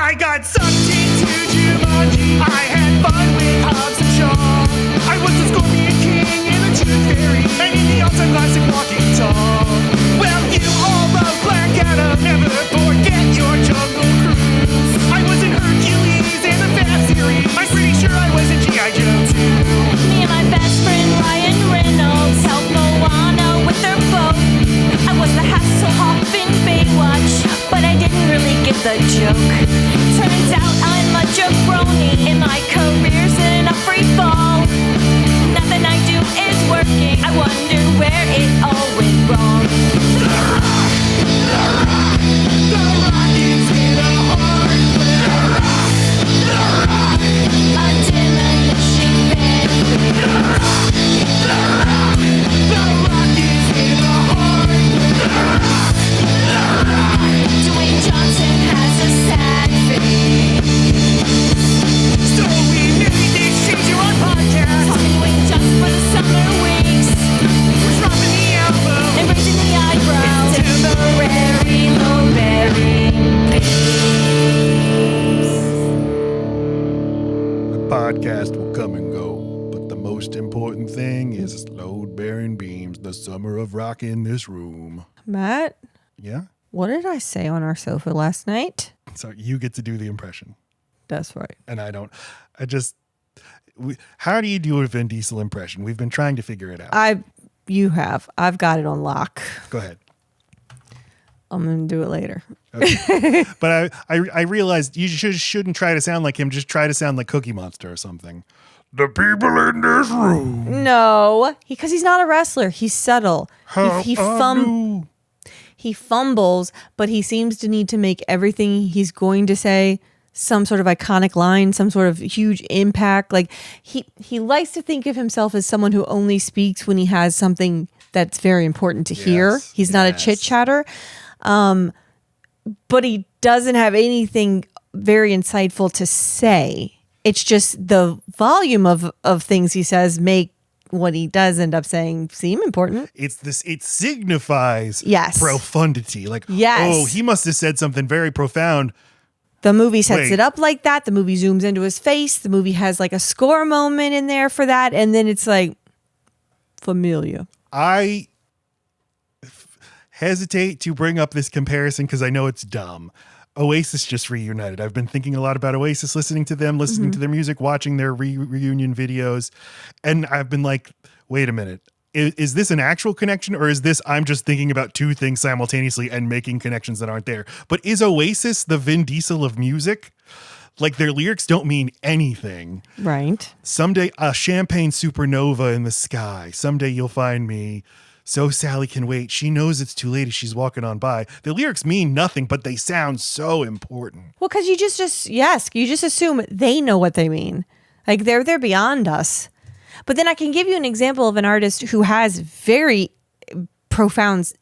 I got sucked into Jumanji. I had fun with Hobbs and Shaw. I was the Scorpion King and the Tooth Fairy, and in the all-time classic Walking Tall. Well, you all love Black Adam, never forget your Jungle Cruise. I was in Hercules and the Fast series. I'm pretty sure I was in G.I. Joe too. Me and my best friend Ryan Reynolds helped Moana with their boat. I was the Hasselhoff in Baywatch, but I didn't really get the joke. Turns out I'm a jabroni and my career's in a free fall. Nothing I do is working. I wonder where it all went wrong. The Rock, the Rock, the Rock is in a hard place. The Rock, a demolition man. The Rock, the Rock, the Rock is in a hard place. The Rock, the Rock, Dwayne Johnson has a sad face. So we made this change on podcast. Talking Dwayne Johnson for the summer weeks. We're dropping the album and raising the eyebrows. Temporary low-bearing babes. The podcast will come and go, but the most important thing is load-bearing beams, the summer of rock in this room. Matt, Yeah? what did I say on our sofa last night? So you get to do the impression, That's right. and I don't. How do you do a Vin Diesel impression? We've been trying to figure it out. I've got it on lock. Go ahead. I'm going to do it later. Okay. But I realized you shouldn't try to sound like him. Just try to sound like Cookie Monster or something. The people in this room. No, because he's not a wrestler. He's subtle. He fumbles, but he seems to need to make everything he's going to say some sort of iconic line, some sort of huge impact. Like he likes to think of himself as someone who only speaks when he has something that's very important to hear. He's not a chit chatter. But he doesn't have anything very insightful to say. It's just the volume of things he says make what he does end up saying seem important. It signifies profundity. Like, oh, he must have said something very profound. The movie sets it up like that. The movie zooms into his face. The movie has like a score moment in there for that. And then it's like familiar. I hesitate to bring up this comparison because I know it's dumb. Oasis just reunited. I've been thinking a lot about Oasis, listening to them, listening to their music, watching their reunion videos. And I've been like, wait a minute. Is this an actual connection, or is this I'm just thinking about two things simultaneously and making connections that aren't there? But is Oasis the Vin Diesel of music? Like, their lyrics don't mean anything. Right. Someday a champagne supernova in the sky. Someday you'll find me. So Sally can wait. She knows it's too late as she's walking on by. The lyrics mean nothing, but they sound so important. Well, because you just assume they know what they mean. Like they're beyond us. But then I can give you an example of an artist who has very profound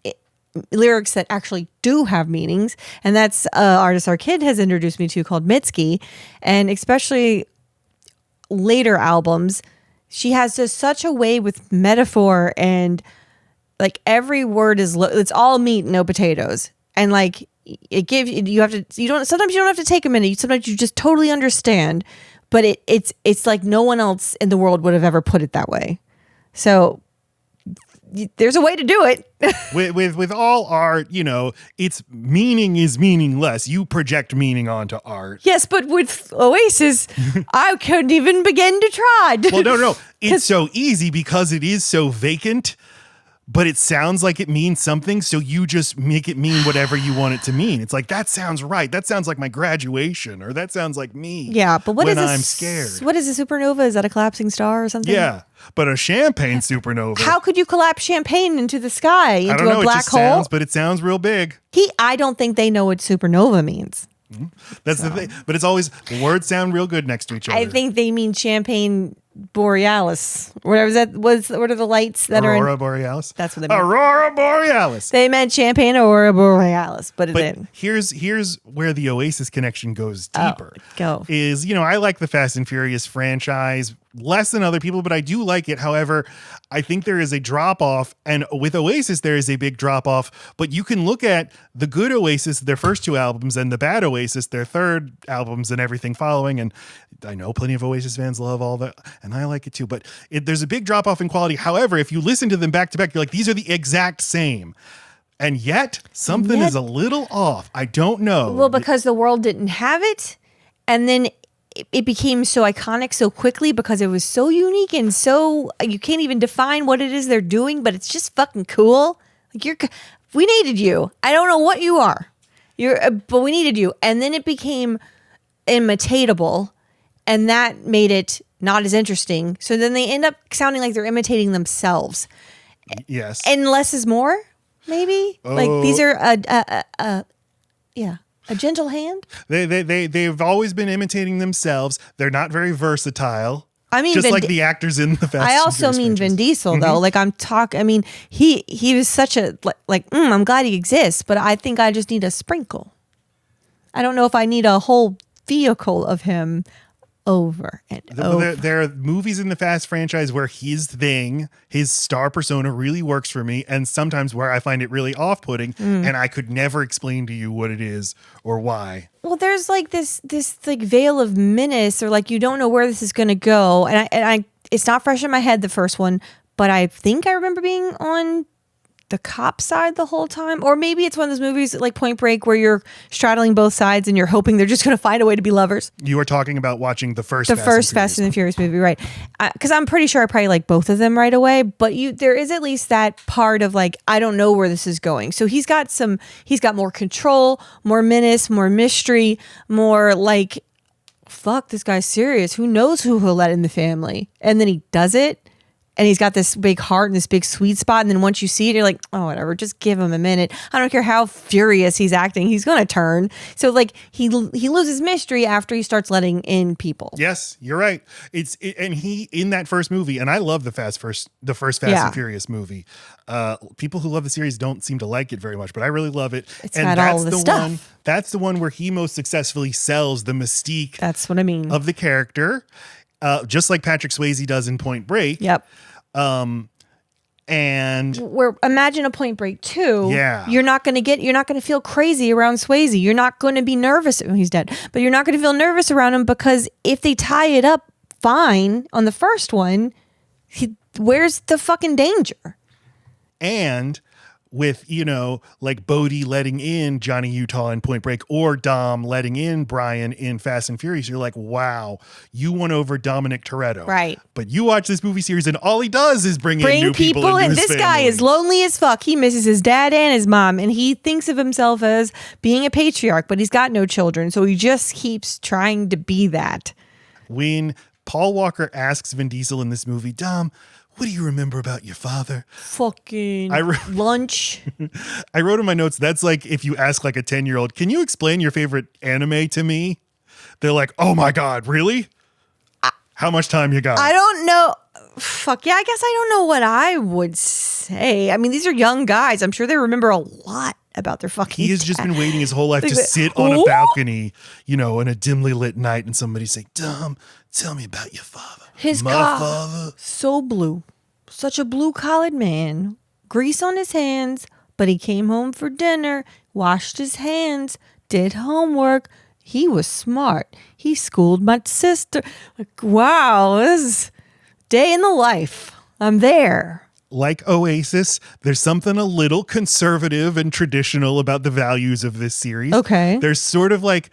lyrics that actually do have meanings. And that's an artist our kid has introduced me to called Mitski. And especially later albums, she has just such a way with metaphor, and like every word is, it's all meat, no potatoes. And like it gives sometimes you don't have to take a minute. Sometimes you just totally understand. But it's like no one else in the world would have ever put it that way. So there's a way to do it. with all art, its meaning is meaningless. You project meaning onto art. Yes, but with Oasis, I couldn't even begin to try. Well, no. It's so easy because it is so vacant. But it sounds like it means something, so you just make it mean whatever you want it to mean. It's like, that sounds right. That sounds like my graduation, or that sounds like me. Yeah, but I'm scared. What is a supernova? Is that a collapsing star or something? Yeah, but a champagne supernova. How could you collapse champagne into the sky, into I don't know, a black hole? But it sounds real big. I don't think they know what supernova means. That's the thing. But it's always, the words sound real good next to each other. I think they mean champagne borealis. Whatever that was. What are the lights that Aurora Borealis? That's what they meant. Aurora Borealis. They meant champagne Aurora Borealis, but here's where the Oasis connection goes deeper. Go. I like the Fast and Furious franchise less than other people, but I do like it. However, I think there is a drop off, and with Oasis, there is a big drop off. But you can look at the good Oasis, their first 2 albums, and the bad Oasis, their third albums, and everything following. And I know plenty of Oasis fans love all that, and I like it too. But there's a big drop off in quality. However, if you listen to them back to back, you're like, these are the exact same. And yet, something is a little off. I don't know. Well, because the world didn't have it, and then it became so iconic so quickly because it was so unique and so you can't even define what it is they're doing, but it's just fucking cool. Like we needed you. I don't know what you are. But we needed you, and then it became imitatable, and that made it not as interesting. So then they end up sounding like they're imitating themselves. Yes, and less is more. Maybe like these are a gentle hand. They've always been imitating themselves. They're not very versatile. I mean, just like the actors in the Fast I and also Furious mean franchise. Vin Diesel though. Like I mean, he was such a I'm glad he exists, but I think I just need a sprinkle. I don't know if I need a whole vehicle of him over and over. There are movies in the Fast franchise where his star persona really works for me, and sometimes where I find it really off-putting, and I could never explain to you what it is or why. Well, there's like this like veil of menace, or like you don't know where this is going to go, and I it's not fresh in my head, the first one, but I think I remember being on the cop side the whole time. Or maybe it's one of those movies like Point Break where you're straddling both sides and you're hoping they're just going to find a way to be lovers. You were talking about watching the first Fast and the Furious movie, right? Because I'm pretty sure I probably like both of them right away. But there is at least that part of like, I don't know where this is going. So he's got more control, more menace, more mystery, more like, fuck, this guy's serious. Who knows who he'll let in the family? And then he does it. And he's got this big heart and this big sweet spot. And then once you see it, you're like, oh, whatever, just give him a minute. I don't care how furious he's acting. He's going to turn. So like he loses mystery after he starts letting in people. Yes, you're right. And he, in that first movie, and I love the first Fast and Furious movie. People who love the series don't seem to like it very much, but I really love it. It's got all the stuff. That's the one where he most successfully sells the mystique. That's what I mean. Of the character. Just like Patrick Swayze does in Point Break. Yep. And where imagine a Point Break 2. Yeah. You're not going to feel crazy around Swayze. You're not going to be nervous. Oh, he's dead. But you're not going to feel nervous around him because if they tie it up fine on the first one, where's the fucking danger? And with, like Bodhi letting in Johnny Utah in Point Break or Dom letting in Brian in Fast and Furious, you're like, wow, you won over Dominic Toretto. Right. But you watch this movie series and all he does is bring in new people into his this family. guy is lonely as fuck. He misses his dad and his mom, and he thinks of himself as being a patriarch, but he's got no children. So he just keeps trying to be that. When Paul Walker asks Vin Diesel in this movie, Dom, what do you remember about your father? Fucking lunch. I wrote in my notes, that's like if you ask like a 10-year-old, can you explain your favorite anime to me? They're like, oh my God, really? How much time you got? I don't know. Fuck yeah, I guess I don't know what I would say. I mean, these are young guys. I'm sure they remember a lot about their fucking He has just been waiting his whole life to sit on a balcony, on a dimly lit night and somebody say, Dom, tell me about your father. My father. So blue. Such a blue-collared man. Grease on his hands, but he came home for dinner, washed his hands, did homework. He was smart. He schooled my sister. Like, wow, this is day in the life. I'm there. Like Oasis, there's something a little conservative and traditional about the values of this series. Okay. There's sort of like,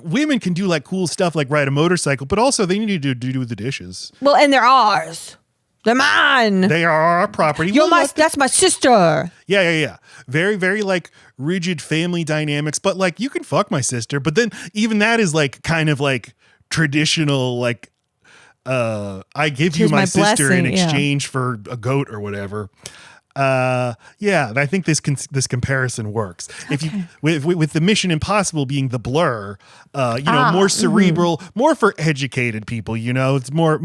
women can do like cool stuff like ride a motorcycle, but also they need to do the dishes. Well, and they're ours. They're mine. They are our property. That's my sister. Yeah. Very, very like rigid family dynamics, but like you can fuck my sister. But then even that is like kind of like traditional, like, I give you my sister in exchange for a goat or whatever. I think this comparison works. Okay. If you with the Mission Impossible being the Blur, more cerebral, more for educated people. It's more.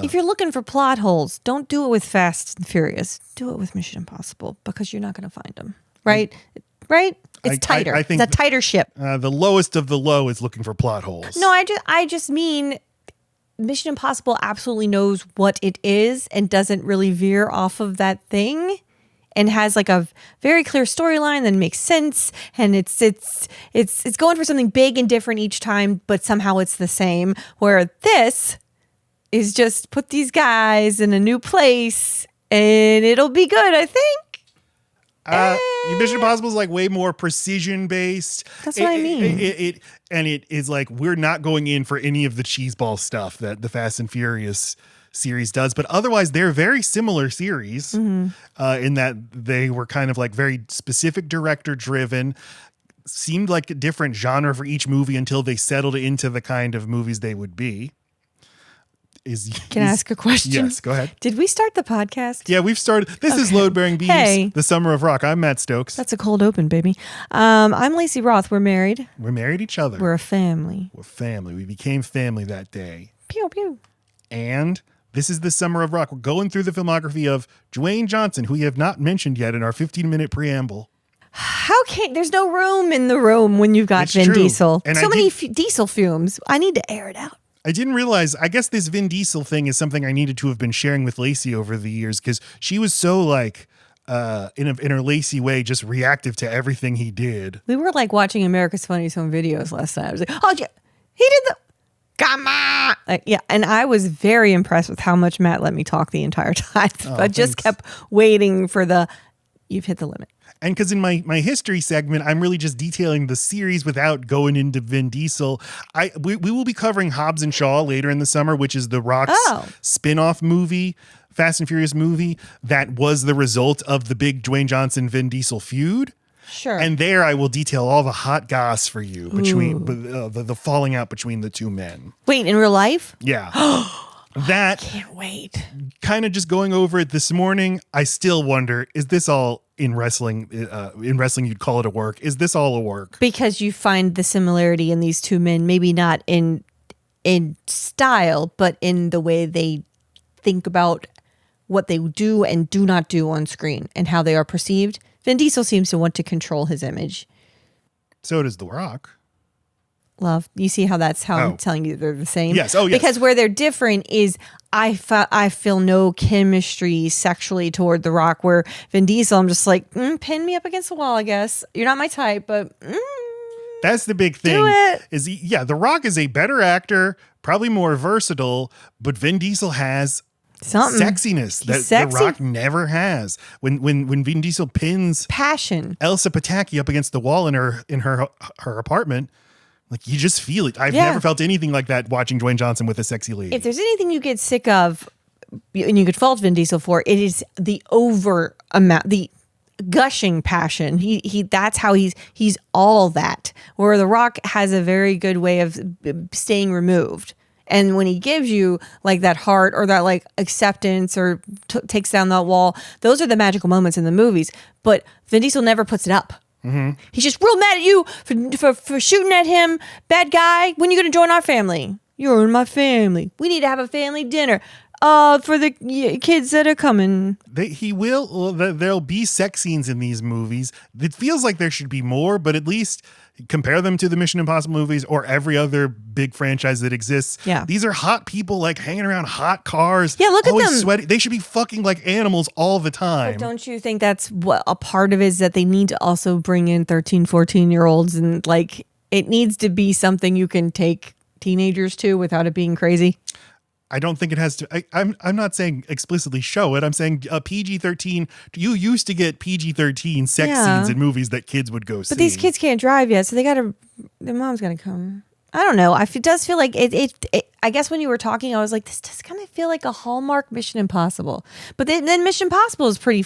If you're looking for plot holes, don't do it with Fast and Furious. Do it with Mission Impossible because you're not going to find them. Right. It's tighter. I think it's a tighter ship. The lowest of the low is looking for plot holes. No, I just mean Mission Impossible absolutely knows what it is and doesn't really veer off of that thing, and has like a very clear storyline that makes sense, and it's going for something big and different each time, but somehow it's the same. Where this is just put these guys in a new place and it'll be good, I think. Mission Impossible is like way more precision based. That's what I mean. It is like, we're not going in for any of the cheeseball stuff that the Fast and Furious series does, but otherwise they're very similar series in that they were kind of like very specific director driven, seemed like a different genre for each movie until they settled into the kind of movies they would be. Can I ask a question? Yes, go ahead. Did we start the podcast? Yeah, we've started. This is Load Bearing Beams, Hey. The Summer of Rock. I'm Matt Stokes. That's a cold open, baby. I'm Lacey Roth. We're married. We're married each other. We're a family. We're family. We became family that day. Pew, pew. And this is the Summer of Rock. We're going through the filmography of Dwayne Johnson, who we have not mentioned yet in our 15-minute preamble. There's no room in the room when you've got It's Vin true. Diesel. And So many diesel fumes. I need to air it out. I didn't realize, I guess this Vin Diesel thing is something I needed to have been sharing with Lacey over the years, because she was so like, in her Lacey way, just reactive to everything he did. We were like watching America's Funniest Home Videos last night. I was like, oh, yeah, he did the... Come on. Yeah, and I was very impressed with how much Matt let me talk the entire time. I just kept waiting for you've hit the limit. And because in my history segment, I'm really just detailing the series without going into Vin Diesel. We will be covering Hobbs and Shaw later in the summer, which is The Rock's spin-off movie, Fast and Furious movie, that was the result of the big Dwayne Johnson-Vin Diesel feud. Sure. And there I will detail all the hot goss for you between the falling out between the two men. Wait, in real life? Yeah. That Can't wait. kind of just going over it this morning, I still wonder, is this all in wrestling? In wrestling, you'd call it a work. Is this all a work? Because you find the similarity in these two men, maybe not in style, but in the way they think about what they do and do not do on screen and how they are perceived. Vin Diesel seems to want to control his image. So does The Rock. Love. You see how that's how I'm telling you they're the same? Yes. Oh, yes. Because where they're different is I feel no chemistry sexually toward The Rock, where Vin Diesel, I'm just like, pin me up against the wall, I guess. You're not my type, but That's the big thing. do it. The Rock is a better actor, probably more versatile, but Vin Diesel has Something. sexiness that sexy. The Rock never has. When Vin Diesel pins Passion. Elsa Pataki up against the wall in her apartment, like, you just feel it. I've Yeah. never felt anything like that watching Dwayne Johnson with a sexy lady. If there's anything you get sick of, and you could fault Vin Diesel for, it is the over amount, the gushing passion. He that's how he's all that. Where The Rock has a very good way of staying removed. And when he gives you like that heart or that like acceptance or takes down that wall, those are the magical moments in the movies. But Vin Diesel never puts it up. Mm-hmm. He's just real mad at you for shooting at him. Bad guy. When are you going to join our family? You're in my family. We need to have a family dinner for the kids that are coming. There'll be sex scenes in these movies. It feels like there should be more, but at least compare them to the Mission Impossible movies or every other big franchise that exists. Yeah. These are hot people like hanging around hot cars. Yeah, look at always them. Sweaty. They should be fucking like animals all the time. But don't you think that's what a part of it is, that they need to also bring in 13, 14-year-olds, and like it needs to be something you can take teenagers to without it being crazy? I don't think it has to. I'm not saying explicitly show it. I'm saying PG-13. You used to get PG-13 sex scenes in movies that kids would go see. But these kids can't drive yet, so their mom's got to come. I don't know. It does feel like it. I guess when you were talking, I was like, this does kind of feel like a Hallmark Mission Impossible. But then Mission Impossible is pretty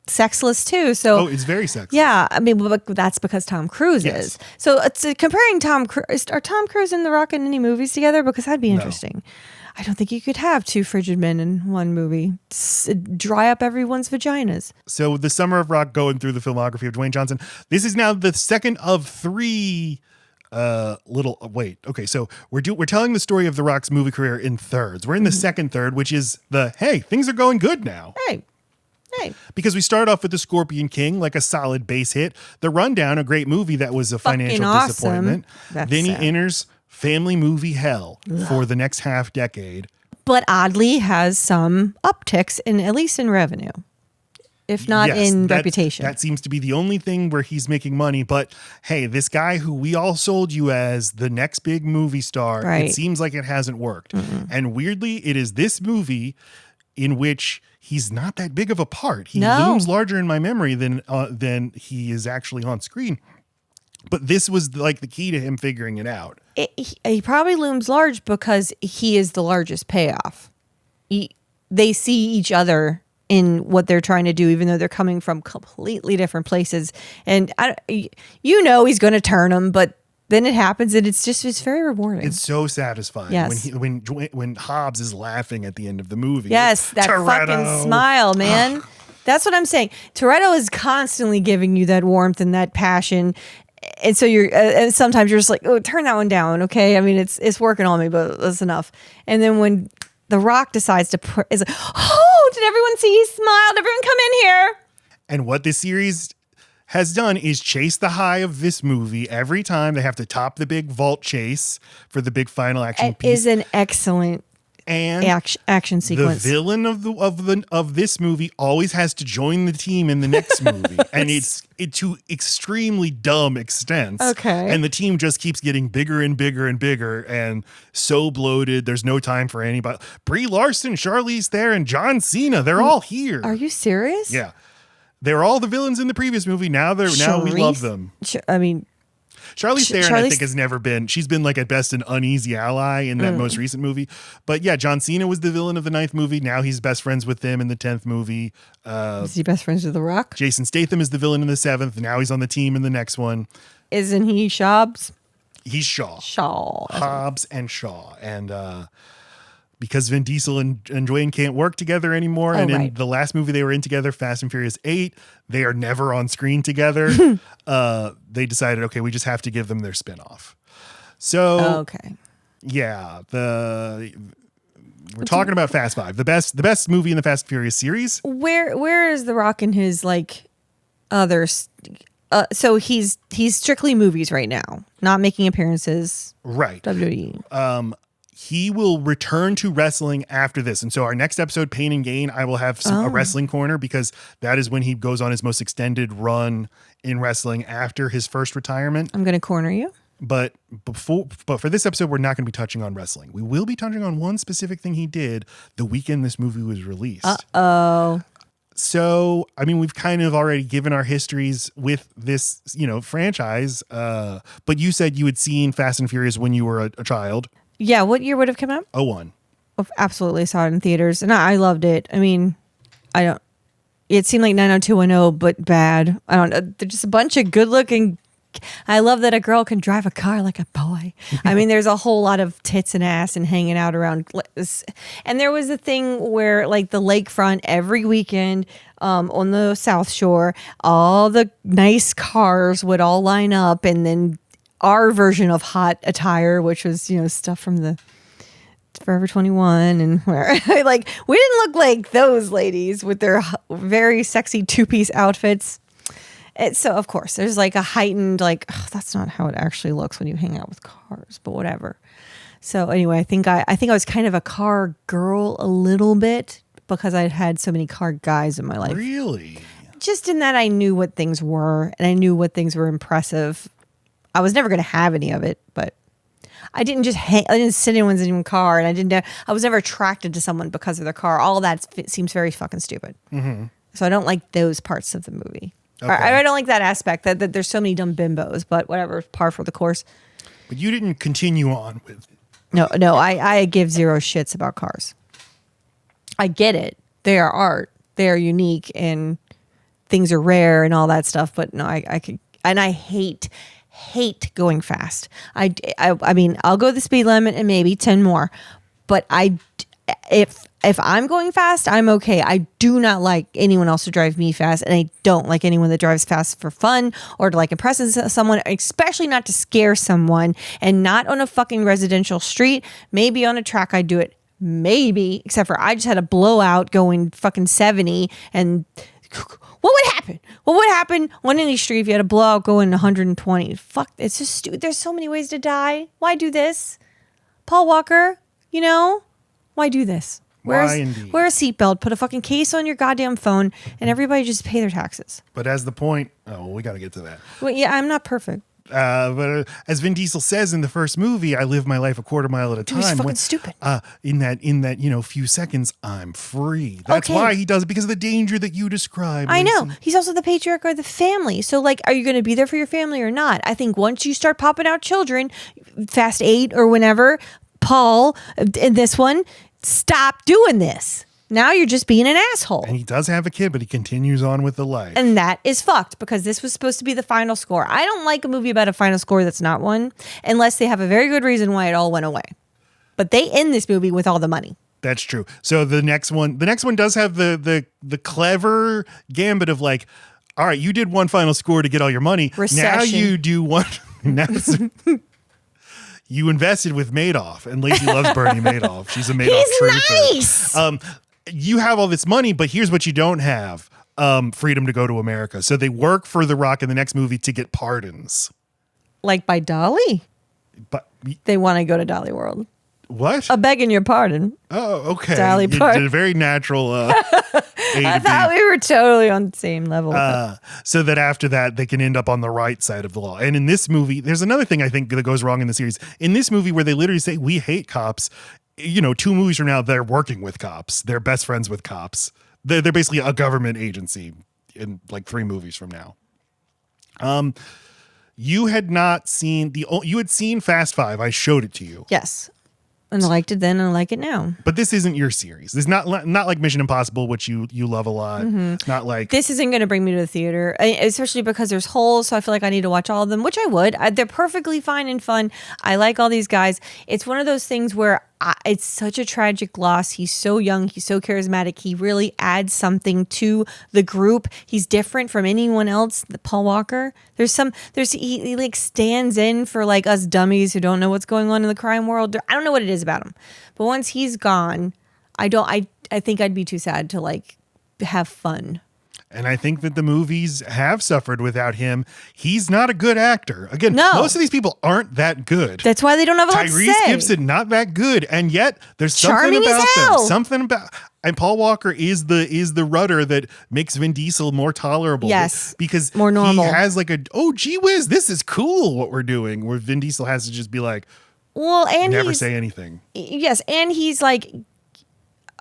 sexless too. So it's very sexy. Yeah, I mean, but that's because Tom Cruise is. So it's comparing Tom Cruise. Are Tom Cruise and The Rock in any movies together? Because that'd be interesting. I don't think you could have two frigid men in one movie. Dry up everyone's vaginas. So the Summer of Rock, going through the filmography of Dwayne Johnson. This is now the second of three so we're telling the story of The Rock's movie career in thirds. We're in the second third, which is hey, things are going good now. Hey. Because we start off with The Scorpion King, like a solid base hit. The Rundown, a great movie that was a financial disappointment. That's then sad. he enters family movie hell for the next half decade. But oddly has some upticks at least in revenue, if not in reputation. That seems to be the only thing where he's making money. But hey, this guy who we all sold you as the next big movie star, Right. it seems like it hasn't worked. And weirdly, it is this movie in which he's not that big of a part. He looms larger in my memory than he is actually on screen. But this was like the key to him figuring it out. He probably looms large because he is the largest payoff. They see each other in what they're trying to do, even though they're coming from completely different places. And he's going to turn them, but then it happens, and it's very rewarding. It's so satisfying. Yes. When Hobbs is laughing at the end of the movie. Yes, that Toretto. fucking smile, man. That's what I'm saying. Toretto is constantly giving you that warmth and that passion. And so and sometimes you're just like, oh, turn that one down, okay? I mean, it's working on me, but that's enough. And then when The Rock decides to is like, oh, did everyone see he smiled? Everyone come in here. And what this series has done is chase the high of this movie every time. They have to top the big vault chase for the big final action It piece. is an excellent and action sequence. The villain of this movie always has to join the team in the next movie, and it's to extremely dumb extents. Okay, and the team just keeps getting bigger and bigger and bigger, and so bloated. There's no time for anybody. Brie Larson, Charlize Theron, and John Cena—they're all here. Are you serious? Yeah, they're all the villains in the previous movie. Now we love them. I mean, Charlize Theron, I think, has never been. She's been like at best an uneasy ally in that most recent movie. But yeah, John Cena was the villain of the 9th movie. Now he's best friends with them in the 10th movie. Is he best friends with The Rock? Jason Statham is the villain in the 7th. Now he's on the team in the next one. Isn't he Hobbs? He's Shaw. Shaw. Hobbs and Shaw. And because Vin Diesel and Dwayne can't work together anymore. And in the last movie they were in together, Fast and Furious 8, they are never on screen together. They decided, okay, we just have to give them their spinoff. So, yeah, we're talking about Fast 5, the best movie in the Fast and Furious series. Where is The Rock in his like others? So he's strictly movies right now, not making appearances. Right. WWE. He will return to wrestling after this. And so our next episode, Pain and Gain, I will have a wrestling corner, because that is when he goes on his most extended run in wrestling after his first retirement. I'm going to corner you. But for this episode, we're not going to be touching on wrestling. We will be touching on one specific thing he did the weekend this movie was released. Uh-oh. So, I mean, we've kind of already given our histories with this, franchise. But you said you had seen Fast and Furious when you were a child. Yeah, what year would have come out? 01. Absolutely saw it in theaters, and I loved it. I mean, it seemed like 90210, but bad. I don't know. They're just a bunch of good-looking. I love that a girl can drive a car like a boy. I mean, there's a whole lot of tits and ass and hanging out around. And there was a thing where, like, the lakefront every weekend on the South Shore, all the nice cars would all line up, and then our version of hot attire, which was, stuff from the Forever 21 and where like we didn't look like those ladies with their very sexy 2-piece outfits. So of course there's like a heightened that's not how it actually looks when you hang out with cars, but whatever. So anyway, I think I was kind of a car girl a little bit because I'd had so many car guys in my life. Really? Just in that I knew what things were, and I knew what things were impressive. I was never going to have any of it, but I didn't just I didn't sit in anyone's car, and I was never attracted to someone because of their car. All of that seems very fucking stupid. Mm-hmm. So I don't like those parts of the movie. Okay. I don't like that aspect that there's so many dumb bimbos, but whatever, par for the course. But you didn't continue on with. No, I give zero shits about cars. I get it. They are art. They are unique, and things are rare and all that stuff. But no, I could, and I hate going fast. I mean, I'll go the speed limit and maybe 10 more, but if I'm going fast, I'm okay. I do not like anyone else to drive me fast, and I don't like anyone that drives fast for fun or to impress someone, especially not to scare someone, and not on a fucking residential street. Maybe on a track I'd do it. Maybe, except for I just had a blowout going fucking 70 and What would happen? What would happen on any street if you had a blowout going 120? Fuck, it's just stupid. There's so many ways to die. Why do this? Paul Walker, why do this? Wear a seatbelt, put a fucking case on your goddamn phone, and everybody just pay their taxes. But as the point, we got to get to that. Well, yeah, I'm not perfect. But as Vin Diesel says in the first movie, I live my life a quarter mile at a time. He's fucking stupid. In that few seconds, I'm free. That's why he does it, because of the danger that you described. I know. He's also the patriarch of the family. So, are you going to be there for your family or not? I think once you start popping out children, Fast 8 or whenever, Paul, in this one, stop doing this. Now you're just being an asshole. And he does have a kid, but he continues on with the life. And that is fucked, because this was supposed to be the final score. I don't like a movie about a final score that's not one, unless they have a very good reason why it all went away. But they end this movie with all the money. That's true. So the next one does have the clever gambit of all right, you did one final score to get all your money. Recession. Now you do one. You invested with Madoff, and Lacey loves Bernie Madoff. She's a Madoff truther. He's nice. You have all this money, but here's what you don't have. Freedom to go to America. So they work for The Rock in the next movie to get pardons. Like by Dolly? But They want to go to Dolly World. what? Begging your pardon. Oh, okay. Dolly You Parton. did a very natural I thought we were totally on the same level. so that after that, they can end up on the right side of the law. And in this movie, there's another thing I think that goes wrong in the series. In this movie where they literally say, we hate cops, 2 movies from now, they're working with cops. They're best friends with cops. They're basically a government agency in 3 movies from now. You had not seen you had seen Fast 5. I showed it to you. Yes. And I liked it then and I like it now. But this isn't your series. It's not like Mission Impossible, which you love a lot. Mm-hmm. Not like This isn't going to bring me to the theater, especially because there's holes. So I feel like I need to watch all of them, which I would. They're perfectly fine and fun. I like all these guys. It's one of those things where it's such a tragic loss. He's so young. He's so charismatic. He really adds something to the group. He's different from anyone else. Paul Walker. He stands in for us dummies who don't know what's going on in the crime world. I don't know what it is about him, but once he's gone, I think I'd be too sad to have fun. And I think that the movies have suffered without him. He's not a good actor. Again, No. most of these people aren't that good. That's why they don't have a lot to say. Tyrese Gibson, not that good. And yet there's something Charming as about hell. them. Something about, and Paul Walker is the rudder that makes Vin Diesel more tolerable. Yes. Because More normal. he has gee whiz, this is cool what we're doing. Where Vin Diesel has to just be Well, and never he's, say anything. Yes, and he's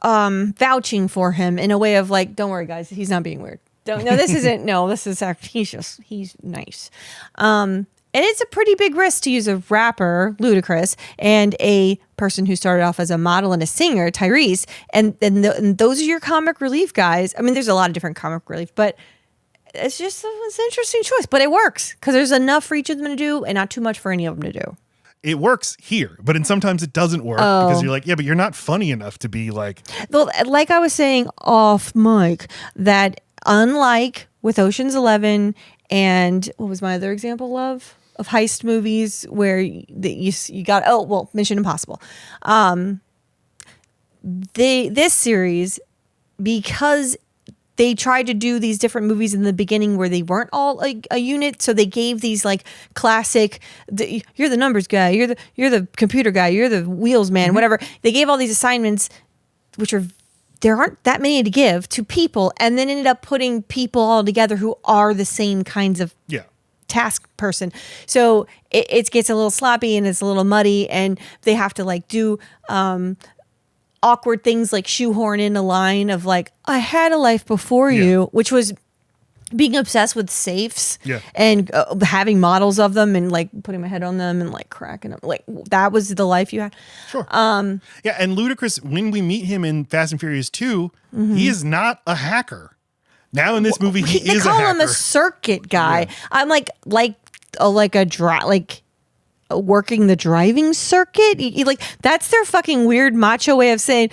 vouching for him in a way of don't worry, guys, he's not being weird. This is actually he's nice. And it's a pretty big risk to use a rapper, Ludacris, and a person who started off as a model and a singer, Tyrese, and those are your comic relief guys. I mean, there's a lot of different comic relief, but it's an interesting choice, but it works because there's enough for each of them to do and not too much for any of them to do. It works here, but sometimes it doesn't work because you're yeah, but you're not funny enough to be Well, like I was saying off mic, that unlike with Ocean's 11 and what was my other example of heist movies where you got Mission Impossible. This series, because they tried to do these different movies in the beginning where they weren't all a unit, so they gave these classic. You're the numbers guy. You're the computer guy. You're the wheels man. Whatever. They gave all these assignments, which there aren't that many to give to people, and then ended up putting people all together who are the same kinds of task person. So it gets a little sloppy and it's a little muddy, and they have to do awkward things like shoehorn in a line of I had a life before you, which was being obsessed with safes and having models of them and putting my head on them and cracking them. That was the life you had. Sure. And Ludacris, when we meet him in Fast and Furious 2, he is not a hacker. Now in this movie, he is a hacker. They call him a circuit guy. Yeah. I'm working the driving circuit. That's their fucking weird macho way of saying,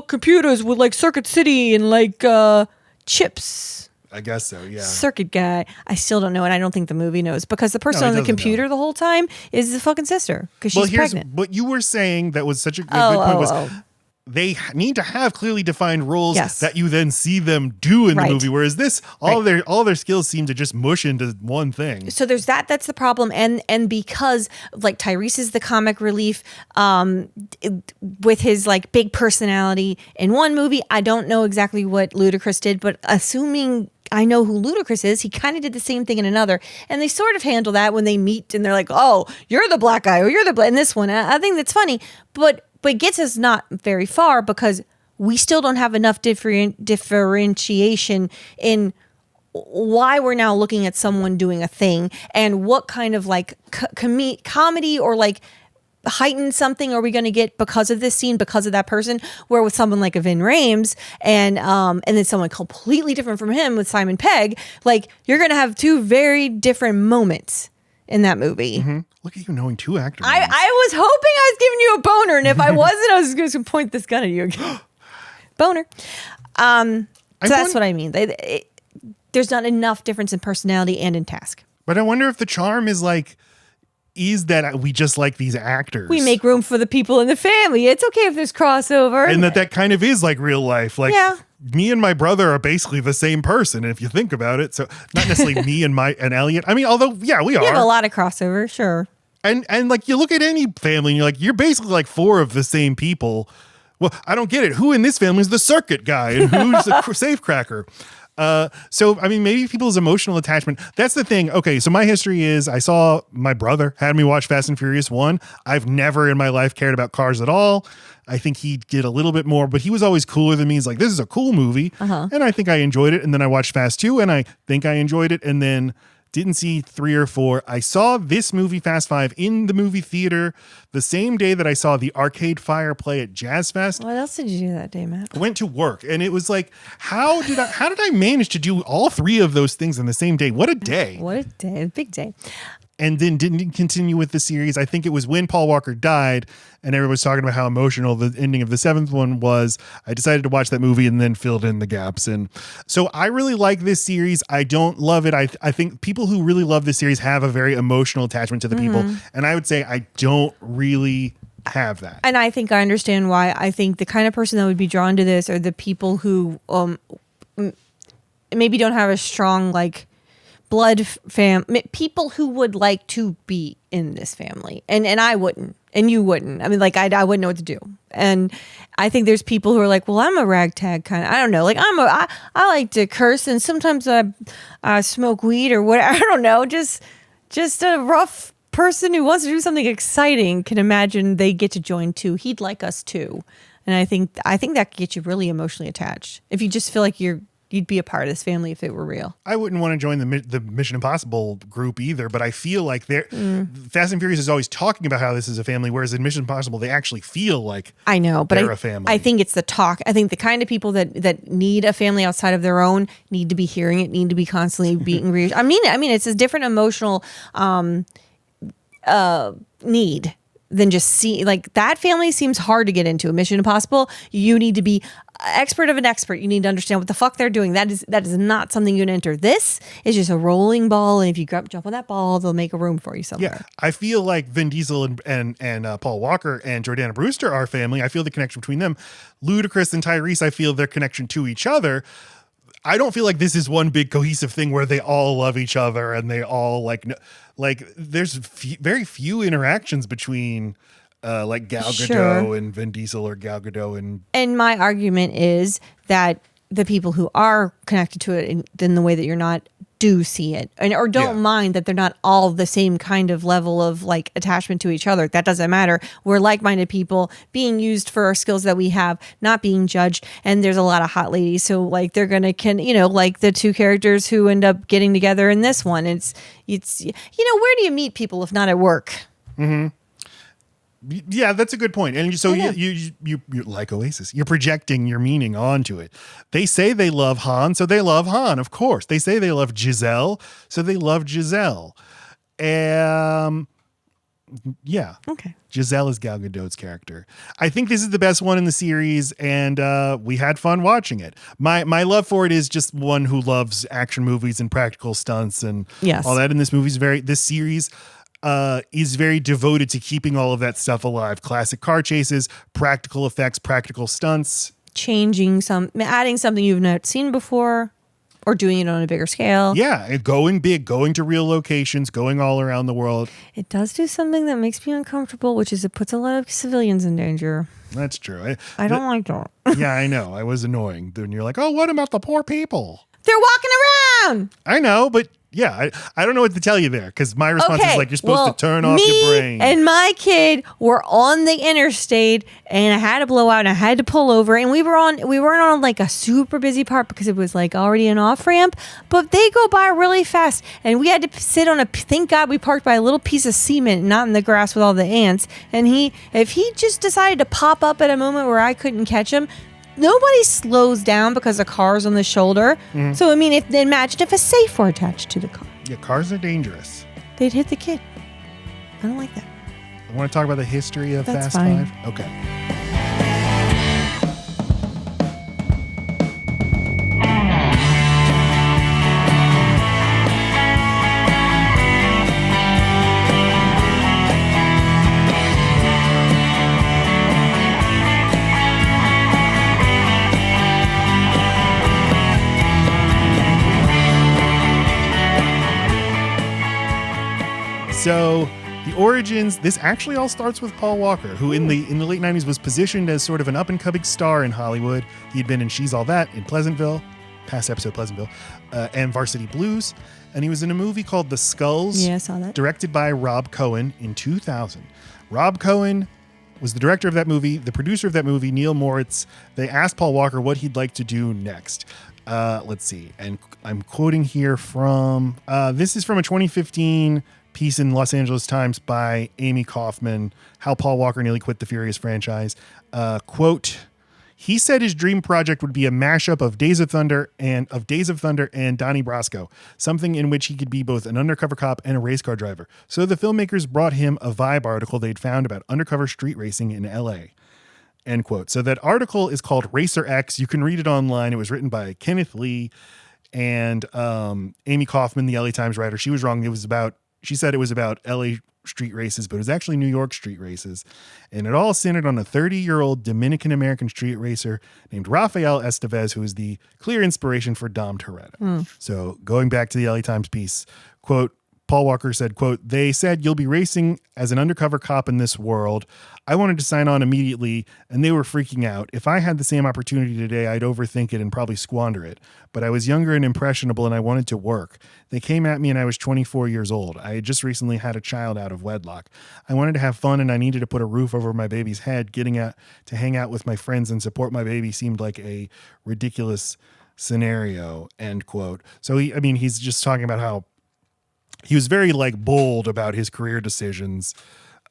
computers with Circuit City and chips. I guess so, yeah. Circuit guy. I still don't know, and I don't think the movie knows, because the person on the computer the whole time is the fucking sister, because she's pregnant. What you were saying that was such a good point was they need to have clearly defined roles Yes. that you then see them do in the Right. movie. Whereas this, all their skills seem to just mush into one thing. So there's that's the problem, and because like Tyrese is the comic relief with his like big personality in one movie. I don't know exactly what Ludacris did, but assuming I know who Ludacris is, he kind of did the same thing in another, and they sort of handle that when they meet and they're like, oh, you're the black guy or you're the black in this one. I think that's funny, but it gets us not very far because we still don't have enough differentiation in why we're now looking at someone doing a thing and what kind of like comedy or like heighten something are we going to get because of this scene, because of that person, where with someone like a Vin Rames and then someone completely different from him with Simon Pegg, like you're going to have two very different moments in that movie. Mm-hmm. Look at you knowing two actors. I was hoping I was giving you a boner, and if I wasn't, I was going to point this gun at you again. Boner. So that's what I mean. There's not enough difference in personality and in task. But I wonder if the charm is that we just like these actors. We make room for the people in the family. It's okay if there's crossover. And that kind of is like real life. Like me and my brother are basically the same person, if you think about it. So not necessarily me and Elliot. I mean, although, we are. We have a lot of crossover, sure. And like you look at any family and you're like, you're basically like four of the same people. Well, I don't get it. Who in this family is the circuit guy and who's the safecracker? So, I mean, maybe people's emotional attachment. That's the thing. Okay, so my history is I saw my brother had me watch Fast and Furious 1. I've never in my life cared about cars at all. I think he did a little bit more, but he was always cooler than me. He's like, this is a cool movie. And I think I enjoyed it. And then I watched Fast 2 and I think I enjoyed it. And then didn't see 3 or 4. I saw this movie, Fast 5, in the movie theater the same day that I saw the Arcade Fire play at Jazz Fest. What else did you do that day, Matt? I went to work, and it was like, how did I manage to do all 3 of those things in the same day? What a day. What a day. A big day. And then didn't continue with the series. I think it was when Paul Walker died and everyone was talking about how emotional the ending of the 7th one was. I decided to watch that movie and then filled in the gaps. And so I really like this series. I don't love it. I think people who really love this series have a very emotional attachment to the people. And I would say I don't really have that. And I think I understand why. I think the kind of person that would be drawn to this are the people who maybe don't have a strong like blood people who would like to be in this family, and I wouldn't, and you wouldn't. I mean, like I wouldn't know what to do. And I think there's people who are like, well, I'm a ragtag kind of. I don't know. Like I like to curse, and sometimes I smoke weed or what. I don't know. Just a rough person who wants to do something exciting can imagine they get to join too. He'd like us too, and I think that could get you really emotionally attached if you just feel like you'd be a part of this family if it were real. I wouldn't want to join the Mission Impossible group either, but I feel like Fast and Furious is always talking about how this is a family, whereas in Mission Impossible, they actually feel like I know, but they're a family. I think it's the talk. I think the kind of people that need a family outside of their own need to be hearing it, need to be constantly being reassured. I mean, it's a different emotional need than just see like that family seems hard to get into. A Mission Impossible, you need to be expert of an expert. You need to understand what the fuck they're doing. That is not something you can enter. This is just a rolling ball, and if you jump on that ball, they'll make a room for you somewhere. Yeah, I feel like Vin Diesel and Paul Walker and Jordana Brewster are family. I feel the connection between them. Ludacris and Tyrese, I feel their connection to each other. I don't feel like this is one big cohesive thing where they all love each other and they all like there's very few interactions between like Gal Gadot and Vin Diesel or Gal Gadot and my argument is that the people who are connected to it in the way that you're not do see it or don't mind that they're not all the same kind of level of like attachment to each other. That doesn't matter. We're like-minded people being used for our skills that we have, not being judged. And there's a lot of hot ladies. So like they're going to, like the two characters who end up getting together in this one, it's, where do you meet people if not at work? Mm-hmm. Yeah, that's a good point. And so you like Oasis, you're projecting your meaning onto it. They say they love Han, so they love Han, of course. They say they love Giselle, so they love Giselle. Yeah. Okay. Giselle is Gal Gadot's character. I think this is the best one in the series, and we had fun watching it. My love for it is just one who loves action movies and practical stunts and all that. And this series, is very devoted to keeping all of that stuff alive. Classic car chases, practical effects, practical stunts. Adding something you've not seen before, or doing it on a bigger scale. Yeah, going big, going to real locations, going all around the world. It does do something that makes me uncomfortable, which is it puts a lot of civilians in danger. That's true. I don't like that. Yeah, I know. I was annoying. Then you're like, oh, what about the poor people? They're walking around. I know, but yeah, I don't know what to tell you there because my response is like, you're supposed to turn off me your brain. And my kid were on the interstate and I had to blow out and I had to pull over and we weren't on like a super busy part because it was like already an off ramp, but they go by really fast and we had to sit on thank God we parked by a little piece of cement, not in the grass with all the ants. And if he just decided to pop up at a moment where I couldn't catch him, nobody slows down because the car's on the shoulder. Mm-hmm. So, I mean, imagine if a safe were attached to the car. Yeah, cars are dangerous. They'd hit the kid. I don't like that. I want to talk about the history of That's Fast fine. 5? Okay. So the origins, this actually all starts with Paul Walker, who in the late 90s was positioned as sort of an up-and-coming star in Hollywood. He'd been in She's All That in Pleasantville, past episode Pleasantville, and Varsity Blues. And he was in a movie called The Skulls, Yeah, I saw that. directed by Rob Cohen in 2000. Rob Cohen was the director of that movie. The producer of that movie, Neil Moritz, they asked Paul Walker what he'd like to do next. Let's see. And I'm quoting here from, this is from a 2015 piece in Los Angeles Times by Amy Kaufman, how Paul Walker nearly quit the Furious franchise. Quote, he said his dream project would be a mashup of Days of Thunder and Donnie Brasco, something in which he could be both an undercover cop and a race car driver. So the filmmakers brought him a Vibe article they'd found about undercover street racing in LA. End quote. So that article is called Racer X. You can read it online. It was written by Kenneth Lee and Amy Kaufman, the LA Times writer. She was wrong. She said it was about LA street races, but it was actually New York street races. And it all centered on a 30-year-old Dominican-American street racer named Rafael Estevez, who is the clear inspiration for Dom Toretto. So going back to the LA Times piece, quote, Paul Walker said, quote, they said, you'll be racing as an undercover cop in this world. I wanted to sign on immediately, and they were freaking out. If I had the same opportunity today, I'd overthink it and probably squander it. But I was younger and impressionable, and I wanted to work. They came at me, and I was 24 years old. I had just recently had a child out of wedlock. I wanted to have fun, and I needed to put a roof over my baby's head. Getting out to hang out with my friends and support my baby seemed like a ridiculous scenario, end quote. So, he's just talking about how he was very bold about his career decisions,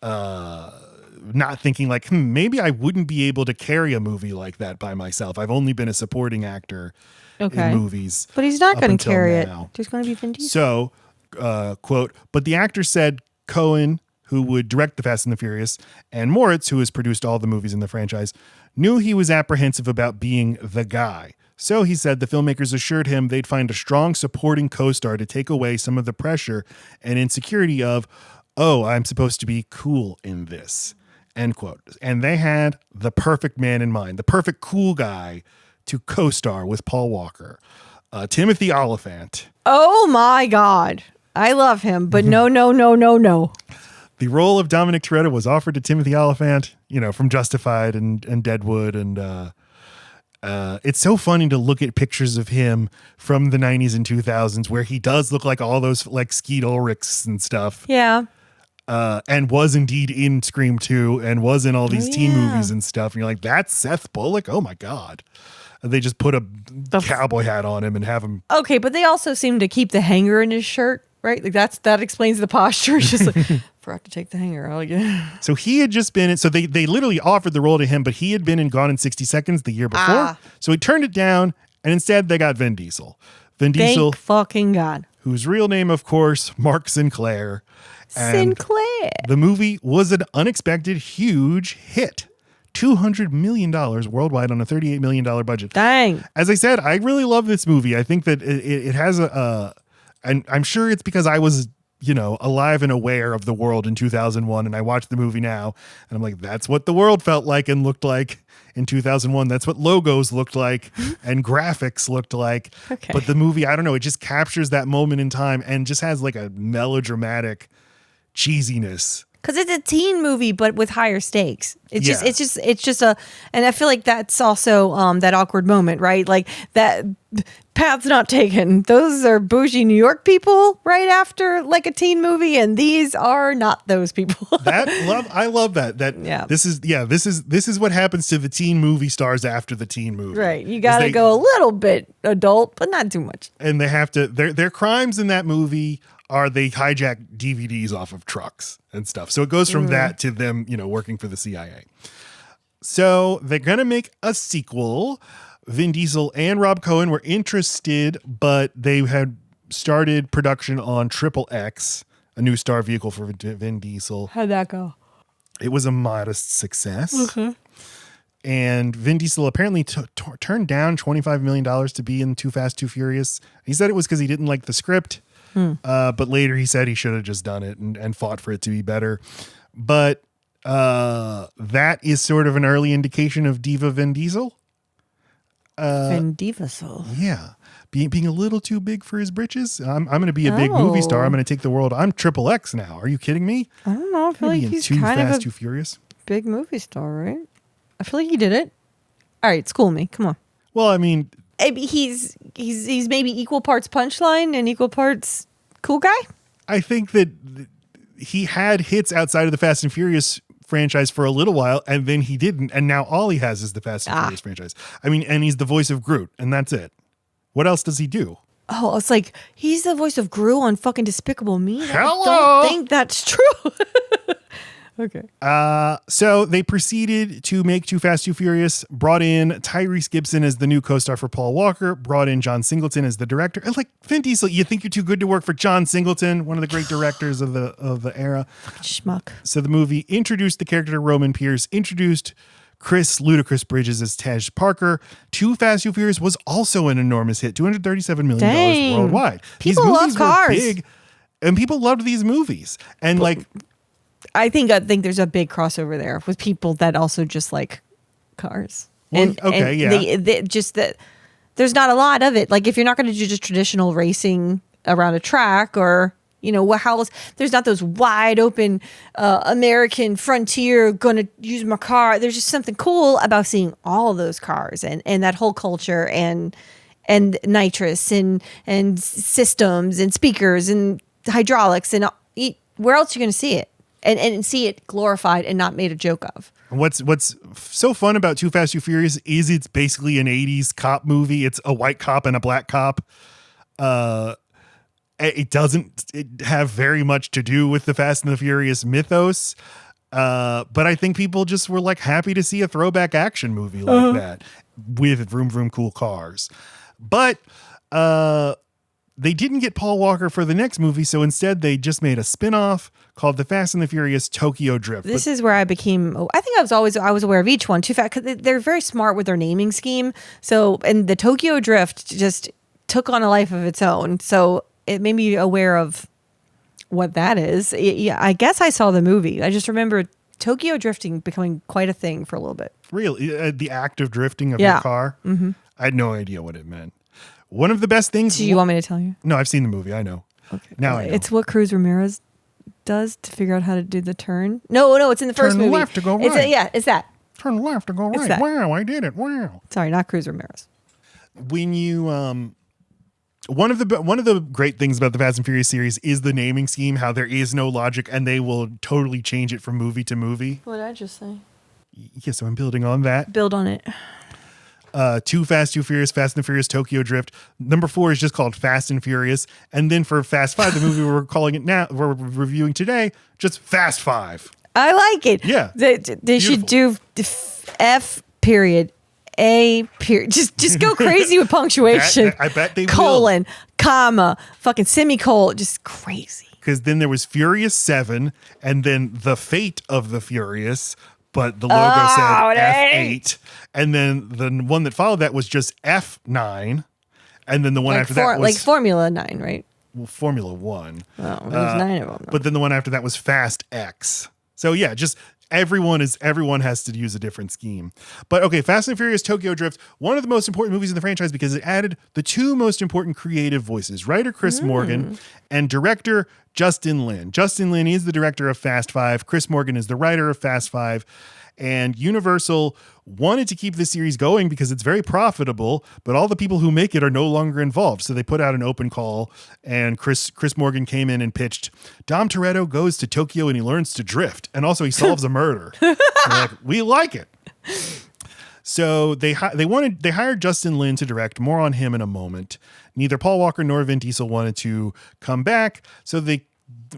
not thinking maybe I wouldn't be able to carry a movie like that by myself. I've only been a supporting actor in movies. But he's not going to carry now. it. There's going to be Vin Diesel. So, quote, but the actor said Cohen, who would direct The Fast and the Furious, and Moritz, who has produced all the movies in the franchise, knew he was apprehensive about being the guy. So he said the filmmakers assured him they'd find a strong supporting co-star to take away some of the pressure and insecurity of, oh, I'm supposed to be cool in this, end quote. And they had the perfect man in mind, the perfect cool guy to co-star with Paul Walker, Timothy Olyphant. Oh my God. I love him, but no. The role of Dominic Toretto was offered to Timothy Olyphant, from Justified and Deadwood, and it's so funny to look at pictures of him from the 90s and 2000s where he does look like all those Skeet Ulrichs and stuff. Yeah. And was indeed in Scream 2 and was in all these teen movies and stuff. And you're like, that's Seth Bullock? Oh my God. And they just put a cowboy hat on him and have him. Okay, but they also seem to keep the hanger in his shirt, right? That explains the posture. It's just forgot to take the hanger out again. So he had just been in, so they literally offered the role to him, but he had been in Gone in 60 Seconds the year before. So he turned it down, and instead they got Vin Diesel. Thank fucking God. Whose real name, of course, Mark Sinclair. And Sinclair. The movie was an unexpected huge hit. $200 million worldwide on a $38 million budget. Dang. As I said, I really love this movie. I think that it has and I'm sure it's because I was alive and aware of the world in 2001. And I watch the movie now and I'm like, that's what the world felt like and looked like in 2001. That's what logos looked like and graphics looked like. Okay. But the movie, I don't know, it just captures that moment in time and just has like a melodramatic cheesiness. Because it's a teen movie, but with higher stakes. It's Yeah. just a, and I feel like that's also that awkward moment, right? Like that path's not taken. Those are bougie New York people right after like a teen movie, and these are not those people. I love that. Yeah. This is what happens to the teen movie stars after the teen movie. Right. You got to go a little bit adult, but not too much. And they have to, their crimes in that movie are they hijack DVDs off of trucks and stuff. So it goes from that to them, working for the CIA. So they're going to make a sequel. Vin Diesel and Rob Cohen were interested, but they had started production on Triple X, a new star vehicle for Vin Diesel. How'd that go? It was a modest success. And Vin Diesel apparently turned down $25 million to be in Too Fast, Too Furious. He said it was because he didn't like the script. But later he said he should have just done it and fought for it to be better. But that is sort of an early indication of Diva Vin Diesel. Vin Diesel. Yeah. Being a little too big for his britches. I'm going to be a big movie star. I'm going to take the world. I'm Triple X now. Are you kidding me? I don't know. I feel like he's Too kind Fast, of Too Furious. big movie star, right? I feel like he did it. All right, school me. Come on. Well, I mean, He's maybe equal parts punchline and equal parts cool guy. I think that he had hits outside of the Fast and Furious franchise for a little while, and then he didn't, and now all he has is the Fast and Furious franchise. I mean, and he's the voice of Groot, and that's it. What else does he do? Oh, it's like he's the voice of Gru on fucking Despicable Me. Hello? I don't think that's true. Okay. So they proceeded to make Too Fast, Too Furious, brought in Tyrese Gibson as the new co-star for Paul Walker, brought in John Singleton as the director. And like Vin Diesel, you think you're too good to work for John Singleton, one of the great directors of the era. Schmuck. So the movie introduced the character Roman Pierce, introduced Chris Ludacris Bridges as Tej Parker. Too Fast, Too Furious was also an enormous hit, $237 million Dang. worldwide. People love cars. Were big, and people loved these movies. And I think there's a big crossover there with people that also just like cars. Well, and yeah. Just that there's not a lot of it. Like if you're not going to do just traditional racing around a track or, how else, there's not those wide open American frontier going to use my car. There's just something cool about seeing all of those cars and that whole culture and nitrous and systems and speakers and hydraulics and where else are you going to see it? And see it glorified and not made a joke of. What's so fun about Too Fast, Too Furious is it's basically an 80s cop movie. It's a white cop and a black cop. It doesn't have very much to do with the Fast and the Furious mythos. But I think people just were like happy to see a throwback action movie like that with vroom vroom cool cars. But they didn't get Paul Walker for the next movie, so instead they just made a spin-off called The Fast and the Furious Tokyo Drift. This is where I became, I think I was aware of each one too, because they're very smart with their naming scheme. So, and the Tokyo Drift just took on a life of its own. So it made me aware of what that is. Yeah, I guess I saw the movie. I just remember Tokyo drifting becoming quite a thing for a little bit. Really? The act of drifting of your car? Mm-hmm. I had no idea what it meant. One of the best things... Do you want me to tell you? No, I've seen the movie. I know. Okay. Now I know. It's what Cruz Ramirez does to figure out how to do the turn. No, it's in the first movie. Turn left to go right. It's that. Turn left to go It's right. that. Wow, I did it. Wow. Sorry, not Cruz Ramirez. When you... One of the great things about the Fast and Furious series is the naming scheme, how there is no logic and they will totally change it from movie to movie. What did I just say? Yeah, so I'm building on that. Build on it. Too Fast, Too Furious, Fast and the Furious, Tokyo Drift. Number 4 is just called Fast and Furious. And then for Fast 5, the movie we're calling it now, we're reviewing today, just Fast 5. I like it. Yeah. They should do F period. A period. Just go crazy with punctuation. I bet they colon, will. comma, fucking semicolon. Just crazy. Because then there was Furious 7 and then The Fate of the Furious, but the logo said F8. And then the one that followed that was just F9. And then the one after that was... Like Formula 9, right? Formula One. Oh, there's 9 of them. But then the one after that was Fast X. So yeah, just everyone has to use a different scheme. But okay, Fast and Furious Tokyo Drift, one of the most important movies in the franchise because it added the 2 most important creative voices, writer Chris Morgan and director Justin Lin. Justin Lin is the director of Fast 5. Chris Morgan is the writer of Fast 5. And Universal wanted to keep this series going because it's very profitable, but all the people who make it are no longer involved. So they put out an open call, and Chris Morgan came in and pitched, Dom Toretto goes to Tokyo and he learns to drift. And also he solves a murder. Like, we like it. So they hired Justin Lin to direct. More on him in a moment. Neither Paul Walker nor Vin Diesel wanted to come back. So they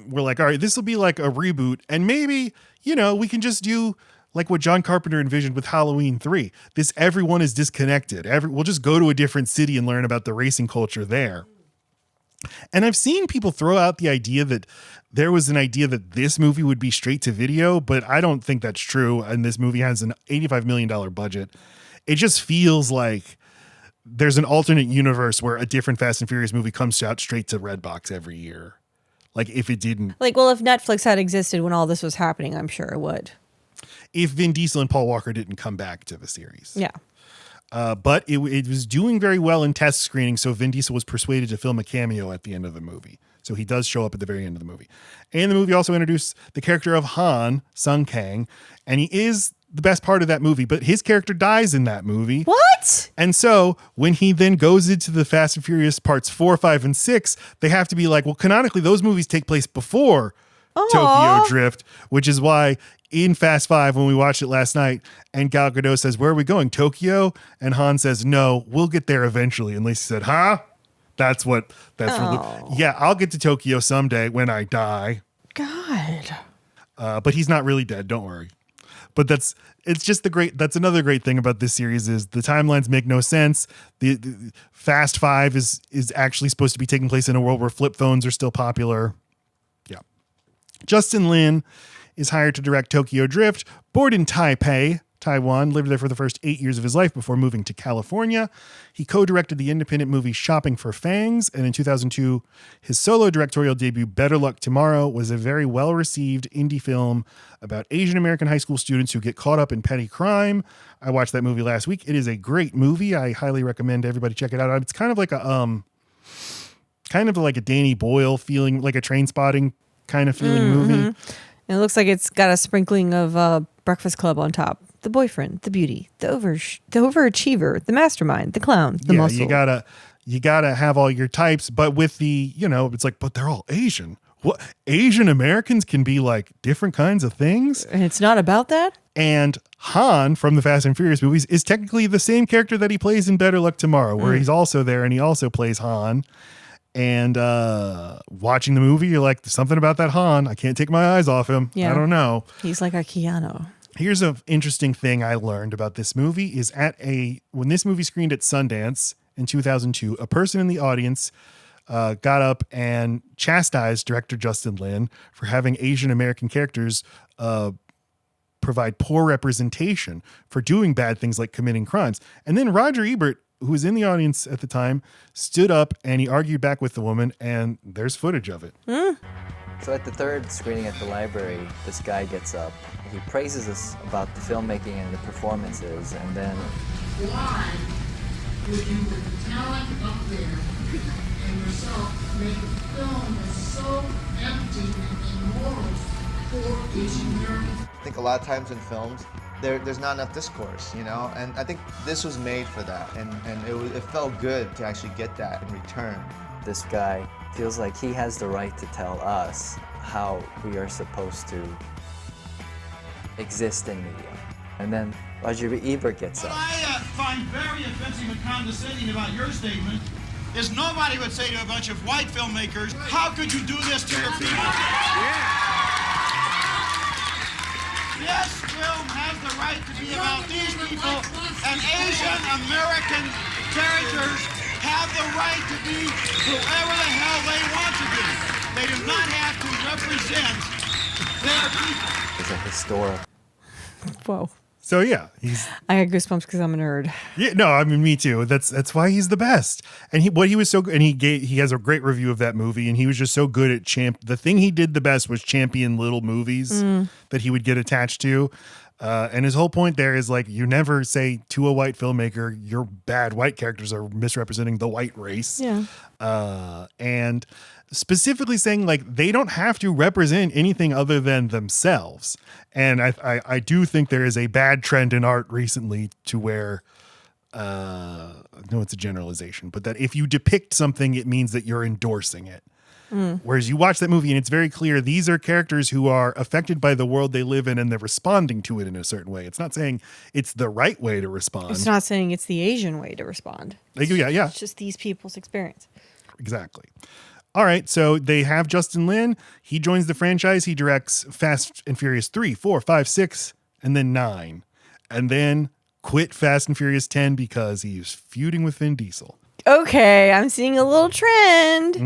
were like, all right, this will be like a reboot. And maybe, we can just do like what John Carpenter envisioned with Halloween 3. Everyone is disconnected. We'll just go to a different city and learn about the racing culture there. And I've seen people throw out the idea that there was an idea that this movie would be straight to video, but I don't think that's true. And this movie has an $85 million budget. It just feels like there's an alternate universe where a different Fast and Furious movie comes out straight to Redbox every year. Like if it didn't. Like, well, if Netflix had existed when all this was happening, I'm sure it would. If Vin Diesel and Paul Walker didn't come back to the series. Yeah. But it was doing very well in test screening, so Vin Diesel was persuaded to film a cameo at the end of the movie. So he does show up at the very end of the movie. And the movie also introduced the character of Han, Sung Kang, and he is the best part of that movie, but his character dies in that movie. What? And so when he then goes into the Fast and Furious parts 4, 5, and 6, they have to be like, well, canonically, those movies take place before Tokyo Drift, which is why in Fast 5, when we watched it last night, and Gal Gadot says, where are we going? Tokyo? And Han says, no, we'll get there eventually. And Lacey said, huh? Yeah, I'll get to Tokyo someday when I die. God. But he's not really dead. Don't worry. But that's another great thing about this series is the timelines make no sense. The Fast 5 is actually supposed to be taking place in a world where flip phones are still popular. Yeah. Justin Lin is hired to direct Tokyo Drift, born in Taipei, Taiwan, lived there for the first 8 years of his life before moving to California. He co-directed the independent movie Shopping for Fangs, and in 2002, his solo directorial debut, Better Luck Tomorrow, was a very well-received indie film about Asian American high school students who get caught up in petty crime. I watched that movie last week. It is a great movie. I highly recommend everybody check it out. It's kind of like a Danny Boyle feeling, like a Trainspotting kind of feeling movie. It looks like it's got a sprinkling of Breakfast Club on top. The boyfriend, the beauty, the overachiever, the mastermind, the clown, the muscle. You gotta have all your types, but with the, it's like, but they're all Asian. What, Asian Americans can be like different kinds of things? And it's not about that? And Han from the Fast and Furious movies is technically the same character that he plays in Better Luck Tomorrow, where he's also there and he also plays Han. And watching the movie, you're like, there's something about that Han. I can't take my eyes off him. Yeah. I don't know. He's like a Keanu. Here's an interesting thing I learned about this movie is when this movie screened at Sundance in 2002, a person in the audience got up and chastised director Justin Lin for having Asian American characters provide poor representation for doing bad things like committing crimes. And then Roger Ebert, who was in the audience at the time, stood up and he argued back with the woman, and there's footage of it. So at the third screening at the library, this guy gets up. He praises us about the filmmaking and the performances, and then... Why would you, with the talent up there and yourself, make a film that's so empty and immoral for Asian Americans? I think a lot of times in films, there's not enough discourse, and I think this was made for that, and it felt good to actually get that in return. This guy feels like he has the right to tell us how we are supposed to exist in media. And then Roger Ebert gets up. What I find very offensive and condescending about your statement is nobody would say to a bunch of white filmmakers, how could you do this to your people? This film has the right to be about these people, and Asian American characters have the right to be whoever the hell they want to be. They do not have to represent their people. It's a historic. Whoa. So yeah, I got goosebumps because I'm a nerd. yeah, no, I mean, me too. That's why he's the best. And he was so good. And he has a great review of that movie. And he was just so good at the thing he did the best was champion little movies that he would get attached to. And his whole point there is like, you never say to a white filmmaker, your bad white characters are misrepresenting the white race. Yeah. And specifically saying like they don't have to represent anything other than themselves. And I do think there is a bad trend in art recently to where, no, it's a generalization, but that if you depict something, it means that you're endorsing it. Whereas you watch that movie and it's very clear these are characters who are affected by the world they live in and they're responding to it in a certain way. It's not saying it's the right way to respond. It's not saying it's the Asian way to respond. Yeah. It's just these people's experience. Exactly. All right, so they have Justin Lin. He joins the franchise. He directs Fast and Furious 3, 4, 5, 6, and then 9. And then quit Fast and Furious 10 because he's feuding with Vin Diesel. Okay, I'm seeing a little trend.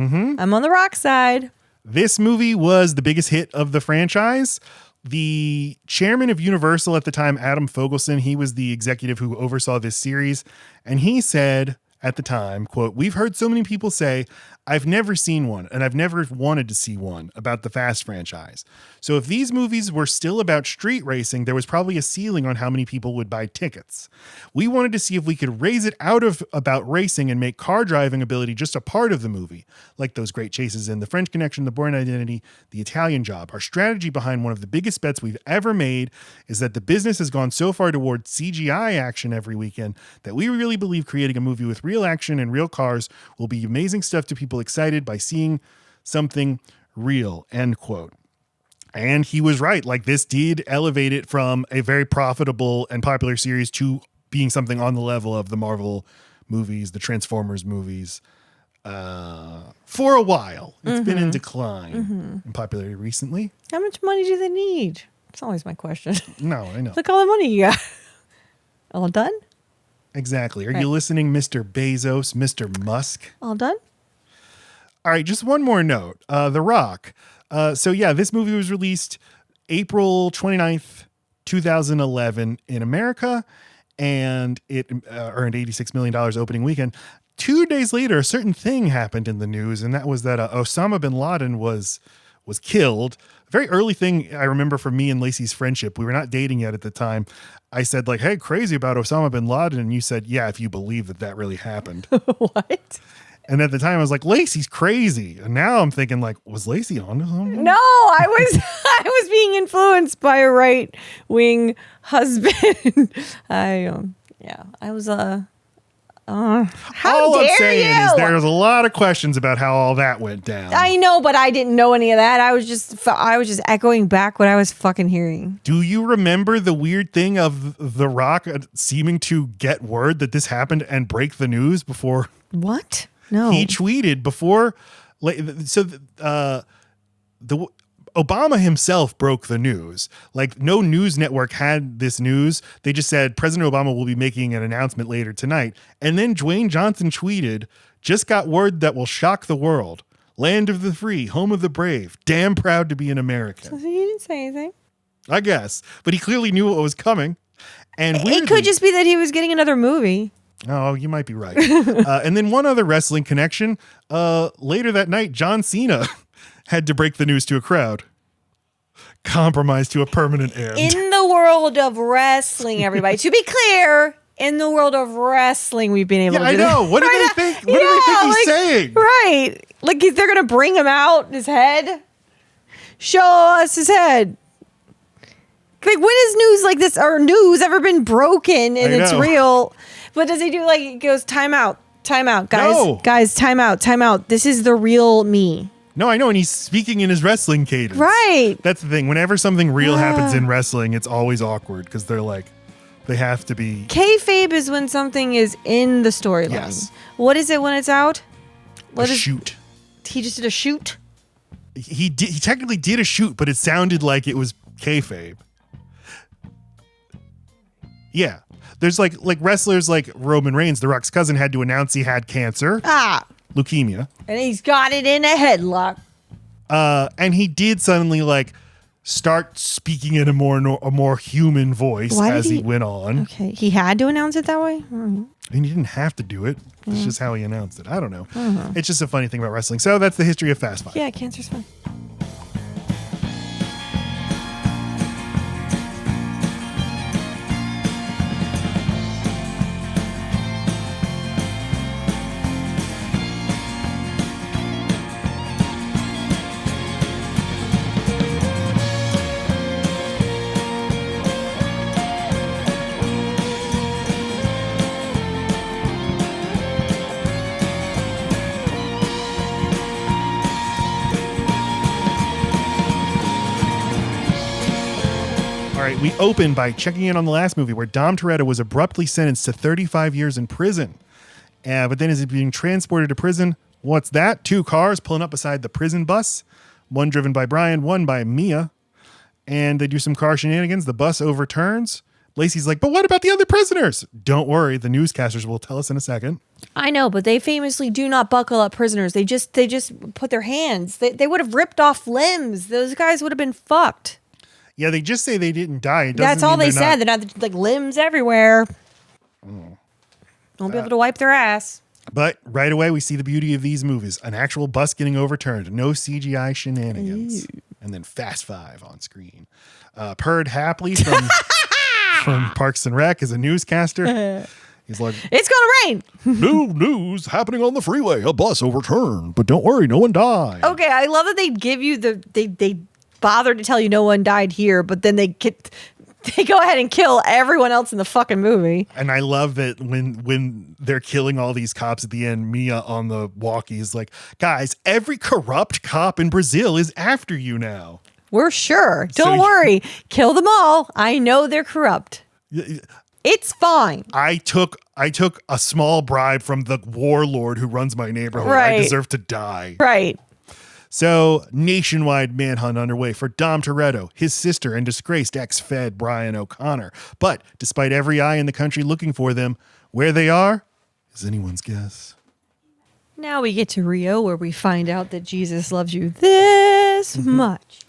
I'm on the rock side. This movie was the biggest hit of the franchise. The chairman of Universal at the time, Adam Fogelson, he was the executive who oversaw this series. And he said at the time, quote, "We've heard so many people say, I've never seen one and I've never wanted to see one about the Fast franchise. So if these movies were still about street racing, there was probably a ceiling on how many people would buy tickets. We wanted to see if we could raise it out of about racing and make car driving ability just a part of the movie, like those great chases in The French Connection, The Bourne Identity, The Italian Job. Our strategy behind one of the biggest bets we've ever made is that the business has gone so far toward CGI action every weekend that we really believe creating a movie with real action and real cars will be amazing stuff to people excited by seeing something real," end quote. And he was right. Like, this did elevate it from a very profitable and popular series to being something on the level of the Marvel movies, the Transformers movies. For a while, it's been in decline in popularity recently. How much money do they need? It's always my question. No, I know. Look all the money you got. All done? Exactly. Are Right. you listening, Mr. Bezos, Mr. Musk? All done? All right, just one more note. The Rock. So yeah, this movie was released April 29th, 2011 in America, and it earned $86 million opening weekend. 2 days later, a certain thing happened in the news, and that was that Osama bin Laden was killed. A very early thing I remember from me and Lacey's friendship. We were not dating yet at the time. I said like, "Hey, crazy about Osama bin Laden," and you said, "Yeah, if you believe that really happened." What? And at the time I was like, "Lacey's crazy." And now I'm thinking like, was Lacey on to something? No, I was being influenced by a right wing husband. I was how All dare I'm saying you? is there's a lot of questions about how all that went down. I know, but I didn't know any of that. I was just echoing back what I was fucking hearing. Do you remember the weird thing of The Rock seeming to get word that this happened and break the news before? What? No. He tweeted before. So the Obama himself broke the news. Like, no news network had this news. They just said President Obama will be making an announcement later tonight. And then Dwayne Johnson tweeted, "Just got word that will shock the world. Land of the free, home of the brave. Damn proud to be an American." So he didn't say anything. I guess. But he clearly knew what was coming. And It weirdly, could just be that he was getting another movie. Oh, you might be right. And then one other wrestling connection. Later that night, John Cena had to break the news to a crowd. Compromised to a permanent end. In the world of wrestling, everybody. To be clear, in the world of wrestling, we've been able to I do know. that. What do they think? What do they think he's saying? Right. Like, they're going to bring him out, his head. Show us his head. Like, when has news like this or news ever been broken and I it's know. real? But does he do like, he goes, time out, guys, No. guys, time out. This is the real me. No, I know. And he's speaking in his wrestling cadence. Right. That's the thing. Whenever something real happens in wrestling, it's always awkward because they're like, they have to be. Kayfabe is when something is in the storyline. Yes. What is it when it's out? Shoot. He just did a shoot? He technically did a shoot, but it sounded like it was kayfabe. Yeah. There's like wrestlers like Roman Reigns, The Rock's cousin, had to announce he had cancer, leukemia. And he's got it in a headlock. And he did suddenly like start speaking in a more human voice as he went on. Okay, he had to announce it that way. And he didn't have to do it. It's just how he announced it. I don't know. It's just a funny thing about wrestling. So that's the history of Fast Five. Yeah, cancer's fun. We open by checking in on the last movie where Dom Toretto was abruptly sentenced to 35 years in prison. But then as he's being transported to prison, what's that? 2 cars pulling up beside the prison bus. One driven by Brian, one by Mia. And they do some car shenanigans. The bus overturns. Lacey's like, but what about the other prisoners? Don't worry. The newscasters will tell us in a second. I know, but they famously do not buckle up prisoners. They just put their hands. They would have ripped off limbs. Those guys would have been fucked. Yeah, they just say they didn't die. That's all they said. They're not like limbs everywhere. Won't be able to wipe their ass. But right away, we see the beauty of these movies. An actual bus getting overturned. No CGI shenanigans. Ew. And then Fast Five on screen. Perd Hapley from Parks and Rec is a newscaster. He's like, it's going to rain. New news happening on the freeway. A bus overturned. But don't worry, no one died. Okay, I love that they give you they bothered to tell you no one died here, but then they go ahead and kill everyone else in the fucking movie. And I love that when they're killing all these cops at the end, Mia on the walkie is like, guys, every corrupt cop in Brazil is after you now. We're sure. Don't worry. Kill them all. I know they're corrupt. It's fine. I took a small bribe from the warlord who runs my neighborhood. Right. I deserve to die. Right. So, nationwide manhunt underway for Dom Toretto, his sister, and disgraced ex-Fed Brian O'Connor. But despite every eye in the country looking for them, where they are is anyone's guess. Now we get to Rio, where we find out that Jesus loves you this much.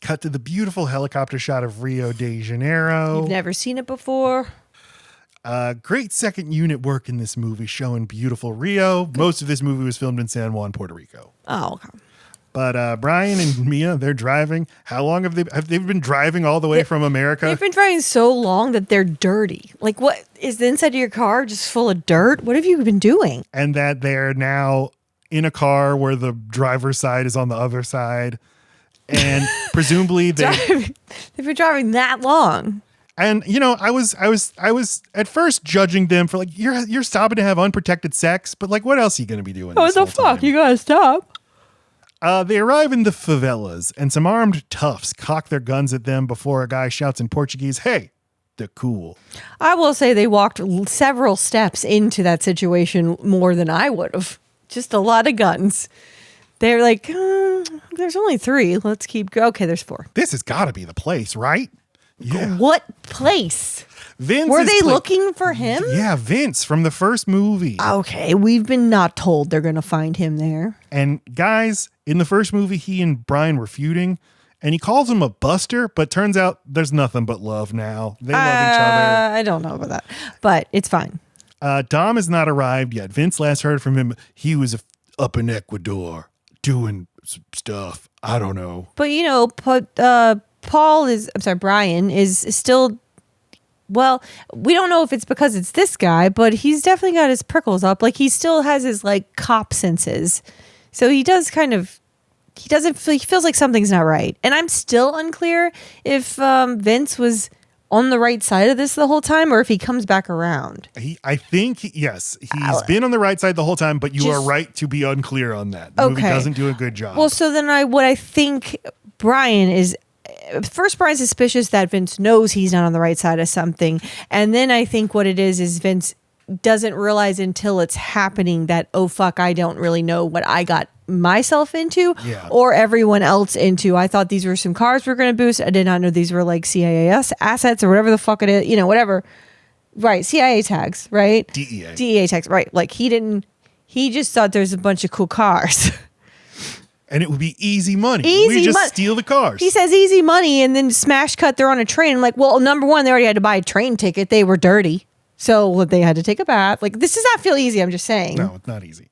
Cut to the beautiful helicopter shot of Rio de Janeiro. You've never seen it before. Great second unit work in this movie, showing beautiful Rio. Most of this movie was filmed in San Juan, Puerto Rico. Oh, okay. But Brian and Mia, they're driving. How long have they been driving all the way from America? They've been driving so long that they're dirty. Like, what is the inside of your car just full of dirt? What have you been doing? And that they're now in a car where the driver's side is on the other side, and presumably they've been driving that long. And you know, I was at first judging them for like you're stopping to have unprotected sex, but like what else are you going to be doing? What the fuck? You gotta stop. They arrive in the favelas, and some armed toughs cock their guns at them before a guy shouts in Portuguese, "Hey, they're cool." I will say they walked several steps into that situation more than I would have. Just a lot of guns. They're like, there's only 3. Let's keep going. Okay, there's 4. This has got to be the place, right? Yeah. What place? Vince. Were they looking for him? Yeah, Vince from the first movie. Okay, we've been not told they're going to find him there. And guys, in the first movie, he and Brian were feuding, and he calls him a buster, but turns out there's nothing but love now. They love each other. I don't know about that, but it's fine. Dom has not arrived yet. Vince last heard from him. He was up in Ecuador doing some stuff. I don't know. But, you know, Brian is still, well, we don't know if it's because it's this guy, but he's definitely got his prickles up. Like, he still has his, like, cop senses. So he does he feels like something's not right. And I'm still unclear if Vince was on the right side of this the whole time or if he comes back around. I think, yes, he's been on the right side the whole time, but you are right to be unclear on that. The movie doesn't do a good job. Well, so then I think Brian is... First, Brian's suspicious that Vince knows he's not on the right side of something. And then I think what it is Vince doesn't realize until it's happening that, oh, fuck, I don't really know what I got myself into or everyone else into. I thought these were some cars we're going to boost. I did not know these were like CIA assets or whatever the fuck it is. You know, whatever. Right. CIA tags, right? DEA tags, right. Like he just thought there's a bunch of cool cars. And it would be easy money. Easy we just mon- steal the cars. He says easy money, and then smash cut, they're on a train. I'm like, well, number one, they already had to buy a train ticket. They were dirty. So they had to take a bath. Like, this does not feel easy. I'm just saying. No, it's not easy.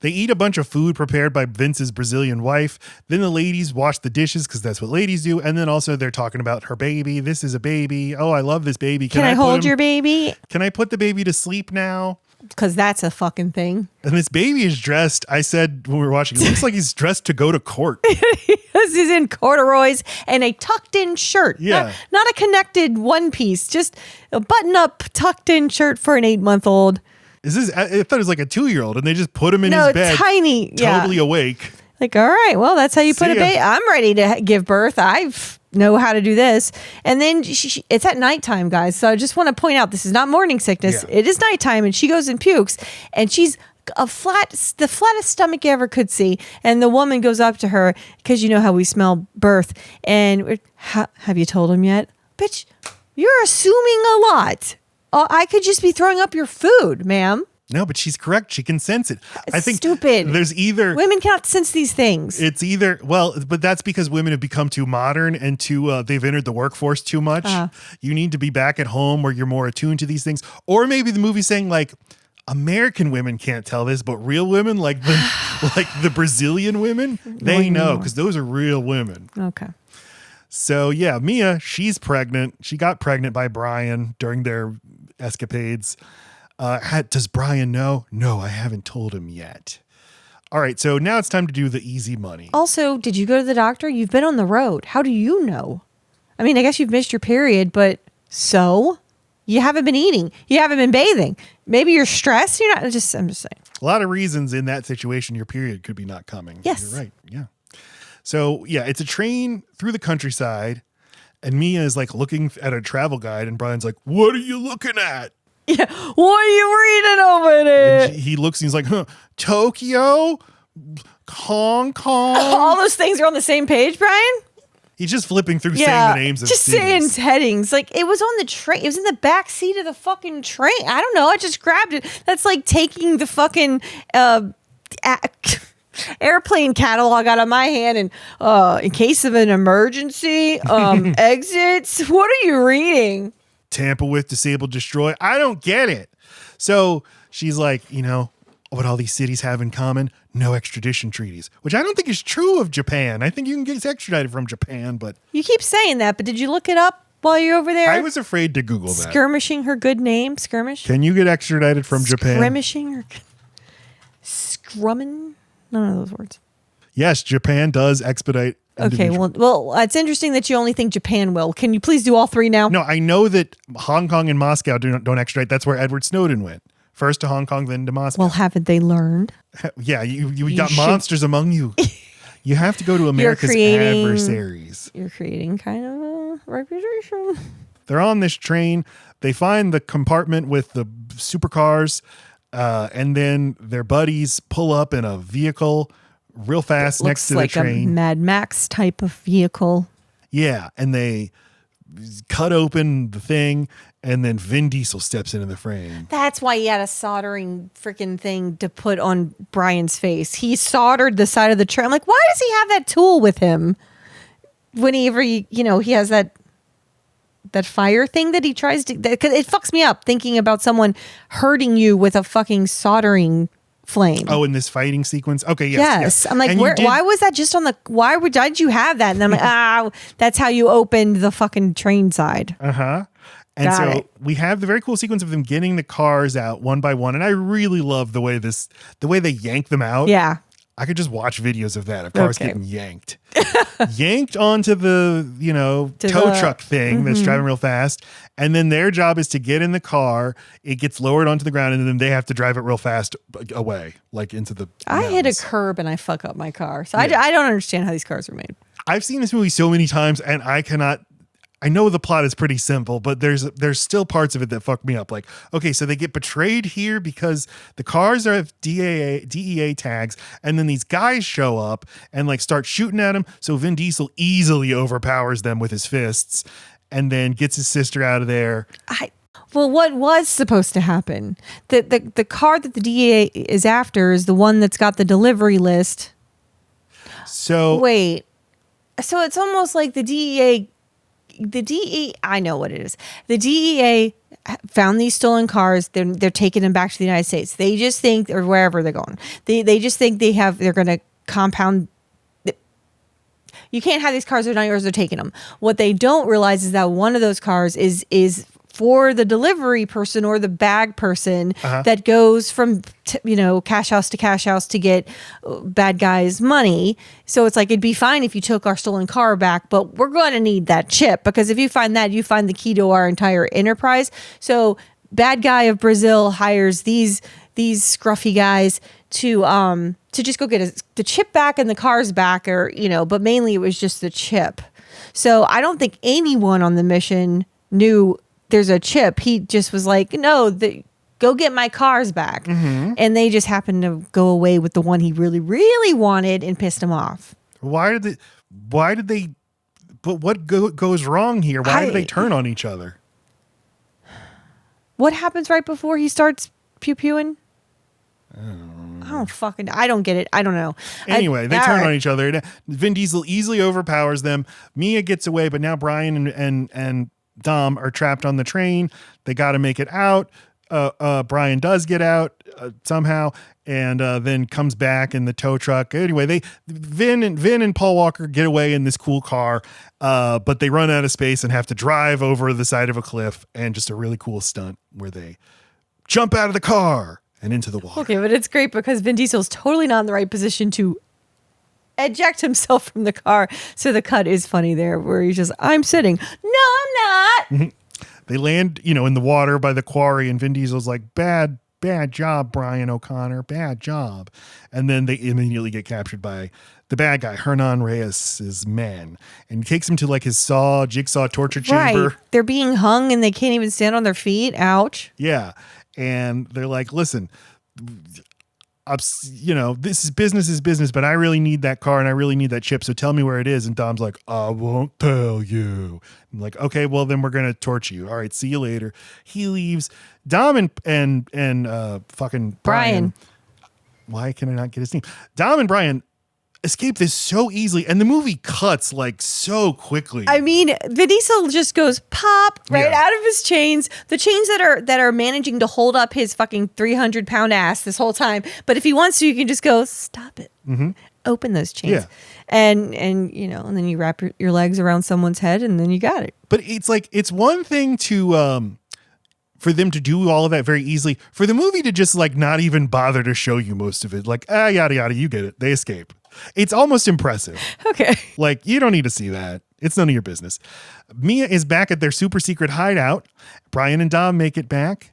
They eat a bunch of food prepared by Vince's Brazilian wife. Then the ladies wash the dishes because that's what ladies do. And then also they're talking about her baby. This is a baby. Oh, I love this baby. Can I hold your baby? Can I put the baby to sleep now? Because that's a fucking thing. And this baby is dressed, I said when we were watching, it looks like he's dressed to go to court. He's in corduroys and a tucked in shirt. Yeah. Not a connected one piece, just a button up tucked in shirt for an 8-month-old. I thought it was like a 2-year-old and they just put him in his bed. Tiny. Totally awake. Like, all right, well, that's how you put See a ya. baby. I'm ready to give birth. I know how to do this. And then it's at nighttime, guys. So I just want to point out, this is not morning sickness. Yeah. It is nighttime, and she goes and pukes, and she's the flattest stomach you ever could see. And the woman goes up to her, because you know how we smell birth. And have you told him yet? Bitch, you're assuming a lot. I could just be throwing up your food, ma'am. No, but she's correct. She can sense it. I think Stupid. There's either women cannot sense these things. It's either but that's because women have become too modern and they've entered the workforce too much. You need to be back at home where you're more attuned to these things. Or maybe the movie's saying like American women can't tell this, but real women like the Brazilian women, they know because those are real women. Okay. So yeah, Mia, she's pregnant. She got pregnant by Brian during their escapades. Does Brian know? No, I haven't told him yet. All right, so now it's time to do the easy money. Also, did you go to the doctor? You've been on the road. How do you know? I mean, I guess you've missed your period, but so? You haven't been eating. You haven't been bathing. Maybe you're stressed. I'm just saying. A lot of reasons in that situation your period could be not coming. Yes. You're right. Yeah. So, yeah, it's a train through the countryside, and Mia is like looking at a travel guide, and Brian's like, "What are you looking at?" Yeah. What are you reading over there? And he looks and he's like, Tokyo, Hong Kong. All those things are on the same page, Brian? He's just flipping through saying the names of just cities. saying headings. Like, it was on the train. It was in the back seat of the fucking train. I don't know. I just grabbed it. That's like taking the fucking airplane catalog out of my hand and in case of an emergency, exits. What are you reading? Tamper with, disable, destroy. I don't get it. So she's like, what all these cities have in common? No extradition treaties, which I don't think is true of Japan. I think you can get extradited from Japan, but... You keep saying that, but did you look it up while you're over there? I was afraid to Google that. Skirmishing her good name? Skirmish? Can you get extradited from Japan? Skirmishing or scrumming? None of those words. Yes, Japan does expedite. Okay, well, it's interesting that you only think Japan will. Can you please do all three now? No, I know that Hong Kong and Moscow don't extradite. That's where Edward Snowden went. First to Hong Kong, then to Moscow. Well, haven't they learned? Yeah, you got monsters among you. You have to go to America's adversaries. You're creating kind of a reputation. They're on this train. They find the compartment with the supercars, and then their buddies pull up in a vehicle real fast next to the train. Looks like a Mad Max type of vehicle. Yeah, and they cut open the thing, and then Vin Diesel steps into the frame. That's why he had a soldering freaking thing to put on Brian's face. He soldered the side of the train. I'm like, why does he have that tool with him? Whenever he has that fire thing that he tries to... Because it fucks me up thinking about someone hurting you with a fucking soldering flame. Oh, in this fighting sequence? Okay, yes. I'm like, why was that just on the... Why did you have that? And I'm like, that's how you opened the fucking train side. Uh-huh. And we have the very cool sequence of them getting the cars out one by one. And I really love the way they yank them out. Yeah. I could just watch videos of that, of cars getting yanked. Yanked onto the, tow truck thing that's driving real fast. And then their job is to get in the car. It gets lowered onto the ground, and then they have to drive it real fast away, like into the I hit a curb and I fuck up my car. So I don't understand how these cars are made. I've seen this movie so many times, and I know the plot is pretty simple, but there's still parts of it that fuck me up. Like, okay, so they get betrayed here because the cars have DEA tags, and then these guys show up and like start shooting at them. So Vin Diesel easily overpowers them with his fists, and then gets his sister out of there. Well, what was supposed to happen? The car that the DEA is after is the one that's got the delivery list So Wait. So it's almost like the DEA, I know what it is. The DEA found these stolen cars. They're taking them back to the United States. They just think, or wherever they're going, they just think they're going to compound. You can't have these cars. They're not yours. They're taking them. What they don't realize is that one of those cars is for the delivery person or the bag person that goes from cash house to get bad guys money. So it's like, it'd be fine if you took our stolen car back, but we're going to need that chip, because if you find that, you find the key to our entire enterprise. So bad guy of Brazil hires these scruffy guys to just go get the chip back and the cars back, or but mainly it was just the chip. So I don't think anyone on the mission knew there's a chip. He just was like, no, go get my cars back. Mm-hmm. And they just happened to go away with the one he really, really wanted and pissed him off. Why did they, but what goes wrong here? Why did they turn on each other? What happens right before he starts pew-pewing? I don't get it. I don't know. Anyway, they turn on each other. Vin Diesel easily overpowers them. Mia gets away, but now Brian and Dom are trapped on the train. They got to make it out. Brian does get out somehow, and then comes back in the tow truck. Anyway, Vin and Paul Walker get away in this cool car, but they run out of space and have to drive over the side of a cliff, and just a really cool stunt where they jump out of the car and into the water. Okay, but it's great because Vin Diesel's totally not in the right position to eject himself from the car. So the cut is funny there where he's just, I'm sitting. No, I'm not. They land, in the water by the quarry, and Vin Diesel's like, bad job, Brian O'Connor, bad job. And then they immediately get captured by the bad guy, Hernan Reyes' men, and takes him to like his jigsaw torture chamber. Right. They're being hung and they can't even stand on their feet. Ouch. Yeah. And they're like, listen, this is business, but I really need that car and I really need that chip. So tell me where it is. And Dom's like, I won't tell you. I'm like, okay, well then we're going to torture you. All right. See you later. He leaves. Dom and fucking Brian. Why can I not get his name? Dom and Brian escape this so easily, and the movie cuts like so quickly. I mean, Vin Diesel just goes pop out of his chains. The chains that are managing to hold up his fucking 300-pound ass this whole time. But if he wants to, you can just go, stop it. Mm-hmm. Open those chains. Yeah. And and then you wrap your legs around someone's head, and then you got it. But it's like, it's one thing to for them to do all of that very easily, for the movie to just like not even bother to show you most of it. Like, yada yada, you get it. They escape. It's almost impressive. Okay. Like, you don't need to see that. It's none of your business. Mia is back at their super secret hideout. Brian and Dom make it back.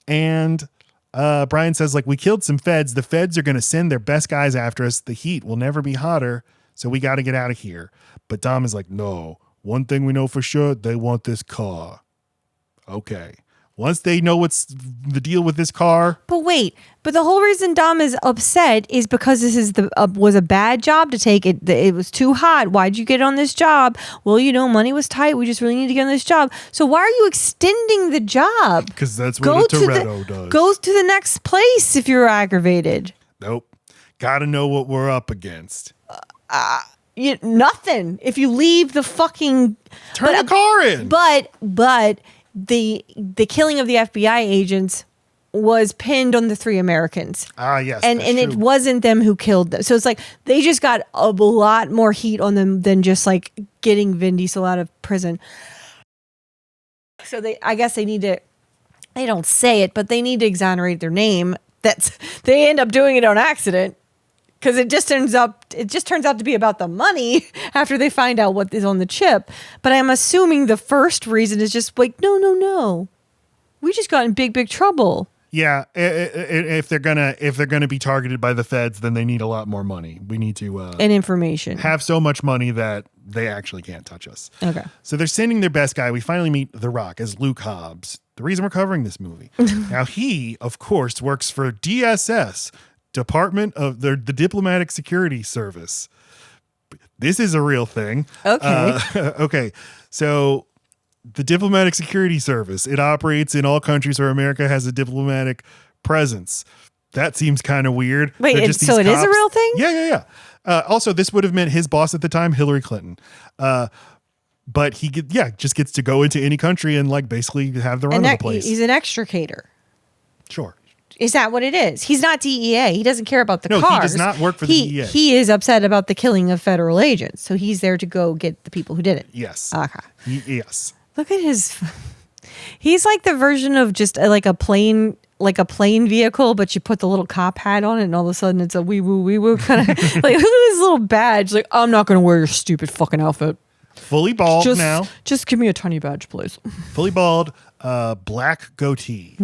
And Brian says, like, we killed some feds. The feds are going to send their best guys after us. The heat will never be hotter. So we got to get out of here. But Dom is like, no. One thing we know for sure, they want this car. Okay. Once they know what's the deal with this car. But the whole reason Dom is upset is because this is was a bad job to take. It was too hot. Why'd you get on this job? Well, money was tight. We just really need to get on this job. So why are you extending the job? Because that's what a Toretto does. Go to the next place if you're aggravated. Nope. Got to know what we're up against. Nothing. If you leave the fucking... Turn the car in. But... The killing of the FBI agents was pinned on the 3 Americans. Yes. And it wasn't them who killed them. So it's like they just got a lot more heat on them than just like getting Vin Diesel out of prison. So I guess they need to, they don't say it, but they need to exonerate their name. They end up doing it on accident. Because it just turns out to be about the money after they find out what is on the chip. But I'm assuming the first reason is just like, no. We just got in big trouble. Yeah, if they're gonna be targeted by the feds, then they need a lot more money. We need to and information. Have so much money that they actually can't touch us. Okay. So they're sending their best guy. We finally meet The Rock as Luke Hobbs. The reason we're covering this movie. Now he, of course, works for DSS. Department of the Diplomatic Security Service. This is a real thing. Okay. Okay. So the Diplomatic Security Service, it operates in all countries where America has a diplomatic presence. That seems kind of weird. Wait, so it is a real thing? Yeah. Also, this would have meant his boss at the time, Hillary Clinton. But he just gets to go into any country and like basically have the run of the place. He's an extricator. Sure. Is that what it is? He's not DEA. He doesn't care about the cars. No, he does not work for the DEA. He is upset about the killing of federal agents. So he's there to go get the people who did it. Yes. Okay. Yes. Look at his. He's like the version of just like a plane vehicle, but you put the little cop hat on it, and all of a sudden it's a wee woo kind of like look at his little badge. Like, I'm not going to wear your stupid fucking outfit. Fully bald now. Just give me a tiny badge, please. Fully bald, black goatee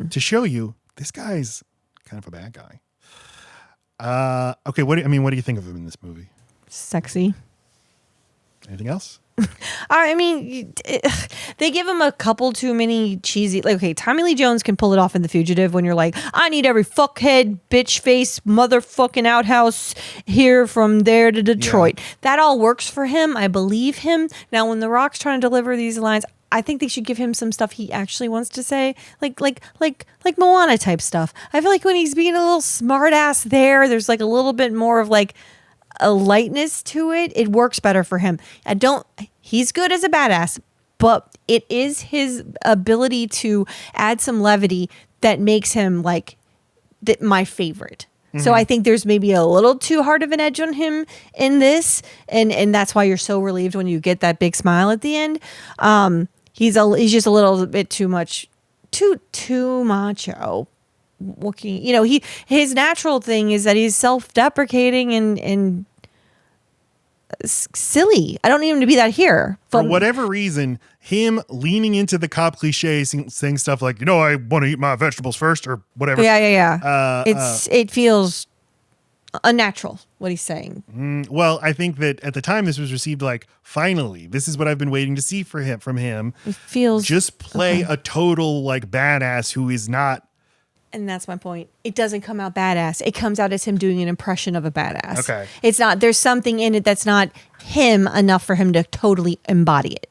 to show you this guy's kind of a bad guy. Okay, what do you think of him in this movie? Sexy. Anything else? I mean, they give him a couple too many cheesy. Like, okay, Tommy Lee Jones can pull it off in The Fugitive when you're like, I need every fuckhead, bitch face, motherfucking outhouse here from there to Detroit. Yeah. That all works for him. I believe him. Now, when The Rock's trying to deliver these lines, I think they should give him some stuff he actually wants to say, like Moana type stuff. I feel like when he's being a little smart ass there's like a little bit more of like a lightness to it. It works better for him. He's good as a badass, but it is his ability to add some levity that makes him like my favorite. Mm-hmm. So I think there's maybe a little too hard of an edge on him in this. And that's why you're so relieved when you get that big smile at the end. He's just a little bit too much, too macho. His natural thing is that he's self-deprecating and silly. I don't need him to be that here. For whatever reason, him leaning into the cop cliche, saying stuff like, I want to eat my vegetables first or whatever. Yeah. It feels unnatural what he's saying. Well, I think that at the time this was received like, finally, this is what I've been waiting to see from him. It feels just play a total like badass who is not. And that's my point. It doesn't come out badass. It comes out as him doing an impression of a badass. Okay. It's not, there's something in it that's not him enough for him to totally embody it.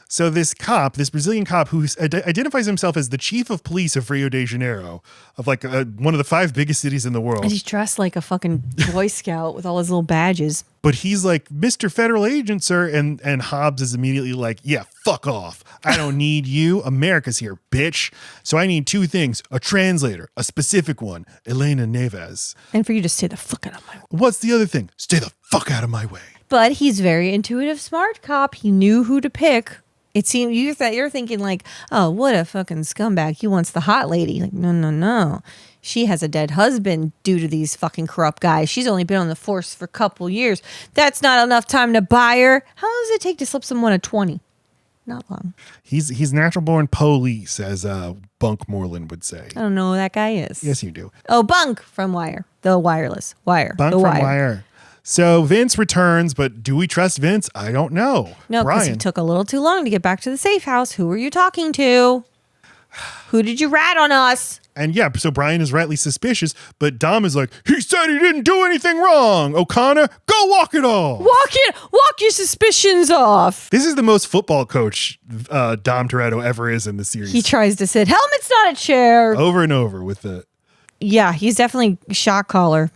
So this Brazilian cop who identifies himself as the chief of police of Rio de Janeiro, of like one of the 5 biggest cities in the world. And he's dressed like a fucking Boy Scout with all his little badges. But he's like, Mr. Federal Agent, sir. And Hobbs is immediately like, yeah, fuck off. I don't need you. America's here, bitch. So I need 2 things, a translator, a specific one, Elena Neves. And for you to stay the fuck out of my way. What's the other thing? Stay the fuck out of my way. But he's very intuitive, smart cop. He knew who to pick. It seemed you're thinking like, oh, what a fucking scumbag. He wants the hot lady. Like, no. She has a dead husband due to these fucking corrupt guys. She's only been on the force for a couple years. That's not enough time to buy her. How long does it take to slip someone a 20? Not long. He's natural born police, as Bunk Moreland would say. I don't know who that guy is. Yes, you do. Oh, Bunk from Wire. The wireless. Wire. Bunk the from Wire. Wire. So Vince returns, but do we trust Vince? I don't know. No, because he took a little too long to get back to the safe house. Who were you talking to? Who did you rat on us? And yeah, so Brian is rightly suspicious, but Dom is like, he said he didn't do anything wrong. O'Connor, go walk it off. Walk your suspicions off. This is the most football coach Dom Toretto ever is in the series. He tries to sit, helmet's not a chair. Over and over with the. Yeah, he's definitely a shot caller.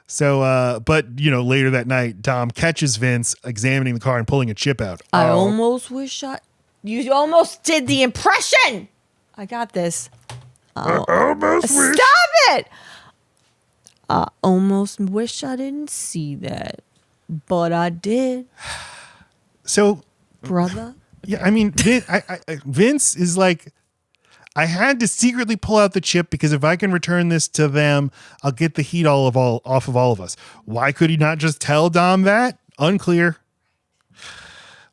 So, but, later that night, Dom catches Vince examining the car and pulling a chip out. I almost wish you almost did the impression. I got this. I almost wish. Stop it. I almost wish I didn't see that, but I did. So, brother. Yeah, I mean, Vince is like, I had to secretly pull out the chip because if I can return this to them, I'll get the heat off of all of us. Why could he not just tell Dom that? Unclear.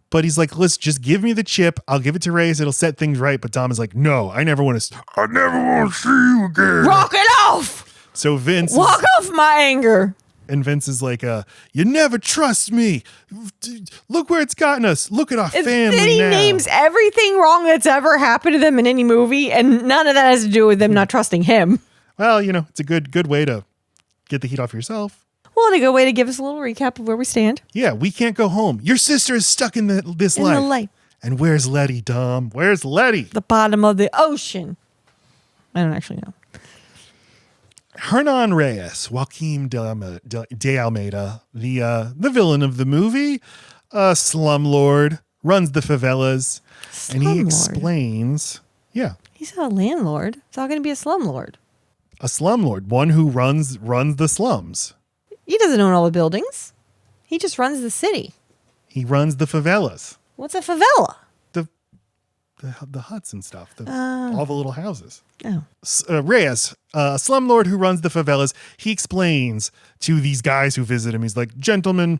But he's like, let's just give me the chip. I'll give it to Reyes. It'll set things right. But Dom is like, no, I never want to see you again. Rock it off. So Vince. Walk off my anger. And Vince is like, you never trust me. Look where it's gotten us. Look at our family then he now. names everything wrong that's ever happened to them in any movie, and none of that has to do with them not trusting him. Well, it's a good way to get the heat off yourself. Well, and a good way to give us a little recap of where we stand. Yeah, we can't go home. Your sister is stuck in this life. In the life. And where's Letty, Dom? Where's Letty? The bottom of the ocean. I don't actually know. Hernan Reyes, Joaquim de Almeida, the villain of the movie, a slumlord, runs the favelas, and he Slumlord? explains, yeah, He's not a landlord. It's not going to be a slumlord. a slumlord, one who runs the slums. He doesn't own all the buildings. He just runs the city. He runs the favelas, What's a favela? the huts and stuff, all the little houses. Oh. Reyes, a slumlord who runs the favelas, he explains to these guys who visit him, he's like, gentlemen,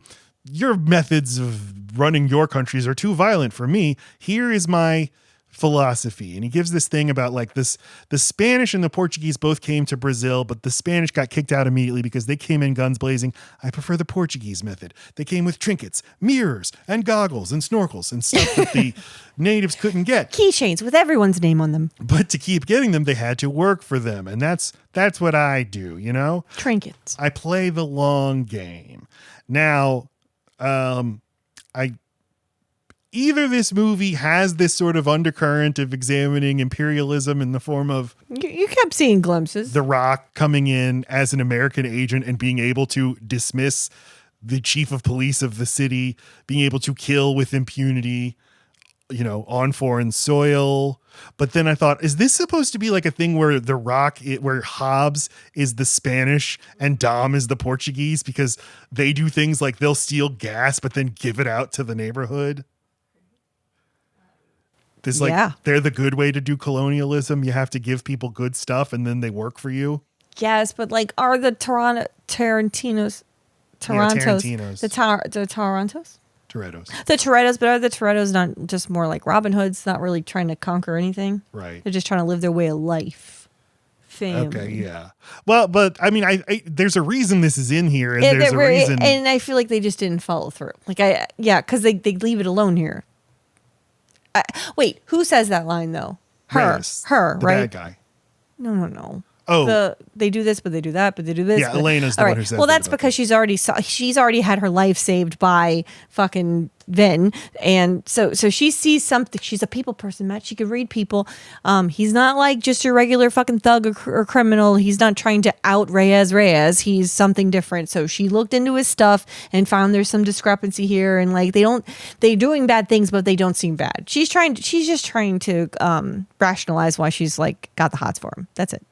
your methods of running your countries are too violent for me. Here is my philosophy. And he gives this thing about like this, the Spanish and the Portuguese both came to Brazil, but the Spanish got kicked out immediately because they came in guns blazing. I prefer the Portuguese method. They came with trinkets, mirrors, and goggles and snorkels and stuff that the natives couldn't get. Keychains with everyone's name on them. But to keep getting them, they had to work for them. And that's what I do, you know? Trinkets. I play the long game. Now, either this movie has this sort of undercurrent of examining imperialism in the form of You kept seeing glimpses. The Rock coming in as an American agent and being able to dismiss the chief of police of the city, being able to kill with impunity, you know, on foreign soil. But then I thought, is this supposed to be like a thing where The Rock, where Hobbs is the Spanish and Dom is the Portuguese because they do things like they'll steal gas but then give it out to the neighborhood? This they're the good way to do colonialism. You have to give people good stuff and then they work for you. Yes, but like, are the Torontos, the Torontos? Torettos. The Torettos, but are the Torettos not just more like Robin Hoods, not really trying to conquer anything? Right. They're just trying to live their way of life. Family. Okay, yeah. Well, but I mean, I there's a reason this is in here, and there's a reason. And I feel like they just didn't follow through. Because they leave it alone here. Wait, who says that line though? Reyes, her, the right? bad guy. No. Oh, they do this, but they do that, but they do this. Yeah, Elena's the one who says well, that that's about because she's already had her life saved by fucking Vin, and so she sees something. She's a people person, Matt. She could read people. He's not like just your regular fucking thug or criminal. He's not trying to out Reyes. He's something different. So she looked into his stuff and found there's some discrepancy here, and like they're doing bad things, but they don't seem bad. She's just trying to rationalize why she's like got the hots for him. That's it.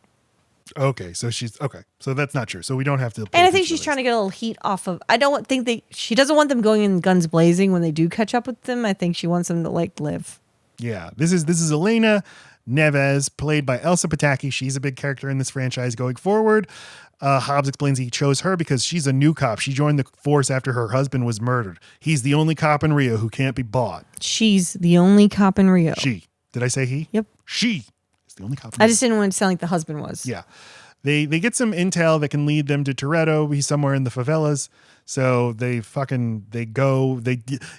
Okay, so so that's not true. So we don't have to. And I think she's trying to get a little heat off of. She doesn't want them going in guns blazing when they do catch up with them. I think she wants them to like live. Yeah, this is Elena Neves, played by Elsa Pataki. She's a big character in this franchise going forward. Hobbs explains he chose her because she's a new cop. She joined the force after her husband was murdered. He's the only cop in Rio who can't be bought. She's the only cop in Rio. Did I say he? Yep. She. The only cop. I just didn't want it to sound like the husband was. Yeah. They get some intel that can lead them to Toretto. He's somewhere in the favelas. So they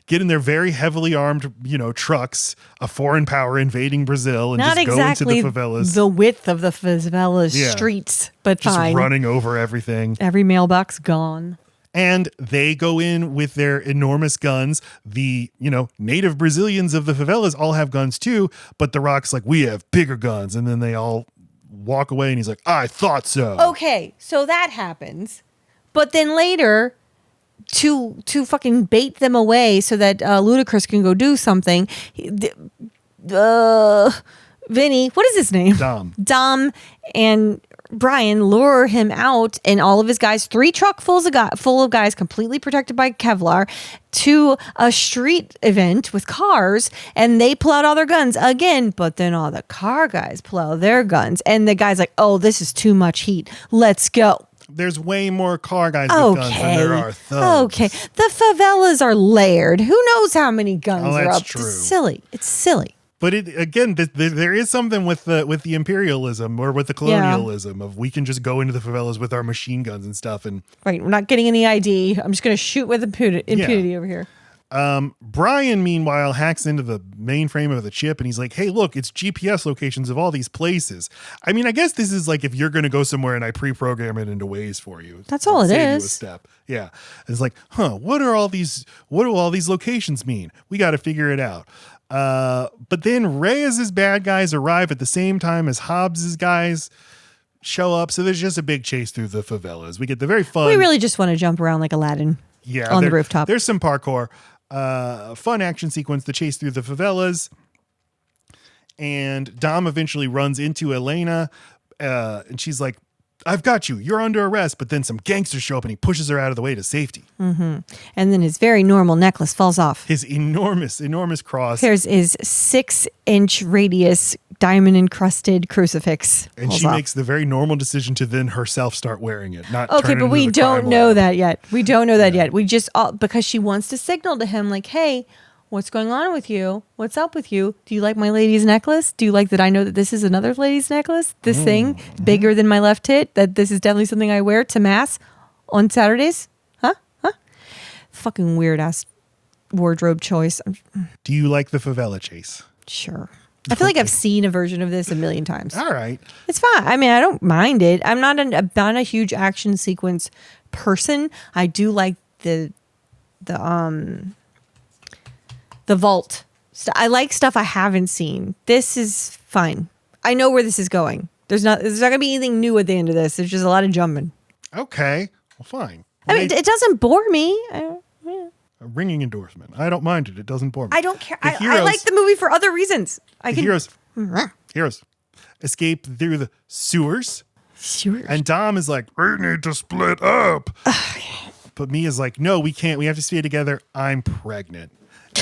get in their very heavily armed, trucks, a foreign power invading Brazil, and Not just exactly go into the favelas. The width of the favelas streets, but just fine. Running over everything. Every mailbox gone. And they go in with their enormous guns. The, native Brazilians of the favelas all have guns too, but The Rock's like, we have bigger guns. And then they all walk away and he's like, I thought so. Okay, so that happens. But then later, to fucking bait them away so that Ludacris can go do something, Vinny, what is his name? Dom and Brian lure him out and all of his guys, 3 truck full of guys completely protected by Kevlar, to a street event with cars, and they pull out all their guns again, but then all the car guys pull out their guns, and the guy's like, oh, this is too much heat. Let's go. There's way more car guys with guns than there are thugs. Okay. The favelas are layered. Who knows how many guns are up? True. It's silly. But there is something with the imperialism or with the colonialism of we can just go into the favelas with our machine guns and stuff. And right, we're not getting any ID. I'm just going to shoot with impunity over here. Brian, meanwhile, hacks into the mainframe of the chip and he's like, hey, look, it's GPS locations of all these places. I mean, I guess this is like if you're going to go somewhere and I pre-program it into Waze for you. That's all it is. A step. Yeah. It's like, what do all these locations mean? We got to figure it out. But then Reyes's bad guys arrive at the same time as Hobbs's guys. show up. So there's just a big chase through the favelas. We get the very fun. We really just want to jump around like Aladdin. Yeah, on the rooftop. There's some parkour, fun action sequence, the chase through the favelas. And Dom eventually runs into Elena, and she's like, I've got you. You're under arrest. But then some gangsters show up and he pushes her out of the way to safety. Mm-hmm. And then his very normal necklace falls off. His enormous cross. Here's his 6-inch radius diamond encrusted crucifix. And she makes the very normal decision to then herself start wearing it. Not okay, turn it but into we the don't crime know lab. that yet. We don't know that yet. We just, because she wants to signal to him like, hey, what's going on with you? What's up with you? Do you like my lady's necklace? Do you like that I know that this is another lady's necklace? This thing bigger than my left tit? That this is definitely something I wear to mass on Saturdays? Huh? Fucking weird ass wardrobe choice. Do you like the favela chase? Sure. I feel like I've seen a version of this a million times. All right. It's fine. I mean, I don't mind it. I'm not a huge action sequence person. I do like the vault. I like stuff I haven't seen. This is fine. I know where this is going. There's not going to be anything new at the end of this. There's just a lot of jumping. Okay. Well, fine. I mean, it doesn't bore me. A ringing endorsement. I don't mind it. It doesn't bore me. I don't care. The I like the movie for other reasons. Heroes escape through the sewers. Sure. And Dom is like, we need to split up. But Mia's like, no, we can't. We have to stay together. I'm pregnant.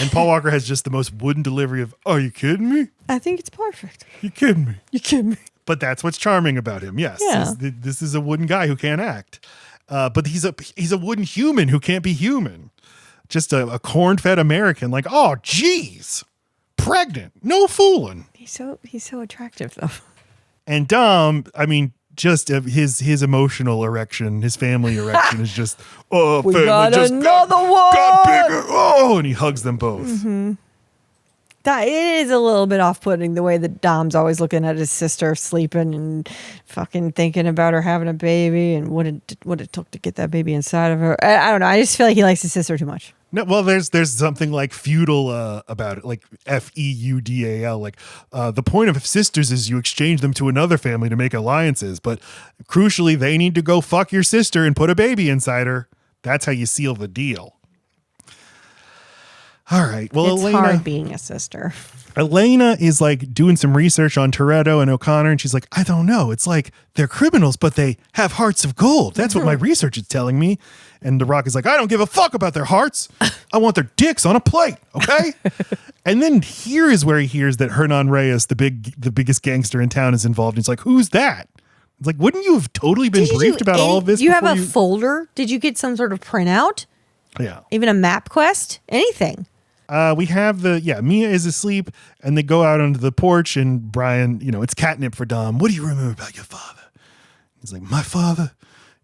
And Paul Walker has just the most wooden delivery of, are you kidding me? I think it's perfect. You kidding me? You kidding me? But that's what's charming about him. Yes. Yeah. This is a wooden guy who can't act. But he's a wooden human who can't be human. Just a corn-fed American. Like, oh, geez. Pregnant. No fooling. He's so attractive, though. And Dom, I mean, just his emotional erection, his family erection is just, oh, We family got just another got one. bigger. Oh, and he hugs them both. Mm-hmm. That it is a little bit off-putting the way that Dom's always looking at his sister sleeping and fucking thinking about her having a baby and what it took to get that baby inside of her. I don't know. I just feel like he likes his sister too much. No, well, there's something like feudal about it, like feudal. Like the point of sisters is you exchange them to another family to make alliances, but crucially, they need to go fuck your sister and put a baby inside her. That's how you seal the deal. All right. Well, it's hard being a sister. Elena is like doing some research on Toretto and O'Connor, and she's like, I don't know. It's like they're criminals, but they have hearts of gold. That's what my research is telling me. And The Rock is like, I don't give a fuck about their hearts. I want their dicks on a plate. Okay. And then here is where he hears that Hernan Reyes, the biggest gangster in town, is involved. And he's like, who's that? It's like, wouldn't you have totally been briefed about all of this? You have a folder? Did you get some sort of printout? Yeah. Even a map quest? Anything? We have Mia is asleep and they go out onto the porch and Brian, it's catnip for Dom. What do you remember about your father? He's like, my father,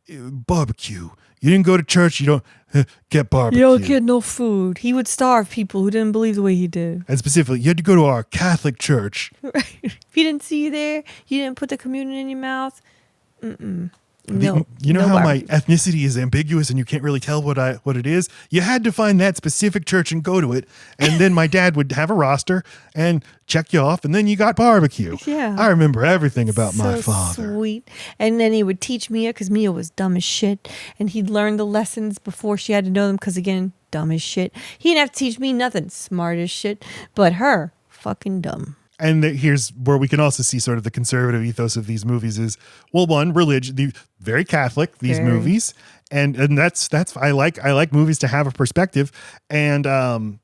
barbecue. You didn't go to church. You don't get barbecue. You don't get no food. He would starve people who didn't believe the way he did. And specifically, you had to go to our Catholic church. Right. If he didn't see you there, you didn't put the communion in your mouth. No, you know no how barbecue. my ethnicity is ambiguous and you can't really tell what it is? You had to find that specific church and go to it. And then my dad would have a roster and check you off. And then you got barbecue. Yeah. I remember everything about my father. Sweet. And then he would teach Mia because Mia was dumb as shit. And he'd learn the lessons before she had to know them because, again, dumb as shit. He didn't have to teach me nothing. Smart as shit. But her, fucking dumb. And here's where we can also see sort of the conservative ethos of these movies is, well, one, religion, very Catholic, these movies. And that's I like movies to have a perspective. And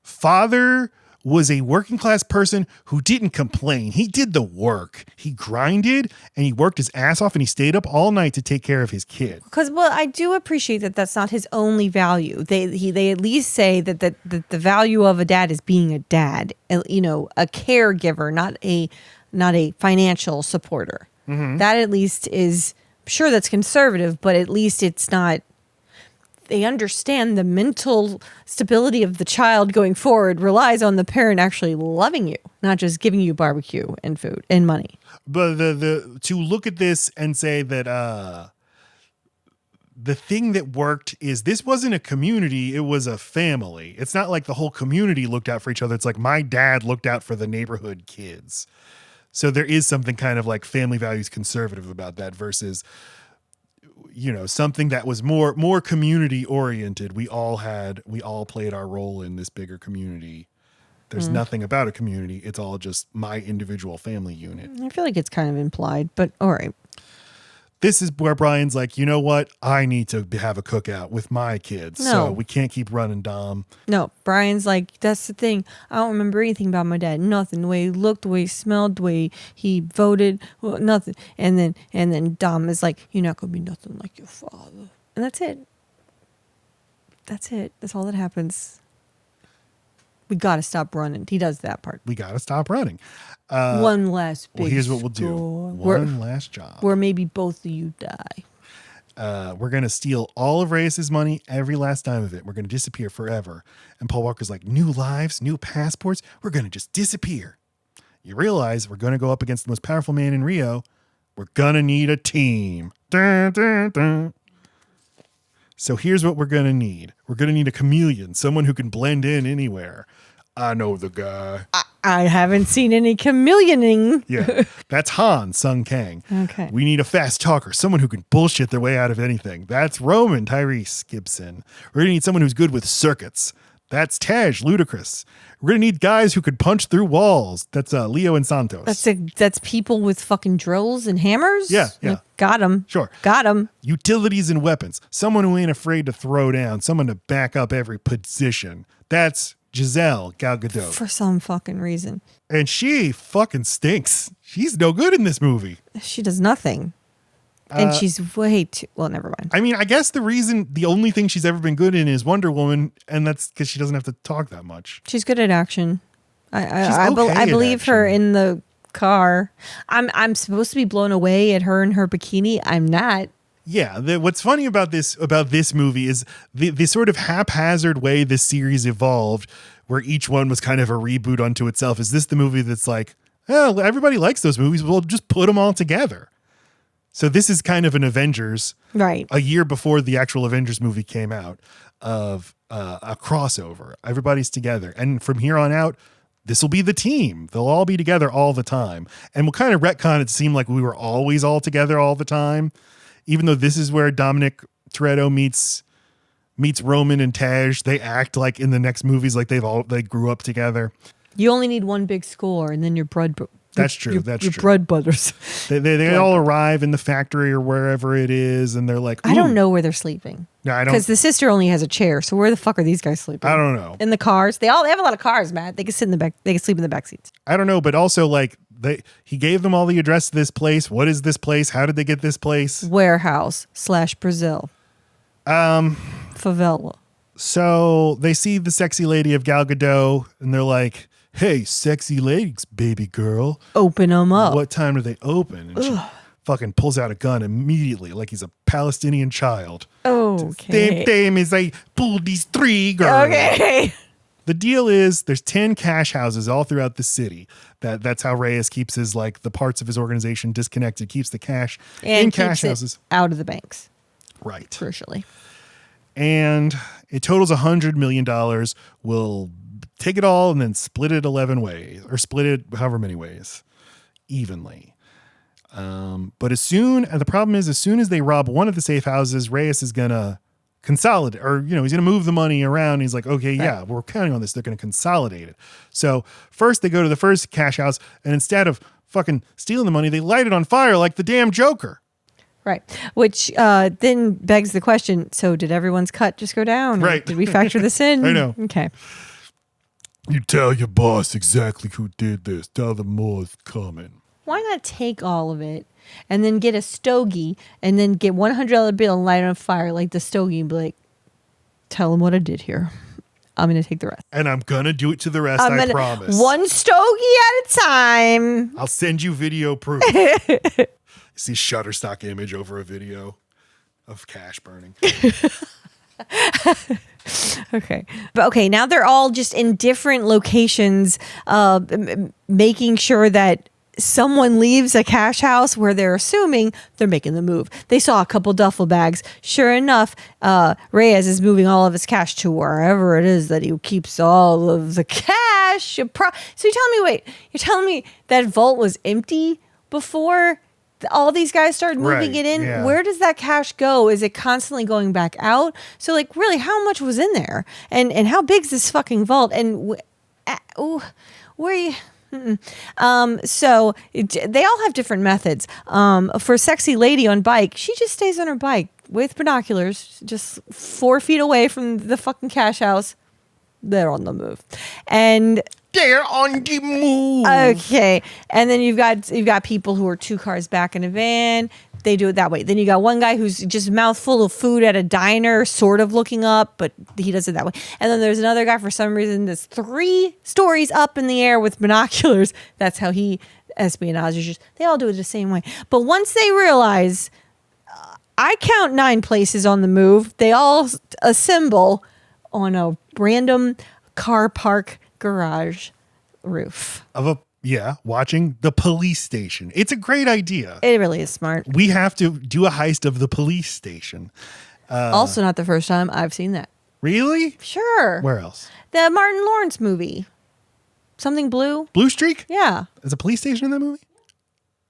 father was a working class person who didn't complain. He did the work. He grinded and he worked his ass off and he stayed up all night to take care of his kid. Because, well, I do appreciate that that's not his only value. They at least say that the value of a dad is being a dad, a caregiver, not a financial supporter. Mm-hmm. That at least is, sure, that's conservative, but at least it's not. They understand the mental stability of the child going forward relies on the parent actually loving you, not just giving you barbecue and food and money. But to look at this and say that the thing that worked is this wasn't a community, it was a family. It's not like the whole community looked out for each other. It's like my dad looked out for the neighborhood kids. So there is something kind of like family values conservative about that versus, something that was more community oriented. We all played our role in this bigger community. There's nothing about a community. It's all just my individual family unit. I feel like it's kind of implied, but all right. This is where Brian's like, you know what? I need to have a cookout with my kids. No. So we can't keep running Dom. No, Brian's like, that's the thing. I don't remember anything about my dad. Nothing. The way he looked, the way he smelled, the way he voted, nothing. And then Dom is like, you're not gonna be nothing like your father. And that's it. That's it. That's all that happens. We gotta stop running. He does that part. We got to stop running. One last big Well, here's what we'll do. score. One last job. Where maybe both of you die. We're going to steal all of Reyes's money, every last dime of it. We're going to disappear forever. And Paul Walker's like, new lives, new passports. We're going to just disappear. You realize we're going to go up against the most powerful man in Rio. We're going to need a team. Dun, dun, dun. So here's what we're going to need. We're going to need a chameleon, someone who can blend in anywhere. I know the guy. I haven't seen any chameleoning. Yeah, that's Han Sung Kang. Okay. We need a fast talker, someone who can bullshit their way out of anything. That's Roman Tyrese Gibson. We're going to need someone who's good with circuits. That's Taj Ludacris. We're going to need guys who could punch through walls. That's Leo and Santos. That's people with fucking drills and hammers? Yeah. Got him. Sure. Got him. Utilities and weapons. Someone who ain't afraid to throw down. Someone to back up every position. That's Giselle Gal Gadot. For some fucking reason. And she fucking stinks. She's no good in this movie. She does nothing. And she's way too... Well, never mind. I mean, I guess the only thing she's ever been good in is Wonder Woman, and that's because she doesn't have to talk that much. She's good at action. I at believe her action. in the car. I'm supposed to be blown away at her in her bikini. I'm not. Yeah, what's funny about this movie is the sort of haphazard way this series evolved, where each one was kind of a reboot unto itself. Is this the movie that's like, oh, everybody likes those movies, we'll just put them all together. So this is kind of an Avengers, Right. a year before the actual Avengers movie came out, of a crossover. Everybody's together. And from here on out, this will be the team. They'll all be together all the time. And we'll kind of retcon it to seem like we were always all together all the time. Even though this is where Dominic Toretto meets Roman and Taj. They act like in the next movies like they grew up together. You only need one big score, and then you're That's true. That's your true. bread brothers. They all arrive in the factory or wherever it is, and they're like, I don't "Ooh." know where they're sleeping. No, I don't. Because the sister only has a chair. So where the fuck are these guys sleeping? I don't know. In the cars. They have a lot of cars, Matt. They can sit in the back. They can sleep in the back seats. I don't know, but also like he gave them all the address to this place. What is this place? How did they get this place? Warehouse / Brazil. Favela. So they see the sexy lady of Gal Gadot, and they're like, "Hey, sexy ladies, baby girl, Open them up. what time do they open?" And she fucking pulls out a gun immediately, like he's a Palestinian child. Okay. Same as I pulled these 3 girls. Okay. The deal is there's 10 cash houses all throughout the city. That's how Reyes keeps his the parts of his organization disconnected, keeps the cash And in cash keeps it houses. out of the banks. Right. Crucially. And it totals $100 million. We'll take it all and then split it 11 ways, or split it however many ways, evenly. But the problem is, as soon as they rob one of the safe houses, Reyes is gonna consolidate, or he's gonna move the money around. He's like, okay, yeah, we're counting on this. They're gonna consolidate it. So first they go to the first cash house, and instead of fucking stealing the money, they light it on fire like the damn Joker. Right. Which then begs the question, so did everyone's cut just go down? Or Right. Did we factor this in? I know. Okay. You tell your boss exactly who did this. Tell them more is coming. Why not take all of it and then get a stogie and then get $100 bill and light it on fire like the stogie and be like, tell them what I did here. I'm going to take the rest. And I'm going to do it to the rest, I promise. One stogie at a time. I'll send you video proof. See Shutterstock image over a video of cash burning. Okay. But okay, now they're all just in different locations, making sure that someone leaves a cash house where they're assuming they're making the move. They saw a couple duffel bags. Sure enough, Reyes is moving all of his cash to wherever it is that he keeps all of the cash. So you're telling me that vault was empty before all these guys started moving it in? Yeah. Where does that cash go? Is it constantly going back out? So like, really, how much was in there? And how big's this fucking vault? And where you... So they all have different methods. For Sexy Lady on bike, she just stays on her bike with binoculars, just 4 feet away from the fucking cash house. They're on the move. And they're on the move. Okay. And then you've got people who are 2 cars back in a van. They do it that way. Then you got one guy who's just mouthful of food at a diner, sort of looking up, but he does it that way. And then there's another guy, for some reason, that's 3 stories up in the air with binoculars. That's how he espionages. They all do it the same way. But once they realize, I count 9 places on the move, they all assemble on a random car park garage roof. Watching the police station. It's a great idea. It really is smart. We have to do a heist of the police station. Also not the first time I've seen that. Really? Sure. Where else? The Martin Lawrence movie. Something Blue. Blue Streak? Yeah. Is a police station in that movie?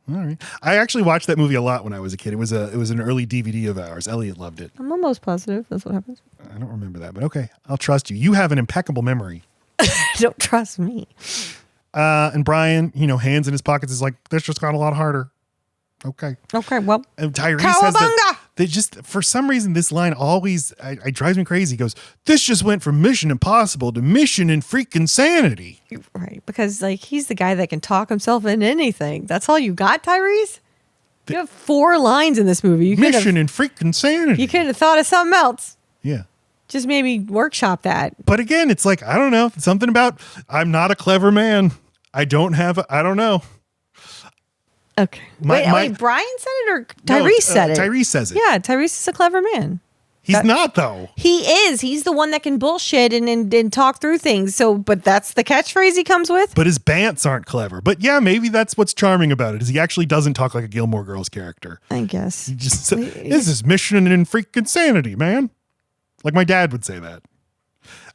All right. I actually watched that movie a lot when I was a kid. It was an early DVD of ours. Elliot loved it. I'm almost positive that's what happens. I don't remember that, but okay. I'll trust you. You have an impeccable memory. Don't trust me. And Brian, hands in his pockets is like, this just got a lot harder. Okay. Well. And Tyrese has that. They just, for some reason, this line always it drives me crazy. He goes, this just went from Mission Impossible to Mission and freaking Sanity. Right. Because he's the guy that can talk himself into anything. That's all you got, Tyrese? You have 4 lines in this movie. Mission and freaking Sanity. You could have thought of something else. Yeah. Just maybe workshop that. But again, it's like, I don't know. Something about, I'm not a clever man. I don't know. Okay. Wait, Brian said it or Tyrese said it? Tyrese says it. Yeah, Tyrese is a clever man. He's not, though. He is. He's the one that can bullshit and talk through things. But that's the catchphrase he comes with. But his bants aren't clever. But yeah, maybe that's what's charming about it, is he actually doesn't talk like a Gilmore Girls character. I guess. He just said, this is Mission and freaking Sanity, man. Like my dad would say that.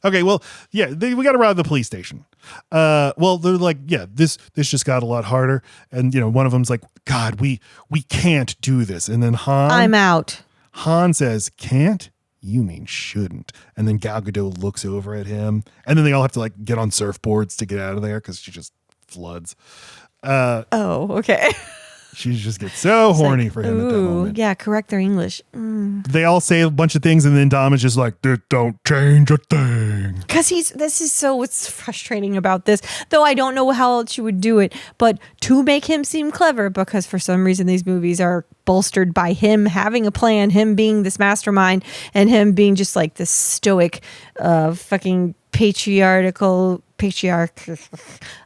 Okay, well, yeah, we got to rob the police station. Well, they're like, yeah, this just got a lot harder. And, one of them's like, God, we can't do this. And then I'm out. Han says, can't? You mean shouldn't. And then Gal Gadot looks over at him. And then they all have to get on surfboards to get out of there because she just floods. Okay. She just gets so horny for him at that moment. Yeah, correct their English. They all say a bunch of things, and then Dom is just like, don't change a thing. Because what's frustrating about this, though I don't know how else you would do it, but to make him seem clever, because for some reason these movies are bolstered by him having a plan, him being this mastermind, and him being just like this stoic, fucking patriarch. What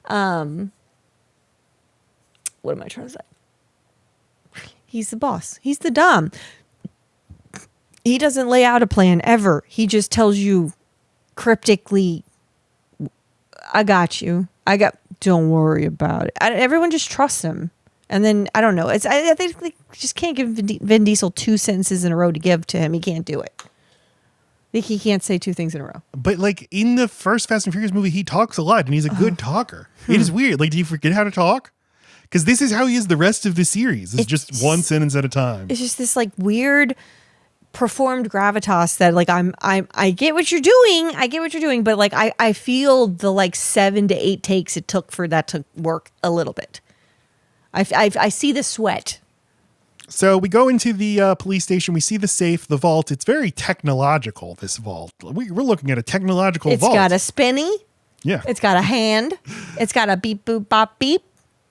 am I trying to say? He's the boss. He's the Dom. He doesn't lay out a plan ever. He just tells you cryptically, I got you. Don't worry about it. Everyone just trusts him. And then, I don't know. I think they just can't give Vin Diesel 2 sentences in a row to give to him. He can't do it. He can't say 2 things in a row. But in the first Fast and Furious movie, he talks a lot and he's a good talker. It is weird. Do you forget how to talk? Because this is how he is the rest of the series. It's just 1 sentence at a time. It's just this weird performed gravitas that I get what you're doing. I get what you're doing, but I feel the 7 to 8 takes it took for that to work a little bit. I see the sweat. So we go into the police station. We see the safe, the vault. It's very technological, this vault. We're looking at a technological vault. It's got a spinny. Yeah. It's got a hand. It's got a beep, boop, bop, beep.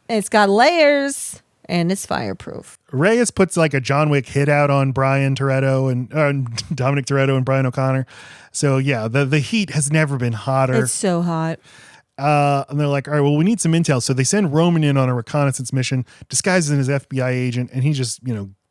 It's got layers. And it's fireproof. Reyes puts a John Wick hit out on Brian Toretto and Dominic Toretto and Brian O'Connor. So yeah, the heat has never been hotter. It's so hot. And they're like, all right, well, we need some intel. So they send Roman in on a reconnaissance mission, disguised as an FBI agent. And he just,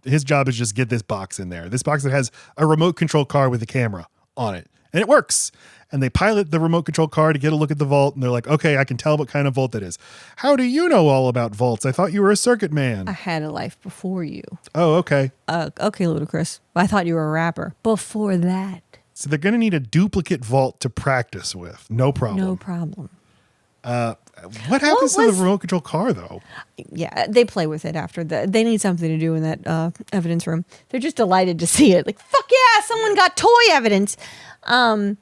his job is just get this box in there. This box that has a remote control car with a camera on it. And it works. and they pilot the remote control car to get a look at the vault. And they're like, okay, I can tell what kind of vault that is. How do you know all about vaults? I thought you were a circuit man. I had a life before you. Oh, okay. Okay, Ludacris. I thought you were a rapper. Before that. So they're going to need a duplicate vault to practice with. No problem. No problem. What happens to the remote control car, though? Yeah, they play with it after that. They need something to do in that evidence room. They're just delighted to see it. Like, fuck yeah, someone got toy evidence. What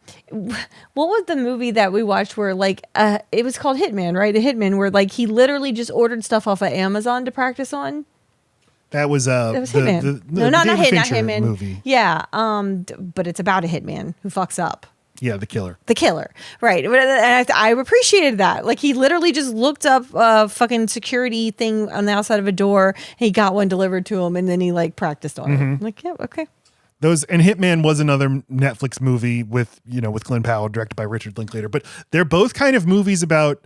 was the movie that we watched where, like, it was called Hitman, right? The Hitman, where, like, he literally just ordered stuff off of Amazon to practice on. That was Hitman. the not David Not Fincher Hitman. movie. Yeah, but it's about a hitman who fucks up. Yeah, the killer. The killer, right? And I appreciated that. Like, he literally just looked up a fucking security thing on the outside of a door. He got one delivered to him, and then he like practiced on it. I'm like, yeah, okay. And Hitman was another Netflix movie with Glenn Powell, directed by Richard Linklater. But they're both kind of movies about.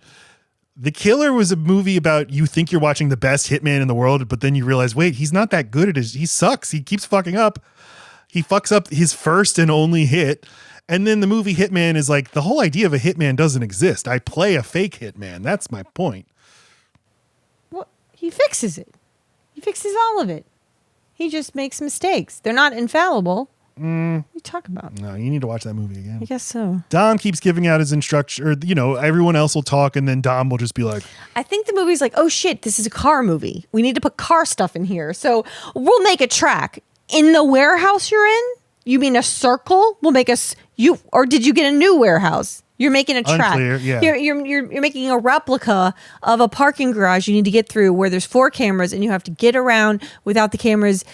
The Killer was a movie about you think you're watching the best hitman in the world, but then you realize, wait, he's not that good at it. He sucks. He keeps fucking up. He fucks up his first and only hit. And then the movie Hitman is like, the whole idea of a hitman doesn't exist. I play a fake hitman. That's my point. Well, he fixes it. He fixes all of it. He just makes mistakes. They're not infallible. What are you talking about? No, you need to watch that movie again. I guess so. Dom keeps giving out his instruction, or, everyone else will talk, and then Dom will just be like, I think the movie's like, oh shit, this is a car movie. We need to put car stuff in here. So we'll make a track. In the warehouse you're in? You mean a circle? We'll make or did you get a new warehouse? You're making a track. Unclear, yeah. You're making a replica of a parking garage you need to get through where there's 4 cameras and you have to get around without the cameras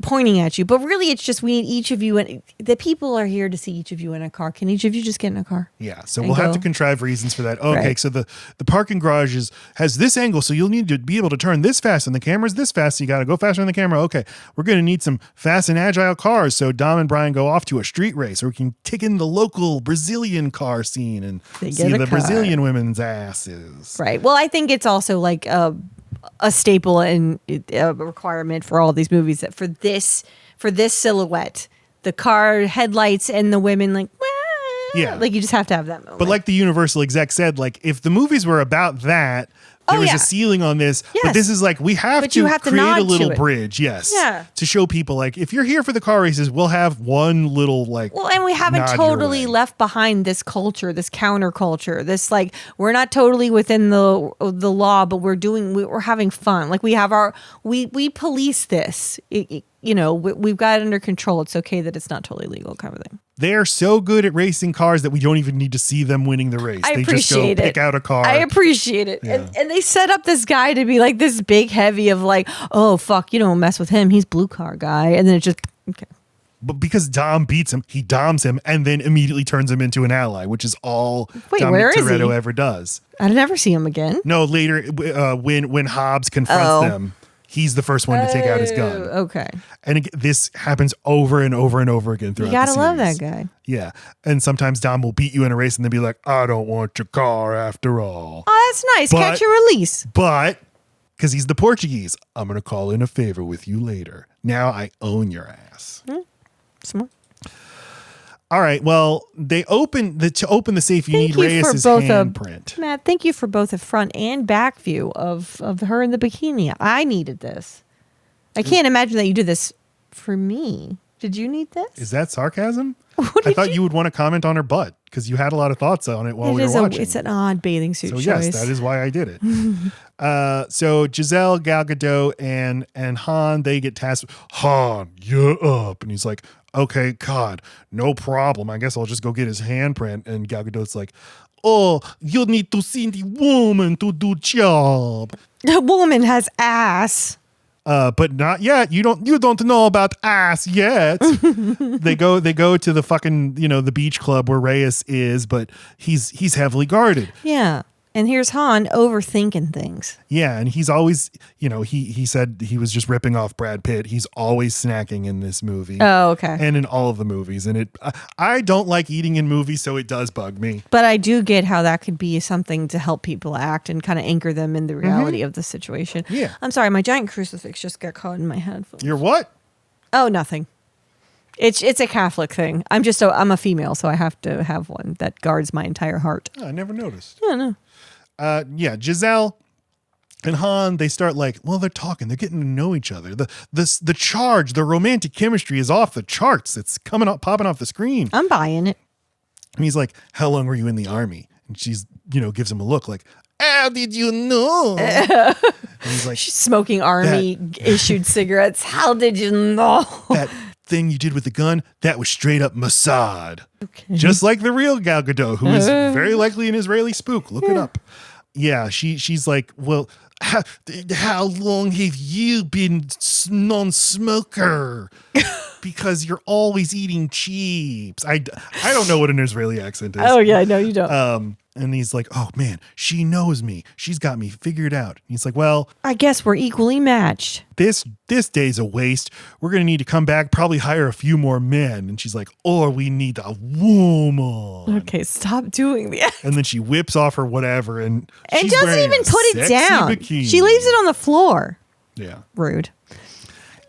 pointing at you. But really, it's just we need each of you, and the people are here to see each of you in a car. Can each of you just get in a car? Yeah, so we'll have to contrive reasons for that. Okay, Right. So the parking garage has this angle, so you'll need to be able to turn this fast, and the camera's this fast, so you got to go faster on the camera. Okay, we're going to need some fast and agile cars, so Dom and Brian go off to a street race, or we can tick in the local Brazilian car scene and They see get a the car. Brazilian women's asses. Right. Well, I think it's also like a staple and a requirement for all these movies that for this silhouette, the car headlights and the women like, wah, Yeah. like you just have to have that moment. But like the Universal exec said, like if the movies were about that, there was yeah. a ceiling on this. Yes. But this is like we have But you to have to create nod a to little it. bridge, yes. Yeah. To show people like if you're here for the car races, we'll have one little like well, and we haven't nod your totally way. left behind this culture, this counterculture, this like we're not totally within the law, but we're having fun. Like we have we police this. We've got it under control. It's okay that it's not totally legal, kind of thing. They're so good at racing cars that we don't even need to see them winning the race. I They appreciate just go it. pick out a car. I appreciate it. Yeah. And they set up this guy to be like this big heavy of like, oh fuck, you don't mess with him. He's blue car guy. And then it just okay. But because Dom beats him, he doms him and then immediately turns him into an ally, which is all Wait, where Dominic is he? Toretto ever does. I never see him again. No, later when Hobbs confronts them, he's the first one to take out his gun. Okay. And this happens over and over and over again throughout You gotta the love series. that guy. Yeah. And sometimes Dom will beat you in a race and then be like, I don't want your car after all. Oh, that's nice. But- Catch and release. But because he's the Portuguese, I'm going to call in a favor with you later. Now I own your ass. Smart. All right. Well, to open the safe, you Thank need you for Reyes's both handprint. Matt, thank you for both a front and back view of her in the bikini. I needed this. I can't imagine that you did this for me. Did you need this? Is that sarcasm? What I did thought you would want to comment on her butt because you had a lot of thoughts on it while It we were is watching. it's an odd bathing suit So choice. yes, that is why I did it. So Giselle, Gal Gadot, and Han, they get tasked. Han, you're up, and he's like, "Okay, God, no problem. I guess I'll just go get his handprint." And Gal Gadot's like, "Oh, you need to see the woman to do job." The woman has ass. But not yet. You don't know about ass yet. They go to the fucking the beach club where Reyes is, but he's heavily guarded. Yeah. And here's Han overthinking things. Yeah, and he's always, he said he was just ripping off Brad Pitt. He's always snacking in this movie. Oh, okay. And in all of the movies. And I don't like eating in movies, so it does bug me. But I do get how that could be something to help people act and kind of anchor them in the reality of the situation. Yeah. I'm sorry, my giant crucifix just got caught in my headphones. You're what? Oh, nothing. It's a Catholic thing. I'm a female, so I have to have one that guards my entire heart. Oh, I never noticed. Yeah, no. Giselle and Han, they start like, well, they're talking, they're getting to know each other. The charge, the romantic chemistry is off the charts. It's popping off the screen. I'm buying it. And he's like, how long were you in the army? And she's, gives him a look like, how did you know? And he's like, She's smoking army issued cigarettes. How did you know? that thing you did with the gun, that was straight up Mossad. Okay. Just like the real Gal Gadot, who is very likely an Israeli spook. Look it up. Yeah, she's like, well, how long have you been non-smoker? Because you're always eating chips. I don't know what an Israeli accent is. Oh, yeah, no, you don't. And he's like, oh, man, she knows me. She's got me figured out. And he's like, well, I guess we're equally matched. this day's a waste. We're going to need to come back, probably hire a few more men. And she's like, or we need a woman. Okay, stop doing that. And then she whips off her whatever and she's doesn't wearing even a put it sexy down. bikini. She leaves it on the floor. Yeah. Rude.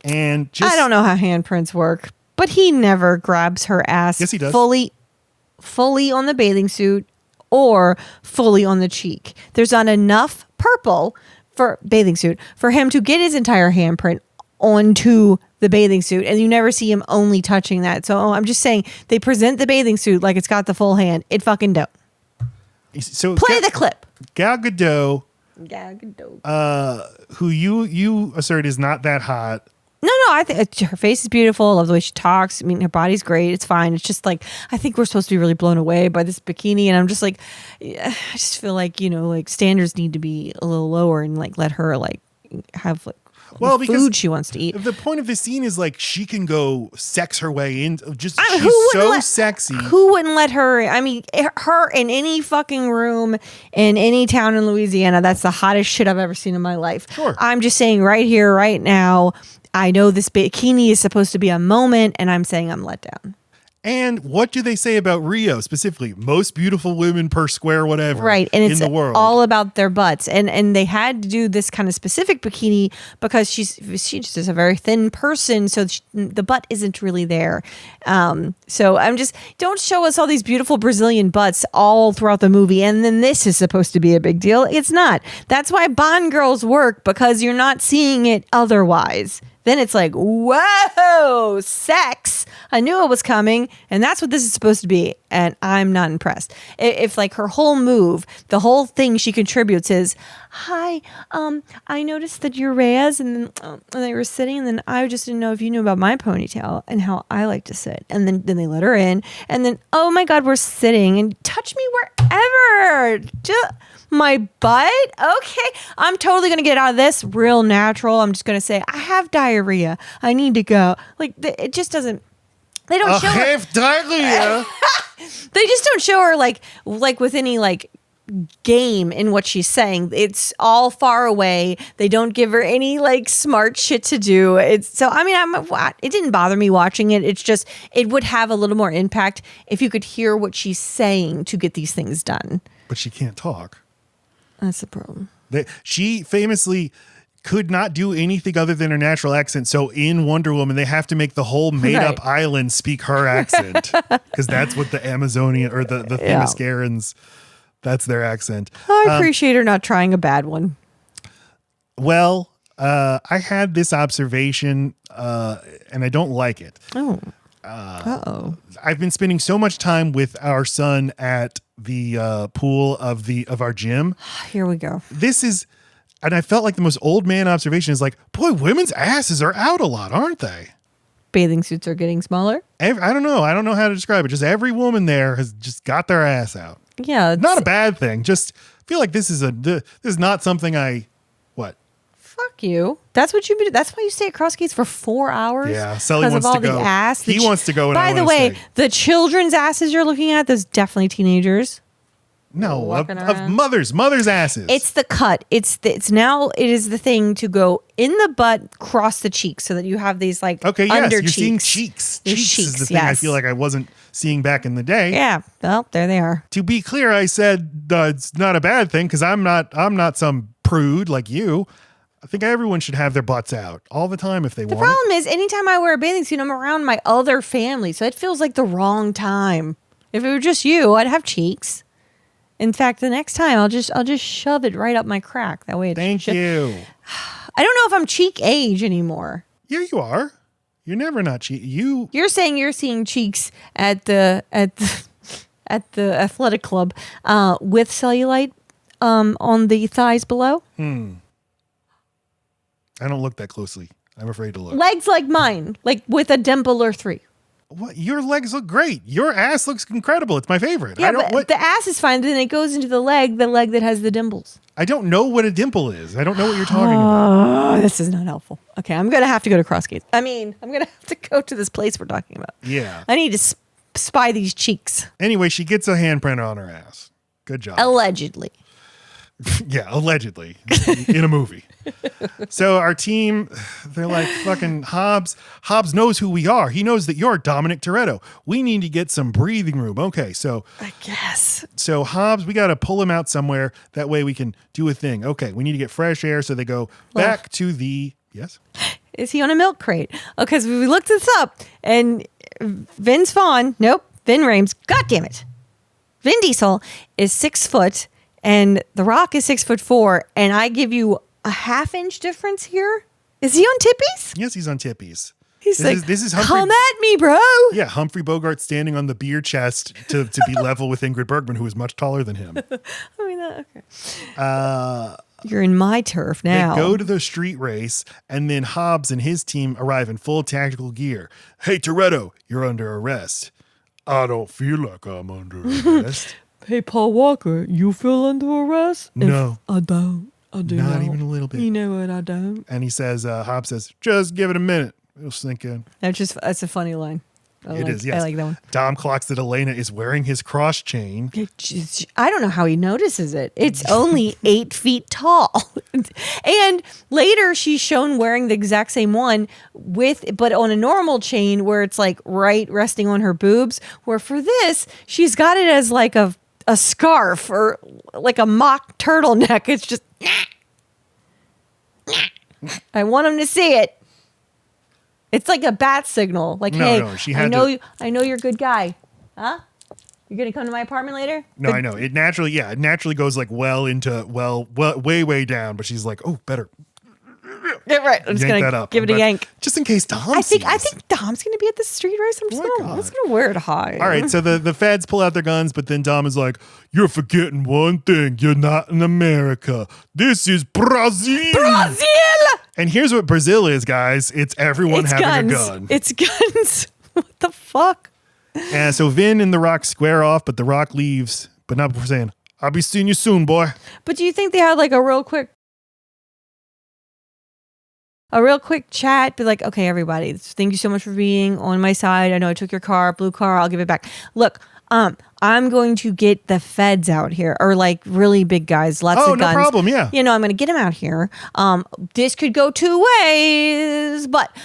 And just I don't know how handprints work, but he never grabs her ass Yes, he does. fully on the bathing suit or fully on the cheek. There's not enough purple for bathing suit for him to get his entire handprint onto the bathing suit, and you never see him only touching that. So I'm just saying they present the bathing suit like it's got the full hand. It fucking don't. So Play the clip. Gal Gadot, Gal Gadot. who you assert is not that hot. No, I think her face is beautiful. I love the way she talks. I mean, her body's great. It's fine. It's just like, I think we're supposed to be really blown away by this bikini. And I'm just like, I just feel like, like standards need to be a little lower and like let her like have like the Because food she wants to eat. The point of the scene is like she can go sex her way in. Just I mean, she's so sexy. Who wouldn't let her? I mean, her in any fucking room in any town in Louisiana, that's the hottest shit I've ever seen in my life. Sure. I'm just saying right here, right now, I know this bikini is supposed to be a moment, and I'm saying I'm let down. And what do they say about Rio specifically? Most beautiful women per square whatever. Right, and it's in the world. all about their butts, and they had to do this kind of specific bikini because she's just a very thin person, so the butt isn't really there. So I'm just, don't show us all these beautiful Brazilian butts all throughout the movie, and then this is supposed to be a big deal. It's not. That's why Bond girls work, because you're not seeing it otherwise. Then it's like, whoa, sex. I knew it was coming. And that's what this is supposed to be. And I'm not impressed. If like her whole move, the whole thing she contributes is, hi, I noticed that you're Reyes and they were sitting. And then I just didn't know if you knew about my ponytail and how I like to sit. And then they let her in. And then, oh my God, we're sitting and touch me wherever. My butt? Okay. I'm totally going to get out of this real natural. I'm just going to say, I have diarrhea. I need to go. Like, it just doesn't. They don't show her. diarrhea. They just don't show her like with any like game in what she's saying. It's all far away. They don't give her any like smart shit to do. It didn't bother me watching it. It's just, it would have a little more impact if you could hear what she's saying to get these things done. But she can't talk. That's the problem. She famously could not do anything other than her natural accent. So in Wonder Woman, they have to make the whole made-up island speak her accent, because that's what the Amazonian or the Themyscirans, that's their accent. I appreciate her not trying a bad one. Well, I had this observation, and I don't like it. Oh. Uh-oh. I've been spending so much time with our son at the pool of our gym. Here we go. And I felt like the most old man observation is like, boy, women's asses are out a lot, aren't they? Bathing suits are getting smaller? I don't know. I don't know how to describe it. Just every woman there has just got their ass out. Yeah. Not a bad thing. Just feel like this is not something what? Fuck you. That's what that's why you stay at Crossgates for 4 hours? Yeah, Sully wants to go. The ass. He wants to go. And by the way, the children's asses you're looking at, those definitely teenagers. No, of mothers' asses. It's the cut. It is the thing to go in the butt, cross the cheeks, so that you have these like okay, yes, under you're cheeks. seeing cheeks. Cheeks is the thing yes. I feel like I wasn't seeing back in the day. Yeah, well, there they are. To be clear, I said it's not a bad thing because I'm not some prude like you. I think everyone should have their butts out all the time if they The want problem is, anytime I wear a bathing suit, I'm around my other family, so it feels like the wrong time. If it were just you, I'd have cheeks. In fact, the next time I'll just shove it right up my crack. That way it. Thank you. I don't know if I'm cheek age anymore. Yeah, you are. You're never not cheek. You're saying you're seeing cheeks at the athletic club with cellulite on the thighs below. I don't look that closely. I'm afraid to look. Legs like mine, like with a dimple or three. What? Your legs look great. Your ass looks incredible. It's my favorite. Yeah, but the ass is fine. Then it goes into the leg that has the dimples. I don't know what a dimple is. I don't know what you're talking about. Oh, this is not helpful. Okay, I'm going to have to go to Crossgates. I'm going to have to go to this place we're talking about. Yeah. I need to spy these cheeks. Anyway, she gets a handprint on her ass. Good job. Allegedly. Yeah, allegedly in a movie. So our team, they're like, fucking Hobbs. Hobbs knows who we are. He knows that you're Dominic Toretto. We need to get some breathing room. Okay, so I guess. So Hobbs, we got to pull him out somewhere. That way we can do a thing. Okay, we need to get fresh air. So they go back to the, yes? Is he on a milk crate? Oh, because we looked this up and Vin Rames, God damn it. Vin Diesel is 6 foot and The Rock is 6'4", and I give you a half-inch difference here. Is he on tippies? Yes, he's on tippies. He's This is Humphrey, come at me, bro. Yeah, Humphrey Bogart standing on the beer chest to be level with Ingrid Bergman, who is much taller than him. I mean, okay. You're in my turf now. They go to the street race, and then Hobbs and his team arrive in full tactical gear. Hey, Toretto, you're under arrest. I don't feel like I'm under arrest. Hey, Paul Walker, you feel under arrest? No. I don't. I do Not not. even a little bit. You know what? I don't. And he says, Hobbs says, just give it a minute. It'll sink in. That's a funny line. It is, yes. I like that one. Dom clocks that Elena is wearing his cross chain. I don't know how he notices it. It's only 8 feet tall. And later she's shown wearing the exact same one but on a normal chain where it's like right resting on her boobs, where for this, she's got it as like a scarf or like a mock turtleneck. It's just, I want him to see it. It's like a bat signal. Like, No, hey, no, she had I know you're a good guy. Huh? You're going to come to my apartment later? No, I know. It naturally goes like way down, but she's like, oh, better. Yeah, right. I'm just Yank going that to up. give it a yank. Just in case Dom I think sees. Dom's going to be at the street race. I'm just going to wear it high. All right, so the feds pull out their guns, but then Dom is like, you're forgetting one thing. You're not in America. This is Brazil. Brazil! And here's what Brazil is, guys. It's everyone having guns. a gun. It's guns. What the fuck? And so Vin and The Rock square off, but The Rock leaves, but not before saying, I'll be seeing you soon, boy. But do you think they had like a real quick chat? Be like, okay, everybody, thank you so much for being on my side. I know I took your car, blue car. I'll give it back. Look, I'm going to get the feds out here, or like really big guys, lots of guns. Oh, no problem, yeah. You know, I'm going to get them out here. This could go two ways, but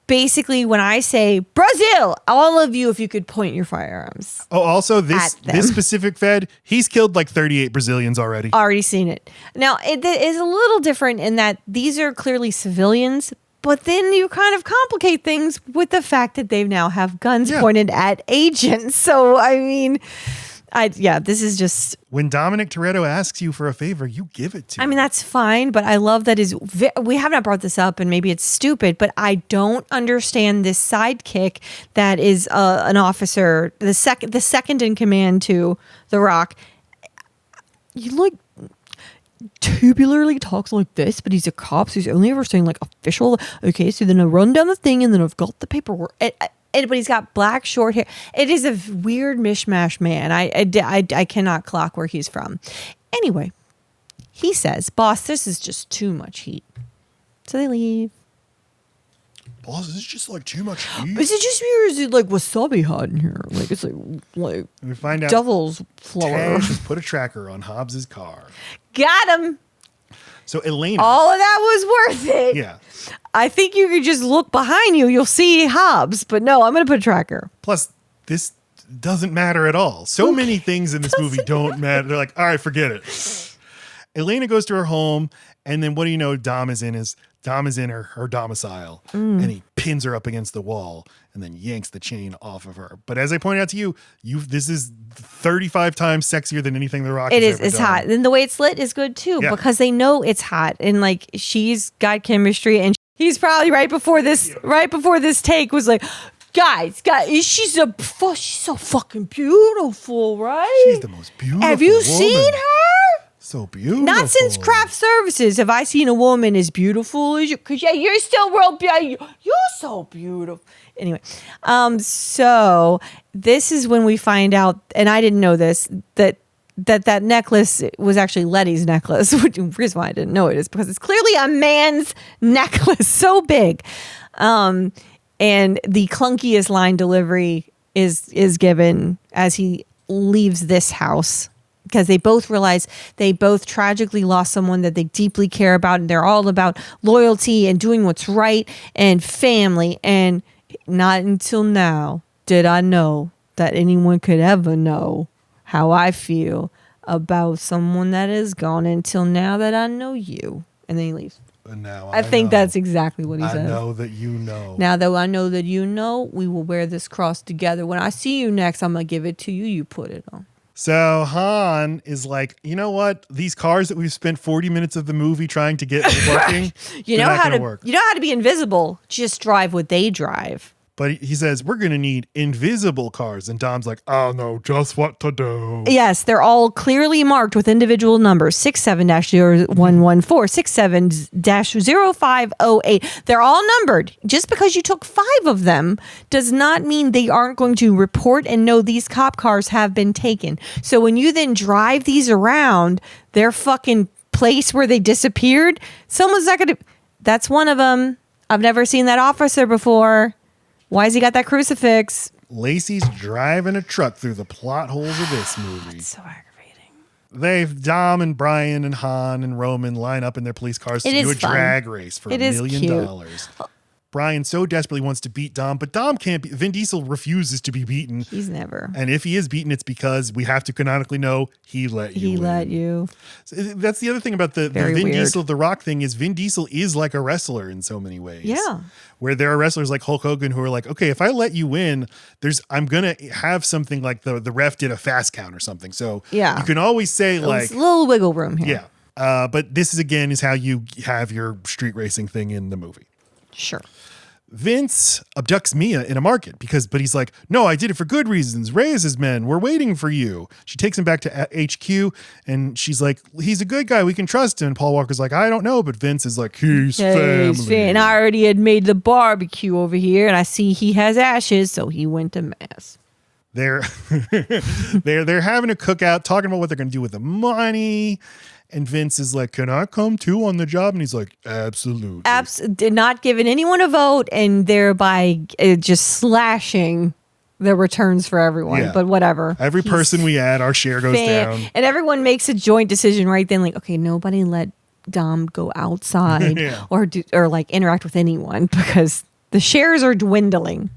basically when I say Brazil, all of you, if you could point your firearms. Oh, also this At them. specific fed, he's killed like 38 Brazilians already. Already seen it. Now, it is a little different in that these are clearly civilians, but then you kind of complicate things with the fact that they now have guns pointed at agents. So, I mean, this is just... When Dominic Toretto asks you for a favor, you give it to him. I mean, that's fine, but I love that we have not brought this up, and maybe it's stupid, but I don't understand this sidekick that is an officer, the second in command to The Rock. You like tubularly talks like this, but he's a cop, so he's only ever saying like official. Okay, so then I run down the thing, and then I've got the paperwork. But he's got black short hair. It is a weird mishmash man. I cannot clock where he's from. Anyway, he says, boss, this is just too much heat. So they leave. Boss, this is just like too much heat. Is it just me, or is it like wasabi hot in here? Like it's like we find out devil's flower. Tash has put a tracker on Hobbs's car. Got him. So Elena. All of that was worth it. Yeah. I think you could just look behind you. You'll see Hobbs. But no, I'm going to put a tracker. Plus, this doesn't matter at all. So many things in this movie don't matter. They're like, all right, forget it. Elena goes to her home, And then what do you know Dom is in her domicile, and he pins her up against the wall and then yanks the chain off of her. But as I pointed out to you, this is 35 times sexier than anything The Rock has ever It's done. hot. And the way it's lit is good too, Yeah. because they know it's hot. And like, she's got chemistry, and he's probably right before this take was like, guys, she's so fucking beautiful, right? She's the most beautiful Have you woman. seen her? So beautiful. Not since craft services have I seen a woman as beautiful as you. Because you're still real beautiful. You're so beautiful. Anyway, so this is when we find out, and I didn't know this, that necklace was actually Letty's necklace. Which the reason why I didn't know it is because it's clearly a man's necklace, so big. And the clunkiest line delivery is given as he leaves this house, because they both realize they both tragically lost someone that they deeply care about, and they're all about loyalty and doing what's right and family. And not until now did I know that anyone could ever know how I feel about someone that is gone until now that I know you. And then he leaves. And now I think that's exactly what he I said. know that you know. Now that I know that you know, we will wear this cross together. When I see you next, I'm going to give it to you. You put it on. So Han is like, you know what? These cars that we've spent 40 minutes of the movie trying to get working, You they're know not how gonna to work. you know how to be invisible. Just drive what they drive. But he says, we're going to need invisible cars. And Dom's like, I know just what to do. Yes, they're all clearly marked with individual numbers. 67-0114, 67-0508. They're all numbered. Just because you took 5 of them does not mean they aren't going to report and know these cop cars have been taken. So when you then drive these around their fucking place where they disappeared, someone's not going to... That's one of them. I've never seen that officer before. Why has he got that crucifix? Lacey's driving a truck through the plot holes of this movie. So aggravating. Dom and Brian and Han and Roman line up in their police cars to It do a is fun. drag race for $1 It is million. cute. Brian so desperately wants to beat Dom, but Dom can't be. Vin Diesel refuses to be beaten. He's never. And if he is beaten, it's because we have to canonically know he let you He win. let you. So that's the other thing about the Very Vin weird. Diesel, The Rock thing is Vin Diesel is like a wrestler in so many ways. Yeah. Where there are wrestlers like Hulk Hogan who are like, okay, if I let you win, I'm going to have something like the ref did a fast count or something. So Yeah. you can always say like, There's a little wiggle room here. yeah. But this is how you have your street racing thing in the movie. Sure. Vince abducts Mia in a market but he's like, no, I did it for good reasons. Reyes' his men, we're waiting for you. She takes him back to HQ and she's like, he's a good guy. We can trust him. And Paul Walker's like, I don't know. But Vince is like, he's family. And I already had made the barbecue over here, and I see he has ashes, so he went to mass. They're having a cookout, talking about what they're going to do with the money. And Vince is like, can I come too on the job? And he's like, absolutely. Did not giving anyone a vote, and thereby just slashing the returns for everyone. Yeah. But whatever. Every person we add, our share goes down. And everyone makes a joint decision right then, like, okay, nobody let Dom go outside Yeah. or like interact with anyone because the shares are dwindling.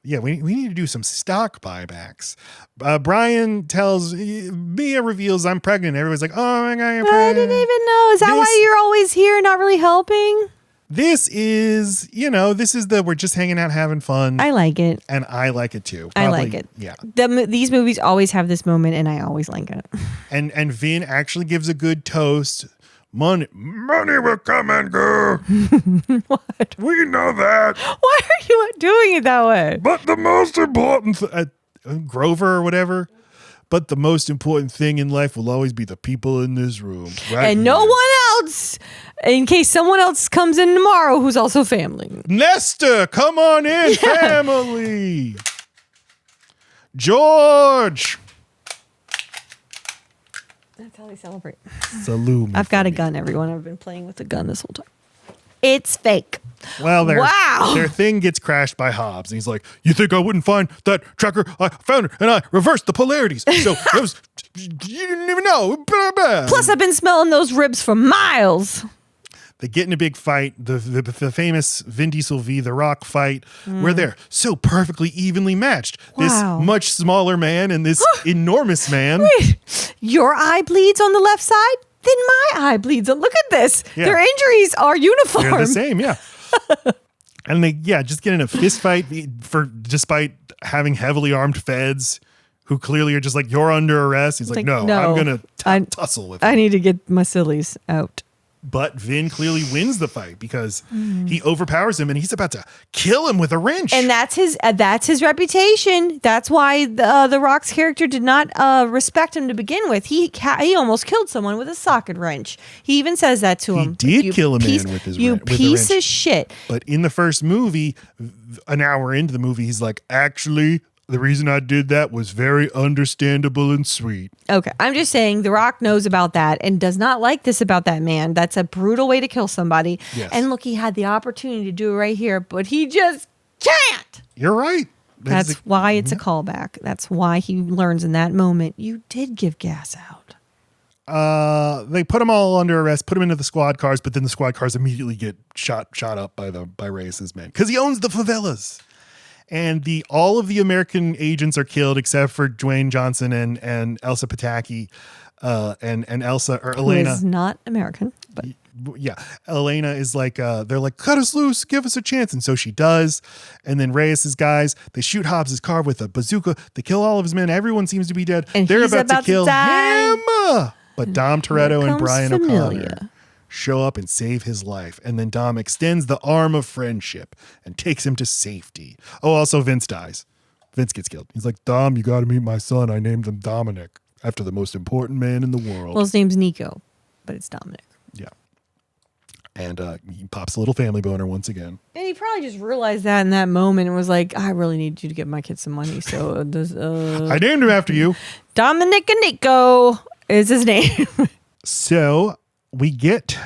Yeah, we need to do some stock buybacks. Brian tells, Mia reveals I'm pregnant. Everybody's like, oh my God, you're I pregnant. didn't even know. Is that why you're always here, not really helping? This is, we're just hanging out, having fun. I like it. And I like it too. I like it. Yeah. These movies always have this moment, and I always like it. And Vin actually gives a good toast. Money will come and go. What? We know that. Why are you doing it that way? But the most important Grover or whatever. But the most important thing in life will always be the people in this room. Right And no here. one else, in case someone else comes in tomorrow who's also family. Nestor, come on in, family. George. That's how they celebrate. Salute me. I've got a gun, everyone. I've been playing with a gun this whole time. It's fake. Well, Wow. their thing gets crashed by Hobbs. And he's like, you think I wouldn't find that tracker? I found it, and I reversed the polarities. So it was, you didn't even know. Blah, blah. Plus, I've been smelling those ribs for miles. They get in a big fight, the famous Vin Diesel v. The Rock fight, where they're so perfectly evenly matched. Wow. This much smaller man and this enormous man. Wait, your eye bleeds on the left side? then my eye bleeds. Look at this. Yeah. Their injuries are uniform. They're the same, yeah. And they, just get in a fist fight despite having heavily armed feds who clearly are just like, you're under arrest. He's like, no, I'm going to tussle with I him. need to get my sillies out. But Vin clearly wins the fight because he overpowers him and he's about to kill him with a wrench. And that's his reputation. That's why the Rock's character did not respect him to begin with. He almost killed someone with a socket wrench. He even says that to him. He did kill a man with his you with a wrench. piece of shit. But in the first movie, an hour into the movie, he's like, actually, the reason I did that was very understandable and sweet. Okay, I'm just saying The Rock knows about that and does not like this about that man. That's a brutal way to kill somebody. Yes. And look, he had the opportunity to do it right here, but he just can't. You're right. That's why it's a callback. That's why he learns in that moment, you did give gas out. They put them all under arrest, put them into the squad cars, but then the squad cars immediately get shot up by Reyes's men because he owns the favelas. And all of the American agents are killed except for Dwayne Johnson and Elsa Pataki, and Elsa or Elena. Who is not American, but yeah, Elena is like, they're like, cut us loose, give us a chance. And so she does. And then Reyes's guys, they shoot Hobbs' car with a bazooka. They kill all of his men. Everyone seems to be dead. And they're he's about to kill die. him. But Dom Toretto and Brian Familia. O'Connor show up and save his life. And then Dom extends the arm of friendship and takes him to safety. Oh, also Vince dies. Vince gets killed. He's like, Dom, you got to meet my son. I named him Dominic after the most important man in the world. Well, his name's Nico, but it's Dominic. Yeah. And he pops a little family boner once again. And he probably just realized that in that moment and was like, I really need you to give my kid some money. So I named him after you. Dominic and Nico is his name. So we get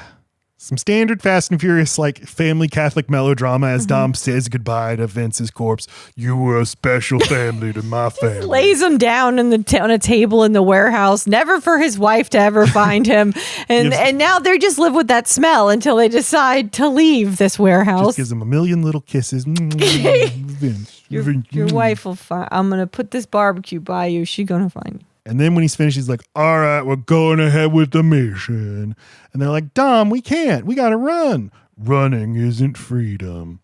some standard Fast and Furious like family Catholic melodrama as Dom says goodbye to Vince's corpse. You were a special family to my family. Lays him down on a table in the warehouse, never for his wife to ever find him. And now they just live with that smell until they decide to leave this warehouse. Just gives him a million little kisses. Vince, Your wife will find. I'm gonna put this barbecue by you. She's gonna find you. And then when he's finished, he's like, all right, we're going ahead with the mission. And they're like, Dom, we can't. We got to run. Running isn't freedom.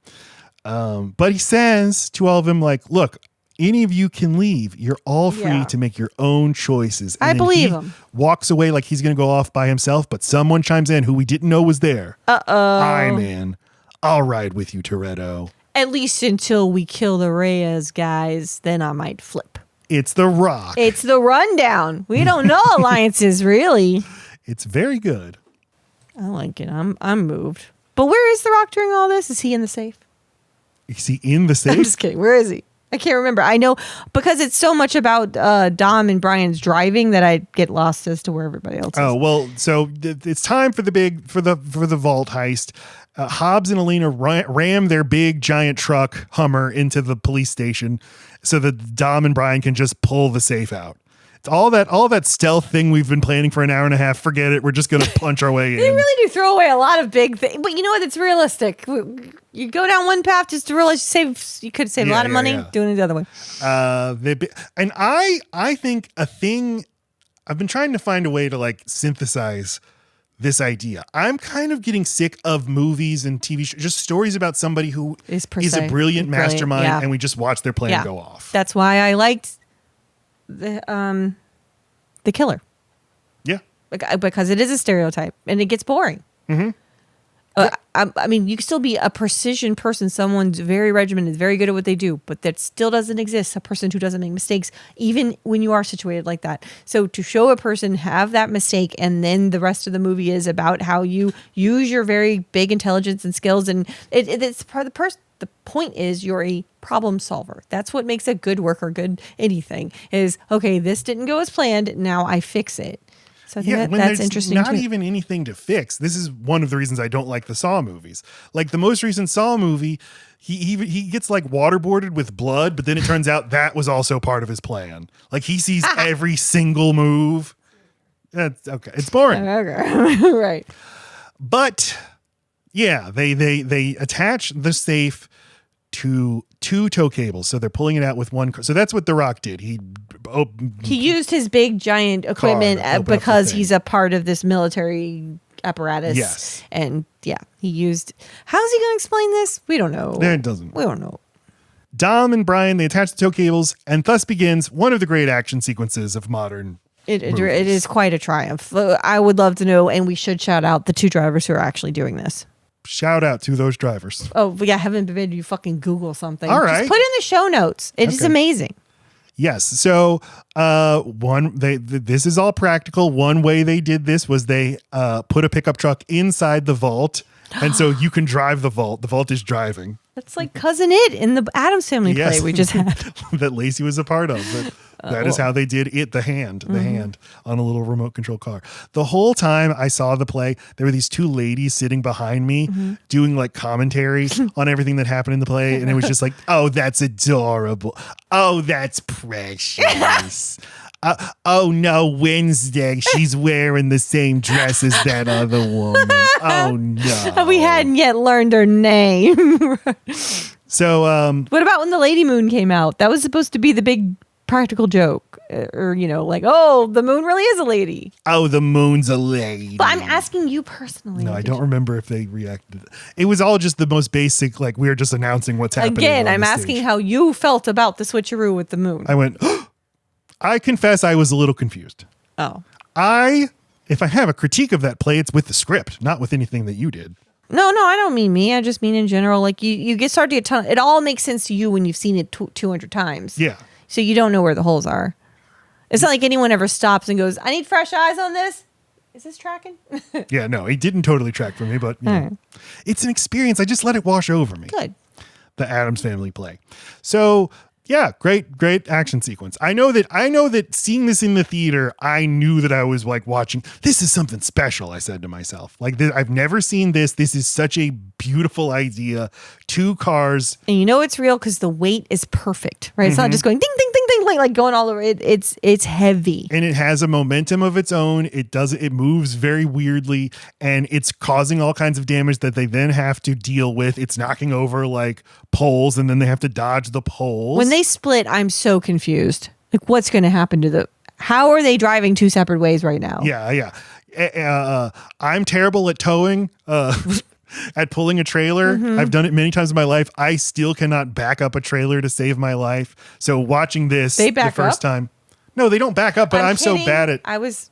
But he says to all of them, like, look, any of you can leave. You're all free to make your own choices. And I then believe he him. Walks away like he's going to go off by himself, but someone chimes in who we didn't know was there. Aye, man. I'll ride with you, Toretto. At least until we kill the Reyes guys, then I might flip. It's The Rock. It's the rundown. We don't know alliances, really. It's very good. I like it. I'm moved. But where is The Rock during all this? Is he in the safe? Is he in the safe? I'm just kidding. Where is he? I can't remember. I know because it's so much about Dom and Brian's driving that I get lost as to where everybody else is. Oh, well, so it's time for the vault heist. Hobbs and Elena ram their big giant truck Hummer into the police station so that Dom and Brian can just pull the safe out. It's all that stealth thing we've been planning for an hour and a half. Forget it. We're just going to punch our way in. They really do throw away a lot of big things. But you know what? It's realistic. You go down one path just to realize you could save a lot of money doing it the other way. And I think a thing, I've been trying to find a way to like synthesize this idea. I'm kind of getting sick of movies and TV shows, just stories about somebody who is a brilliant mastermind and we just watch their plan go off. That's why I liked the Killer. Yeah. Because it is a stereotype and it gets boring. Mm-hmm. I mean, you can still be a precision person. Someone's very regimented, very good at what they do, but that still doesn't exist. A person who doesn't make mistakes, even when you are situated like that. So to show a person have that mistake, and then the rest of the movie is about how you use your very big intelligence and skills, and it's part of the point is you're a problem solver. That's what makes a good worker, good anything. Is okay. This didn't go as planned. Now I fix it. So I think that's interesting. Not even anything to fix. This is one of the reasons I don't like the Saw movies. Like the most recent Saw movie, he gets like waterboarded with blood, but then it turns out that was also part of his plan. Like he sees every single move. That's okay. It's boring. Okay. Right. But yeah, they attach the safe two tow cables. So they're pulling it out with one. So that's what The Rock did. He used his big giant equipment to open up the because thing. he's a part of this military apparatus. Yes. And yeah, he used. How's he going to explain this? We don't know. It doesn't. We don't know. Dom and Brian, they attach the tow cables, and thus begins one of the great action sequences of modern. It is quite a triumph. I would love to know, and we should shout out the two drivers who are actually doing this. Shout out to those drivers. Oh, yeah, heaven forbid you fucking Google something. All right. Just put it in the show notes. It is Okay. amazing. Yes. So this is all practical. One way they did this was they put a pickup truck inside the vault. And so you can drive the vault. The vault is driving. That's like Cousin It in the Addams Family play we just had. that Laci was a part of. But that is how they did it. The hand on a little remote control car. The whole time I saw the play, there were these two ladies sitting behind me doing like commentary on everything that happened in the play. And it was just like, oh, that's adorable. Oh, that's precious. Oh no, Wednesday, she's wearing the same dress as that other woman. Oh no. We hadn't yet learned her name. So, what about when the Lady Moon came out? That was supposed to be the big practical joke. Or, like, oh, the moon really is a lady. oh, the moon's a lady. But I'm asking you personally. No, I don't remember if they reacted. It was all just the most basic, like we were just announcing what's happening. Again, on I'm the asking stage. how you felt about the switcheroo with the moon. I went, I confess I was a little confused. Oh. If I have a critique of that play, it's with the script, not with anything that you did. No, I don't mean me. I just mean in general. Like you start to get it all makes sense to you when you've seen it 200 times. Yeah. So you don't know where the holes are. It's not like anyone ever stops and goes, I need fresh eyes on this. Is this tracking? Yeah, no, it didn't totally track for me, but you know, right. It's an experience. I just let it wash over me. Good. The Addams Family play. So yeah, great action sequence. I know that seeing this in the theater, I knew that I was like watching. This is something special. I said to myself, like I've never seen this. This is such a beautiful idea. Two cars. And you know it's real because the weight is perfect, right? It's not just going ding, ding, ding, ding, like going all over. It's heavy. And it has a momentum of its own. It moves very weirdly, and it's causing all kinds of damage that they then have to deal with. It's knocking over like poles, and then they have to dodge the poles. When they split, I'm so confused. Like, what's going to happen to how are they driving two separate ways right now? Yeah. I'm terrible at towing. At pulling a trailer. I've done it many times in my life. I still cannot back up a trailer to save my life. So watching this They the back first up? time. No, they don't back up, but I'm so kidding. bad at I was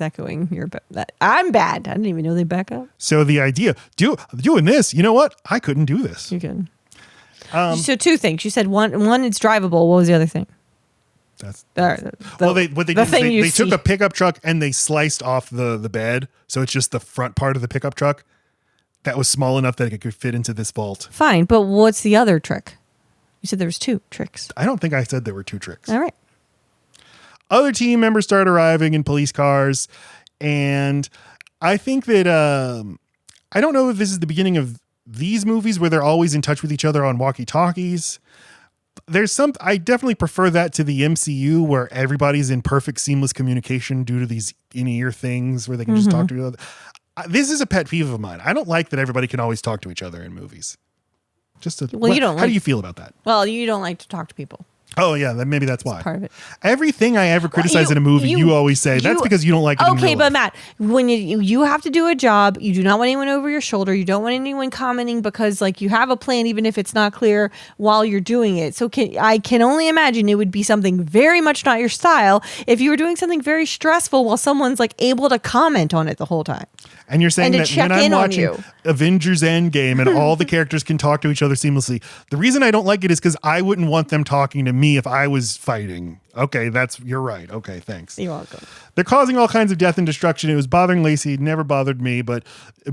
echoing that. I'm bad. I didn't even know they back up. So the idea doing this, you know what? I couldn't do this. You can. So two things. You said one it's drivable. What was the other thing? That's What they did is they took a pickup truck and they sliced off the bed. So it's just the front part of the pickup truck that was small enough that it could fit into this vault. Fine, but what's the other trick? You said there was two tricks. I don't think I said there were two tricks. All right. Other team members start arriving in police cars. And I think that I don't know if this is the beginning of these movies where they're always in touch with each other on walkie-talkies. I definitely prefer that to the MCU where everybody's in perfect seamless communication due to these in-ear things where they can just talk to each other. This is a pet peeve of mine. I don't like that everybody can always talk to each other in movies. You don't how do you feel about that? Well, you don't like to talk to people. Oh yeah, maybe that's why. Part of it. Everything I ever criticize in a movie, you always say that's because you don't like it. Okay, in real but life. Matt, when you have to do a job, you do not want anyone over your shoulder. You don't want anyone commenting because like you have a plan, even if it's not clear while you're doing it. So I can only imagine it would be something very much not your style if you were doing something very stressful while someone's like able to comment on it the whole time. And you're saying And to that check when I'm in on watching you. Avengers Endgame and all the characters can talk to each other seamlessly, the reason I don't like it is because I wouldn't want them talking to me if I was fighting. Okay, you're right. Okay, thanks. You're welcome. They're causing all kinds of death and destruction. It was bothering Laci. It never bothered me, but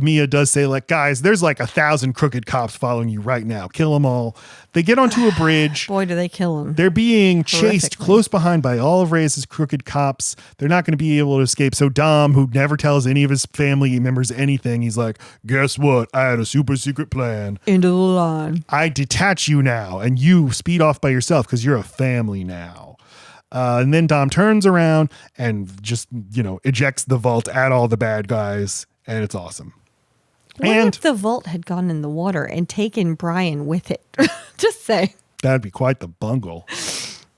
Mia does say, like, guys, there's like 1,000 crooked cops following you right now. Kill them all. They get onto a bridge. Boy, do they kill him. They're being chased Horrifically. close behind by all of Reyes' crooked cops. They're not going to be able to escape. So Dom, who never tells any of his family members anything, he's like, guess what? I had a super secret plan. Into the line. I detach you now, and you speed off by yourself because you're a family now. And then Dom turns around and just, ejects the vault at all the bad guys, and it's awesome. What And if the vault had gone in the water and taken Brian with it? Just say. that'd be quite the bungle.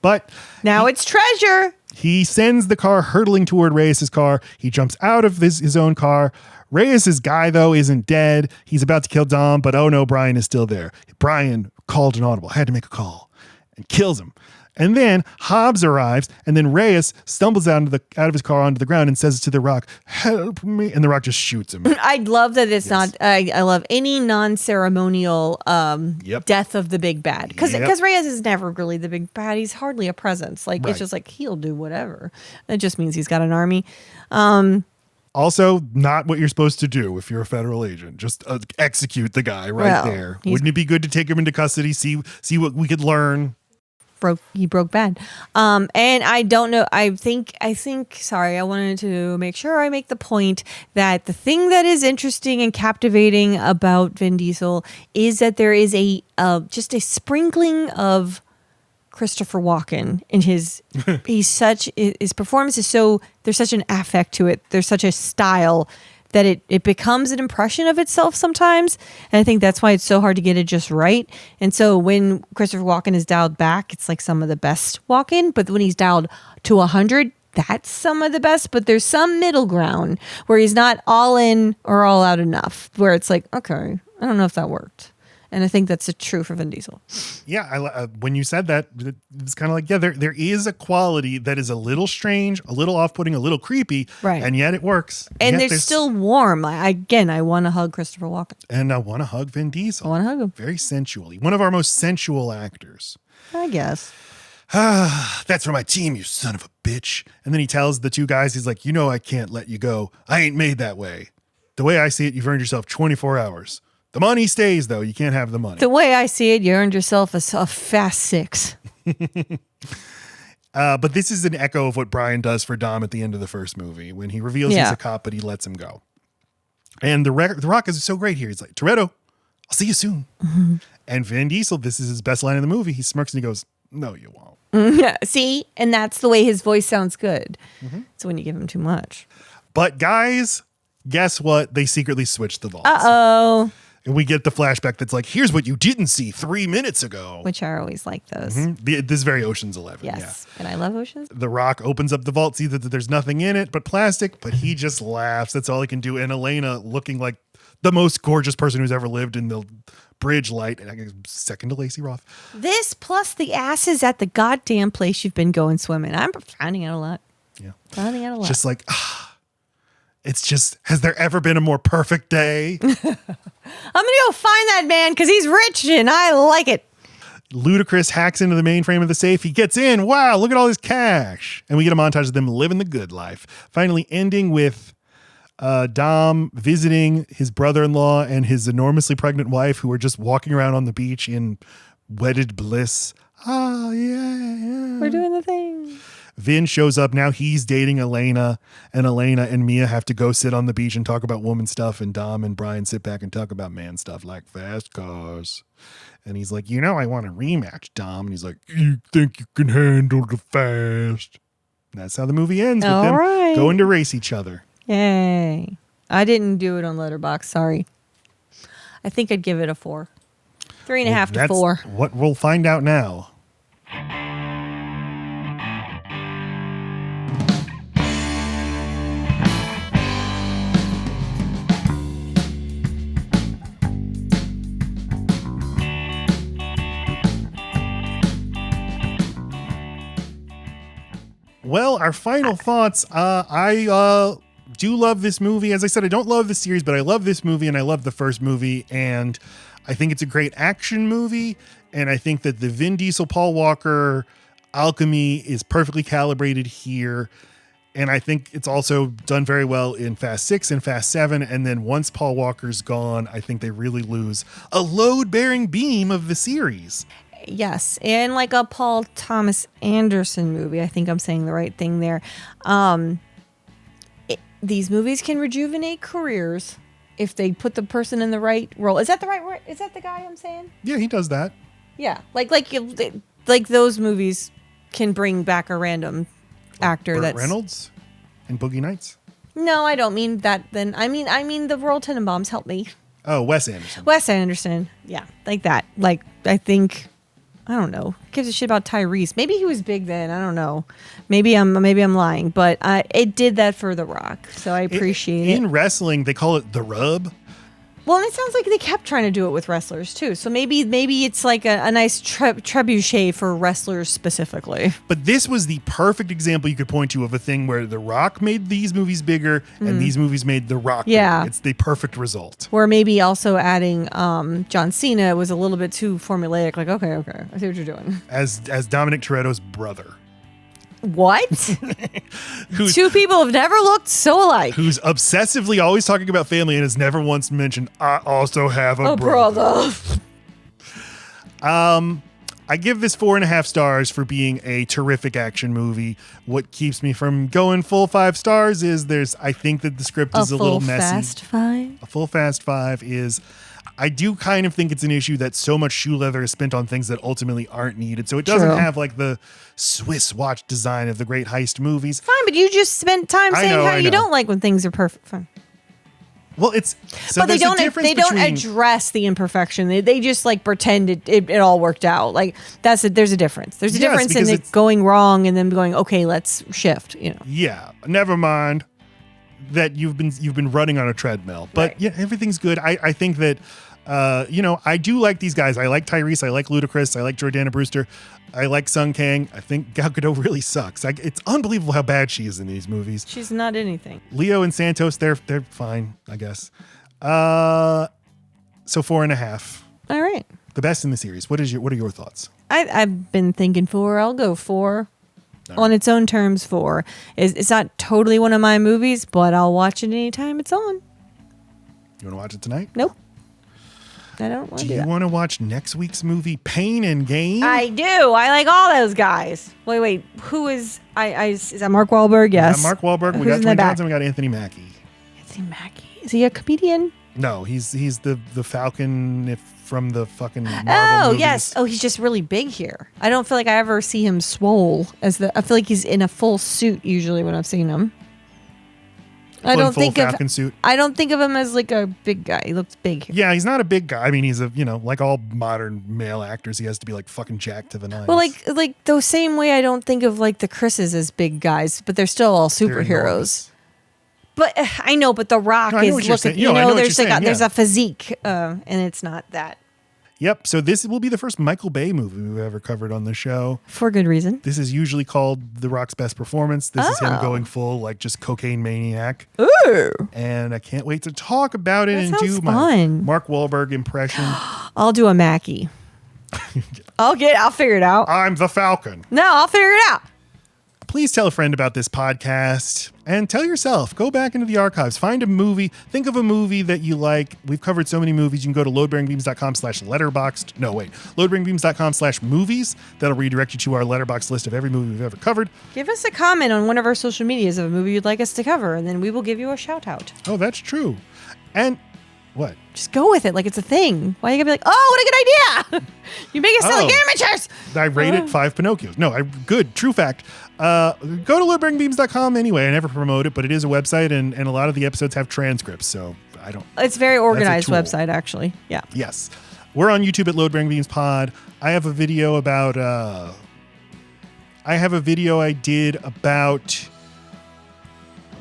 But Now it's treasure. he sends the car hurtling toward Reyes' car. He jumps out of his own car. Reyes' guy, though, isn't dead. He's about to kill Dom, but oh no, Brian is still there. Brian called an audible, had to make a call, and kills him. And then Hobbs arrives, and then Reyes stumbles out of his car onto the ground and says to the Rock, "Help me!" And the Rock just shoots him. I love that it's not. I love any non-ceremonial death of the big bad because Yep. Reyes is never really the big bad. He's hardly a presence. Like Right. it's just like he'll do whatever. It just means he's got an army. Also, not what you're supposed to do if you're a federal agent. Just execute the guy right Well, there. Wouldn't it be good to take him into custody? See what we could learn. He broke bad. And I don't know. I think, sorry, I wanted to make sure I make the point that the thing that is interesting and captivating about Vin Diesel is that there is just a sprinkling of Christopher Walken in his performance is so, there's such an affect to it. There's such a style that it becomes an impression of itself sometimes. And I think that's why it's so hard to get it just right. And so when Christopher Walken is dialed back, it's like some of the best Walken. But when he's dialed to 100, that's some of the best. But there's some middle ground where he's not all in or all out enough, where it's like, okay, I don't know if that worked. And I think that's true for Vin Diesel. Yeah, when you said that, it's kind of like, yeah, there is a quality that is a little strange, a little off-putting, a little creepy, Right. and yet it works. And Yet they're still warm. I want to hug Christopher Walken. And I want to hug Vin Diesel. I want to hug him, Very sensually. One of our most sensual actors. I guess. That's for my team, you son of a bitch. And then he tells the two guys, he's like, I can't let you go. I ain't made that way. The way I see it, you've earned yourself 24 hours. The money stays, though. You can't have the money. The way I see it, you earned yourself a fast 6. But this is an echo of what Brian does for Dom at the end of the first movie when he reveals he's a cop, but he lets him go. And the Rock is so great here. He's like, Toretto, I'll see you soon. Mm-hmm. And Vin Diesel, this is his best line in the movie. He smirks and he goes, no, you won't. See? And that's the way his voice sounds good. It's when you give him too much. But guys, guess what? They secretly switched the vaults. Uh-oh. And we get the flashback that's like, here's what you didn't see 3 minutes ago. Which I always like those. This is very Ocean's 11. Yes. And I love Oceans. The Rock opens up the vault, sees that there's nothing in it but plastic, but he just laughs. That's all he can do. And Elena, looking like the most gorgeous person who's ever lived in the bridge light, and I guess second to Lacey Roth. This plus the asses at the goddamn place you've been going swimming. I'm finding it a lot. Yeah. Finding it a lot. Just like, it's just, has there ever been a more perfect day? I'm going to go find that man because he's rich and I like it. Ludacris hacks into the mainframe of the safe. He gets in. Wow, look at all this cash. And we get a montage of them living the good life. Finally ending with Dom visiting his brother-in-law and his enormously pregnant wife who are just walking around on the beach in wedded bliss. Oh, yeah. We're doing the thing. Vin shows up. Now he's dating Elena, and Elena and Mia have to go sit on the beach and talk about woman stuff, and Dom and Brian sit back and talk about man stuff like fast cars. And he's like, I want a rematch, Dom. And he's like, you think you can handle the fast? And that's how the movie ends with them going to race each other. Yay. I didn't do it on Letterboxd. Sorry. I think I'd give it a 4. 3.5 to 4. What we'll find out now. Well, our final thoughts. I do love this movie. As I said, I don't love the series, but I love this movie and I love the first movie. And I think it's a great action movie. And I think that the Vin Diesel, Paul Walker alchemy is perfectly calibrated here. And I think it's also done very well in Fast 6 and Fast 7. And then once Paul Walker's gone, I think they really lose a load-bearing beam of the series. Yes, and like a Paul Thomas Anderson movie. I think I'm saying the right thing there. These movies can rejuvenate careers if they put the person in the right role. Is that the right word? Is that the guy I'm saying? Yeah, he does that. Yeah, like those movies can bring back a random actor. Burt that's Reynolds in Boogie Nights. No, I don't mean that. Then I mean the Royal Tenenbaums. Help me. Oh, Wes Anderson. Wes Anderson. Yeah, like that. Like, I think, I don't know. Gives a shit about Tyrese. Maybe he was big then. I don't know. Maybe I'm lying, but it did that for The Rock, so I appreciate it. In wrestling, they call it the rub. Well, and it sounds like they kept trying to do it with wrestlers too. So maybe it's like a nice trebuchet for wrestlers specifically. But this was the perfect example you could point to of a thing where The Rock made these movies bigger and these movies made The Rock bigger. It's the perfect result. Or maybe also adding John Cena was a little bit too formulaic. Like, okay, I see what you're doing. As Dominic Toretto's brother. What? Two people have never looked so alike. Who's obsessively always talking about family and has never once mentioned, I also have a brother. I give this 4.5 stars for being a terrific action movie. What keeps me from going full 5 stars is I think that the script is a little messy. A full fast 5 is, I do kind of think it's an issue that so much shoe leather is spent on things that ultimately aren't needed. So it doesn't have like the Swiss watch design of the great heist movies. Fine, but you just spent time saying how you don't like when things are perfect. Fine. Well, but they don't address the imperfection. They just like pretend it all worked out. Like there's a difference. There's a difference in it going wrong and then going, okay, let's shift. Yeah, never mind that you've been running on a treadmill. But right. Yeah, everything's good. I think that I do like these guys. I like Tyrese. I like Ludacris. I like Jordana Brewster. I like Sung Kang. I think Gal Gadot really sucks. It's unbelievable how bad she is in these movies. She's not anything. Leo and Santos, they're fine, I guess. So 4.5. All right. The best in the series. What are your thoughts? I've been thinking 4. I'll go 4. On its own terms, 4. It's not totally one of my movies, but I'll watch it anytime it's on. You want to watch it tonight? Nope. I don't want to do that. Do you want to watch next week's movie, Pain and Gain? I do. I like all those guys. Wait. Who is... is that Mark Wahlberg? Yes. Mark Wahlberg. We got Dwayne Johnson. We got Anthony Mackie. Anthony Mackie? Is he a comedian? No, he's the Falcon from the fucking Marvel movies. Yes. Oh, he's just really big here. I don't feel like I ever see him swole I feel like he's in a full suit usually when I've seen him. I don't think of him as like a big guy. He looks big here. Yeah, he's not a big guy. I mean, he's like all modern male actors, he has to be like fucking jacked to the nines. Well, like the same way I don't think of like the Chris's as big guys, but they're still all superheroes. But I know, but The Rock is looking. There's a physique, and it's not that. Yep. So this will be the first Michael Bay movie we've ever covered on the show. For good reason. This is usually called The Rock's best performance. This is him going full, like, just cocaine maniac. Ooh. And I can't wait to talk about it and do my Mark Wahlberg impression. I'll do a Mackie. I'll figure it out. I'm the Falcon. No, I'll figure it out. Please tell a friend about this podcast and tell yourself. Go back into the archives. Find a movie. Think of a movie that you like. We've covered so many movies. You can go to loadbearingbeams.com/letterboxd. No, wait. loadbearingbeams.com/movies. That'll redirect you to our letterbox list of every movie we've ever covered. Give us a comment on one of our social medias of a movie you'd like us to cover, and then we will give you a shout out. Oh, that's true. And what? Just go with it like it's a thing. Why are you going to be like, oh, what a good idea? You make it sound like amateurs. I rated 5 Pinocchios. No, good. True fact. Go to loadbearingbeams.com anyway. I never promote it, but it is a website, and a lot of the episodes have transcripts, so I don't... It's a very organized website, actually. Yeah. Yes. We're on YouTube at Load Bearing Beams Pod. I have a video about... I did about...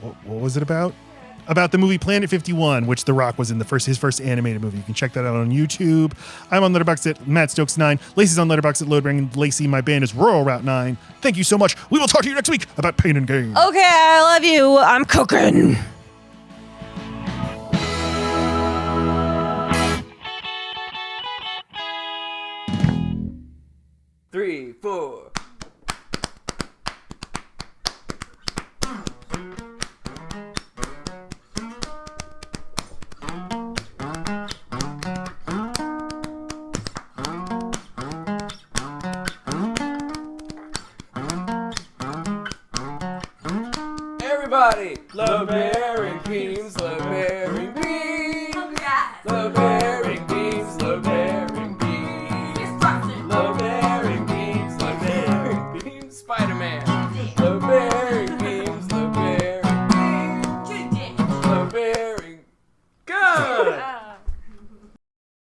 What was it about? About the movie Planet 51, which The Rock was in his first animated movie. You can check that out on YouTube. I'm on Letterboxd at Matt Stokes 9. Lacey's on Letterboxd at Loadbearing, and Lacey, my band, is Rural Route 9. Thank you so much. We will talk to you next week about Pain and Gain. Okay, I love you. I'm cooking. Three, four. Everybody, love bearing beams, love bearing beams. Love bearing beams, love bearing beams. Love bearing beams, love bearing beams. Spider-Man. Love bearing beams, love bearing beams. Love bearing